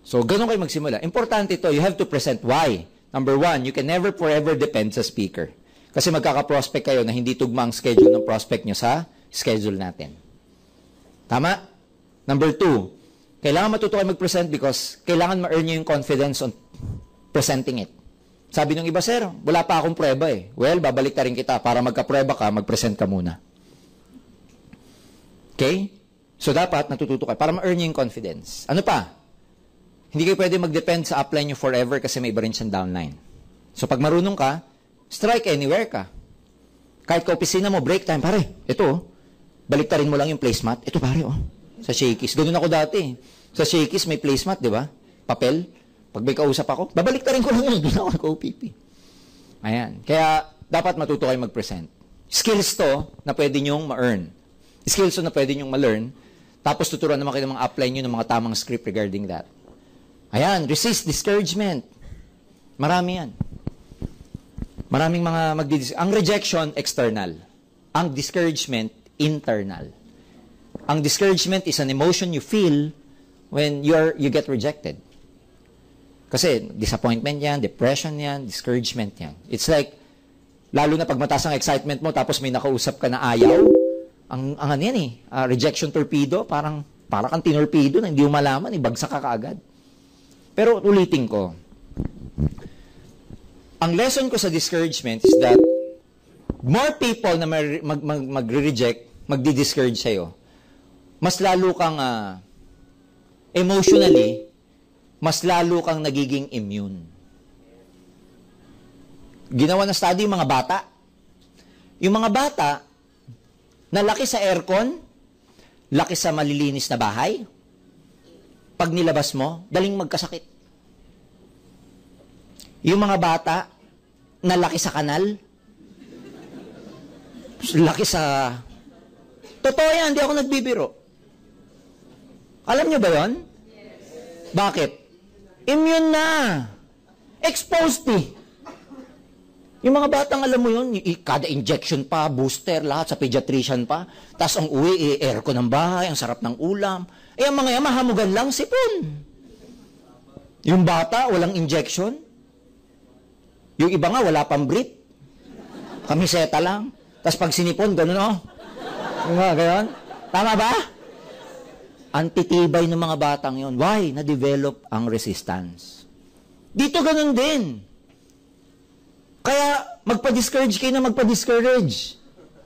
So, ganun kayo magsimula. Importante ito, you have to present why. Number 1, you can never forever depend sa speaker. Kasi magkaka-prospect kayo na hindi tugma ang schedule ng prospect nyo sa schedule natin. Tama? Number 2, kailangan matuto kayo mag-present because kailangan ma-earn nyo yung confidence on presenting it. Sabi nung iba, sir, wala pa akong prueba eh. Well, babalik ta rin kita. Para magka-prueba ka, mag-present ka muna. Okay? So, dapat natututo kayo para ma-earn nyo yung confidence. Ano pa? Hindi kayo pwede mag-depend sa upline nyo forever kasi may iba rin siyang downline. So, pag marunong ka, strike anywhere ka. Kahit ka opisina mo, break time, pare, ito oh. Baliktarin mo lang yung placemat. Ito pare oh. Sa Shakey's. Ganun ako dati. Sa Shakey's may placemat, di ba? Papel. Pag may kausap ako, babaliktarin ko lang yun. Doon ako nag-OPP. Ayan. Kaya, dapat matuto kayo mag-present. Skills to na pwede nyong ma-earn. Skills to na pwede nyong ma-learn. Tapos tuturuan naman kayo ng mga upline nyo ng mga tamang script regarding that. Ayan. Resist discouragement. Marami yan. Maraming mga ang rejection, external. Ang discouragement, internal. Ang discouragement is an emotion you feel when you get rejected. Kasi disappointment yan, depression yan, discouragement yan. It's like, lalo na pag mataas ang excitement mo tapos may nakausap ka na ayaw, ang ano yan eh, rejection torpedo, parang kang tinorpedo na hindi mo malaman, ibagsak ka kaagad. Pero ulitin ko, ang lesson ko sa discouragement is that more people na magre-reject, magdi-discourage sa'yo, mas lalo kang emotionally, mas lalo kang nagiging immune. Ginawa na study yung mga bata. Yung mga bata, na laki sa aircon, laki sa malilinis na bahay, pag nilabas mo, daling magkasakit. Yung mga bata, na laki sa kanal, laki sa... Totoo yan, hindi ako nagbibiro. Alam nyo ba yon? Yes. Bakit? Immune na. Exposed eh. Yung mga batang alam mo yun, kada injection pa, booster, lahat sa pediatrician pa. Tapos ang uwi, aircon ng bahay, ang sarap ng ulam. Ang mga yan, mahamugan lang, sipon. Yung bata, walang injection. Yung iba nga, wala pang brief. Kamiseta lang. Tapos pag sinipon, gano'n o. Yung mga gano'n. Tama ba? Antitibay ng mga batang yon. Why? Na-develop ang resistance. Dito ganun din. Kaya magpa-discourage kayo na magpa-discourage.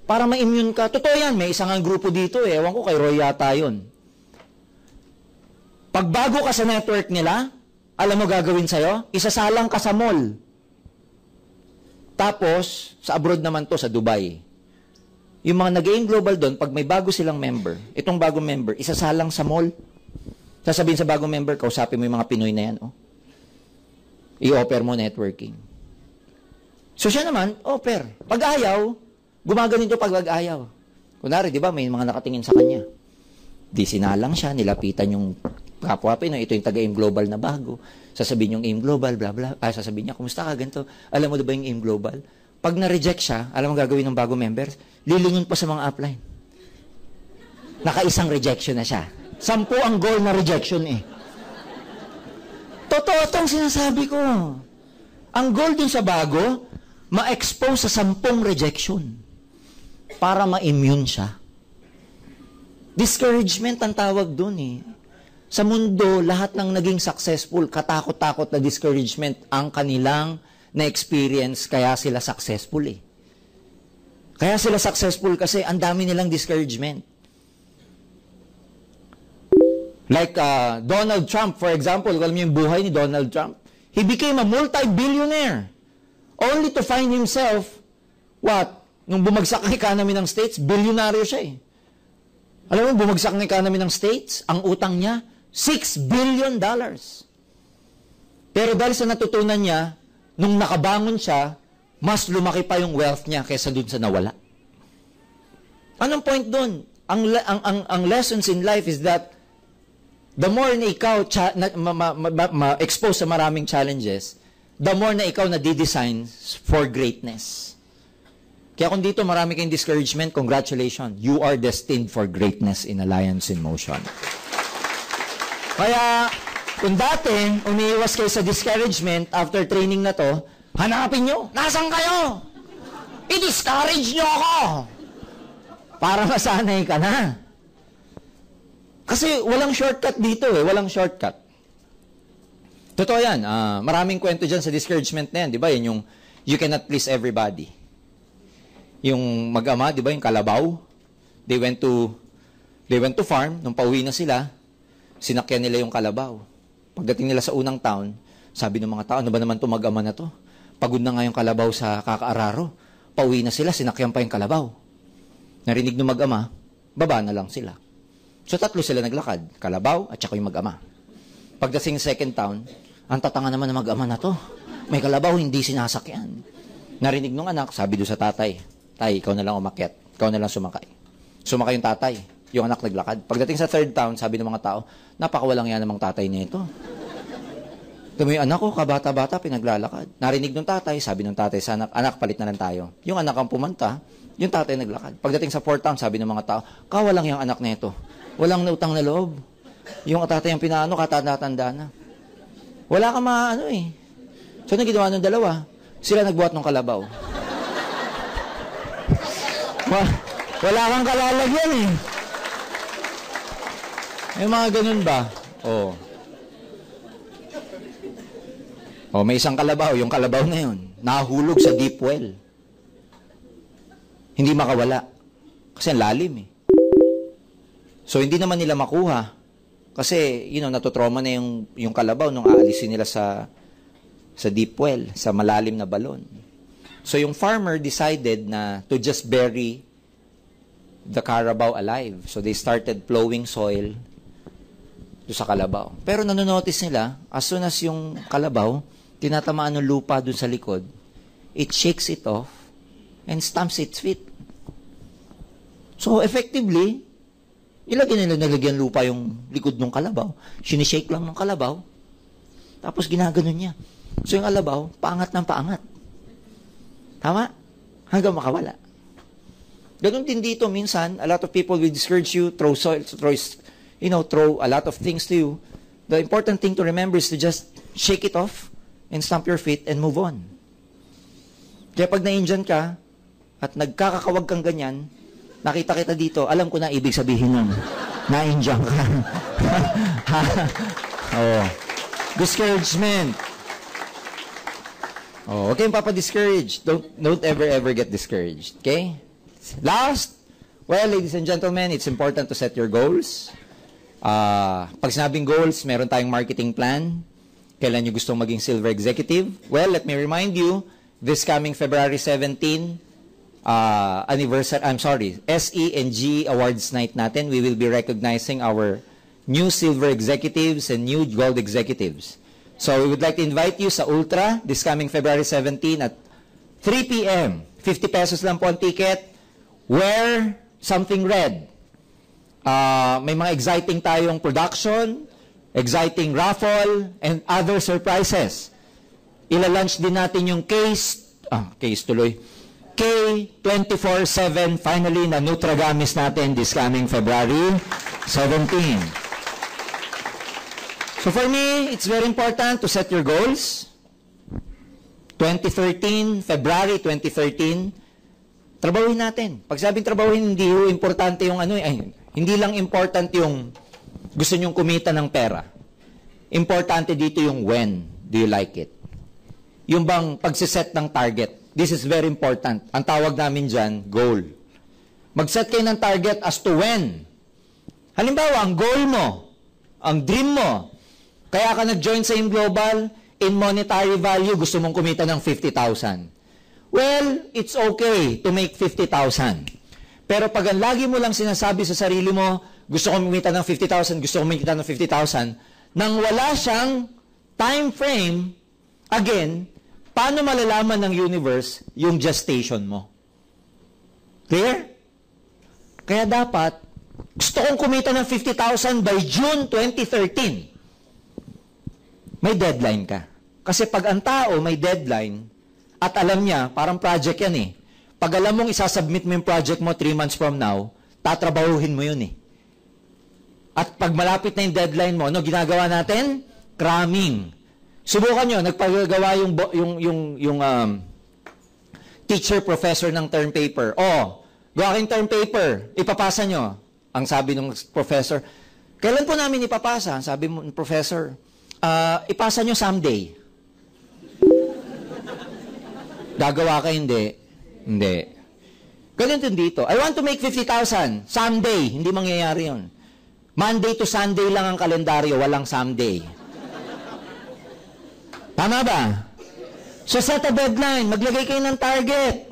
Para ma-immune ka. Totoo yan. May isang grupo dito eh. Ewan ko kay Roy yata yun. Pag bago ka sa network nila, alam mo gagawin sa'yo? Isasalang ka sa mall. Tapos, sa abroad naman to, sa Dubai. Yung mga nag-aim global doon, pag may bago silang member, itong bagong member, isasalang sa mall. Sasabihin sa bagong member, kausapin mo yung mga Pinoy na yan. Oh. I-offer mo networking. So siya naman, offer. Pag ayaw, gumaganito pag ayaw. Kunwari, di ba, may mga nakatingin sa kanya. Di sinalang siya, nilapitan yung kapwa Pinoy, ito yung taga-aim global na bago. Sasabihin yung aim global, bla bla. Sasabihin niya, kumusta ka, ganito? Alam mo ba yung aim global? Pag na-reject siya, alam mo gagawin ng bagong members? Lilingon pa sa mga upline. Naka-isang rejection na siya. 10 ang goal na rejection eh. Totoo itong sinasabi ko. Ang goal dun sa bago, ma-expose sa 10 rejection. Para ma-immune siya. Discouragement ang tawag dun eh. Sa mundo, lahat ng naging successful, katakot-takot na discouragement ang kanilang na-experience, kaya sila successful eh. Kaya sila successful kasi ang dami nilang discouragement. Like Donald Trump, for example, alam niyo yung buhay ni Donald Trump? He became a multi-billionaire only to find himself, what? Nung bumagsak ang economy ng States, bilyonaryo siya eh. Alam mo, bumagsak ang economy ng States, ang utang niya, $6 billion. Pero dahil sa natutunan niya, nung nakabangon siya, mas lumaki pa yung wealth niya kaysa dun sa nawala. Anong point dun? Ang lessons in life is that the more na ikaw ma-expose sa maraming challenges, the more na ikaw na-design for greatness. Kaya kung dito marami kayong discouragement, congratulations. You are destined for greatness in Alliance in Motion. Kaya, kung dati, umiiwas kayo sa discouragement after training na to, hanapin nyo, nasan kayo? I-discourage nyo ako! Para masanay ka na. Kasi walang shortcut dito eh. Walang shortcut. Totoo yan. Maraming kwento dyan sa discouragement na yan. Di ba? Yan yung you cannot please everybody. Yung mag-ama, di ba? Yung kalabaw. They went to farm. Nung pauwi na sila, sinakyan nila yung kalabaw. Pagdating nila sa unang town, sabi ng mga tao, ano ba naman itong mag-ama na to? Pagod na nga yung kalabaw sa kakaararo. Pauwi na sila, sinakyan pa yung kalabaw. Narinig ng mag-ama, baba na lang sila. So, 3 sila naglakad. Kalabaw at saka yung mag-ama. Pagdating sa second town, ang tatanga naman ng mag-ama na to. May kalabaw, hindi sinasakyan. Narinig ng anak, sabi doon sa tatay, tay, ikaw na lang umakyat. Ikaw na lang sumakay. Sumakay yung tatay. Yung anak naglakad. Pagdating sa third town, sabi ng mga tao, napakawalang yan namang tatay nito. Tumi yung anak ko, kabata-bata, pinaglalakad. Narinig ng tatay, sabi ng tatay sa anak, anak, palit na lang tayo. Yung anak ang pumanta, yung tatay naglakad. Pagdating sa fourth town, sabi ng mga tao, kawalang yung anak nito. Walang nautang na loob. Yung tatay ang pinaano, katanda-tanda na. Wala ka maano eh. So, nang ginawa ng dalawa, sila nagbuhat ng kalabaw. Wala kang kalalagyan eh. May mga ganun ba? Oo. Oh, may isang kalabaw. Yung kalabaw na yun, nahulog sa deep well. Hindi makawala. Kasi ang lalim eh. So, hindi naman nila makuha. Kasi, natutroma na yung kalabaw nung aalisin nila sa deep well, sa malalim na balon. So, yung farmer decided na to just bury the Carabao alive. So, they started plowing soil doon sa kalabaw. Pero nanonotice nila, as soon as yung kalabaw, tinatamaan ng lupa doon sa likod, it shakes it off and stamps its feet. So, effectively, nalagyan lupa yung likod ng kalabaw. Sinishake lang ng kalabaw. Tapos ginaganon niya. So yung kalabaw, paangat ng paangat. Tama? Hanggang makawala. Ganon din dito, minsan, a lot of people will discourage you, throw a lot of things to you. The important thing to remember is to just shake it off and stamp your feet and move on. Kaya pag na-injan ka at nagkakakawag kang ganyan, nakita kita dito, alam ko na ibig sabihin nun. Na-injure ka. Oh. Discouragement. Oh, okay, papa-discourage. Don't ever get discouraged. Okay? Last, well, ladies and gentlemen, it's important to set your goals. Pag sinabing goals, meron tayong marketing plan. Kailan nyo gustong maging silver executive? Well, let me remind you, this coming February 17, SE and G Awards Night natin, we will be recognizing our new silver executives and new gold executives. So we would like to invite you sa Ultra this coming February 17 at 3 p.m. 50 pesos lang po ang ticket. Wear something red. May mga exciting tayong production, exciting raffle, and other surprises. Ila-launch din natin yung K24/7 finally na Nutragamis natin this coming February 17. So for me, it's very important to set your goals. February 2013, trabahuin natin. Pag sabing trabahuin, hindi importante yung hindi lang important yung gusto nyong kumita ng pera. Importante dito yung when do you like it. Yung bang pagsiset ng target. This is very important. Ang tawag namin dyan, goal. Mag-set kayo ng target as to when. Halimbawa, ang goal mo, ang dream mo, kaya ka nag-join sa Global, in monetary value, gusto mong kumita ng 50,000. Well, it's okay to make 50,000. Pero pag ang lagi mo lang sinasabi sa sarili mo, gusto kong kumita ng 50,000, gusto kong kumita ng 50,000, nang wala siyang time frame, again, paano malalaman ng universe yung gestation mo? Clear? Kaya dapat, gusto kong kumita ng 50,000 by June 2013. May deadline ka. Kasi pag ang tao may deadline, at alam niya, parang project yan eh. Pag alam mong isasubmit mo yung project mo 3 months from now, tatrabahuhin mo yun eh. At pag malapit na yung deadline mo, ginagawa natin? Cramming. Subukan nyo, nagpagawa yung teacher, professor ng term paper. Oh, gawa kayong term paper, ipapasa nyo. Ang sabi ng professor, kailan po namin ipapasa? Ang sabi mo, professor, ipasa nyo someday. Gagawa ka, hindi. Hindi. Ganun din dito. I want to make 50,000. Someday. Hindi mangyayari yun. Monday to Sunday lang ang kalendaryo, walang someday. Tama ba? So set a deadline. Maglagay kayo ng target.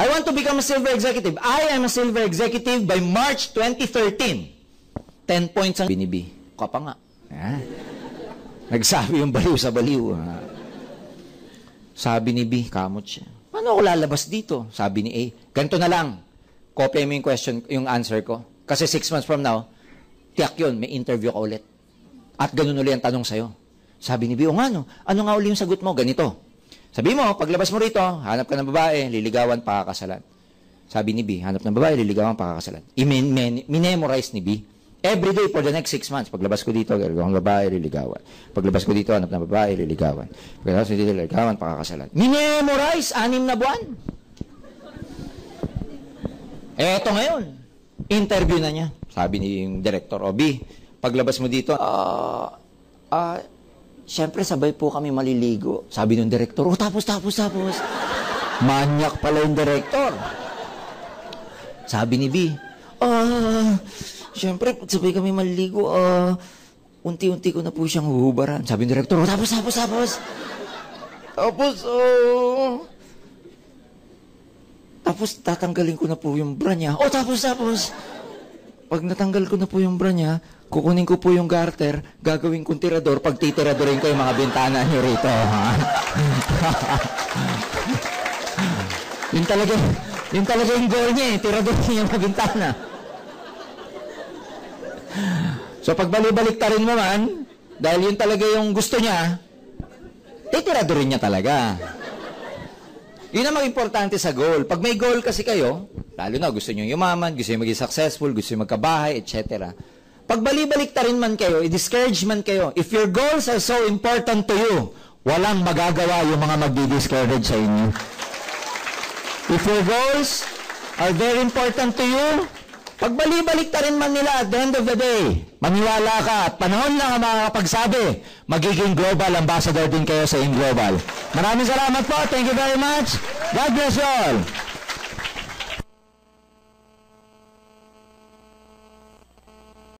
I want to become a silver executive. I am a silver executive by March 2013. 10 points ang binibi. Ka pa nga. Nagsabi yung baliw sa baliw. Sabi ni B, kamot siya. Paano ako lalabas dito? Sabi ni A, ganito na lang. Kopya mo yung question, yung answer ko. Kasi 6 months from now, tiyak yun, may interview ka ulit. At ganun ulit ang tanong sa'yo. Sabi ni B, o nga no, ano nga uli yung sagot mo? Ganito. Sabi mo, paglabas mo rito, hanap ka ng babae, liligawan, pakakasalan. Sabi ni B, hanap ng babae, liligawan, pakakasalan. Minemorize ni B. Every day for the next 6 months. Paglabas ko dito, liligawan ng babae, liligawan. Paglabas ko dito, hanap ng babae, liligawan. Paglabas ko dito, liligawan, pakakasalan. Minemorize, 6 na buwan. Eto ngayon, interview na niya. Sabi ni yung director, o B, paglabas mo dito, siyempre sabay po kami maliligo. Sabi ng director, oh tapos. Manyak pala yung director. Sabi ni B, siyempre sabay kami maliligo, unti-unti ko na po siyang huhubaran. Sabi ng director, oh tapos. Tapos tatanggalin ko na po yung bra niya. Oh tapos. Pag natanggal ko na po yung bra niya, kukunin ko po yung garter, gagawin kong tirador, pag titiradorin ko yung mga bintana niyo rito. Yun talaga yung goal niya eh, tiradorin niya yung mga bintana. So pag balik-tarin mo man, dahil yun talaga yung gusto niya, titiradorin niya talaga. Yun ang importante sa goal. Pag may goal kasi kayo, lalo na gusto nyo yumaman, gusto nyo maging successful, gusto nyo magkabahay, etc. Pag balik-tarin man kayo, i-discourage man kayo, if your goals are so important to you, walang magagawa yung mga magdi-discourage sa inyo. If your goals are very important to you, pag balik-tarin man nila at the end of the day, maniwala ka at panahon lang ang makakapagsabi, magiging global ambassador din kayo sa InGlobal. Maraming salamat po. Thank you very much. God bless you all.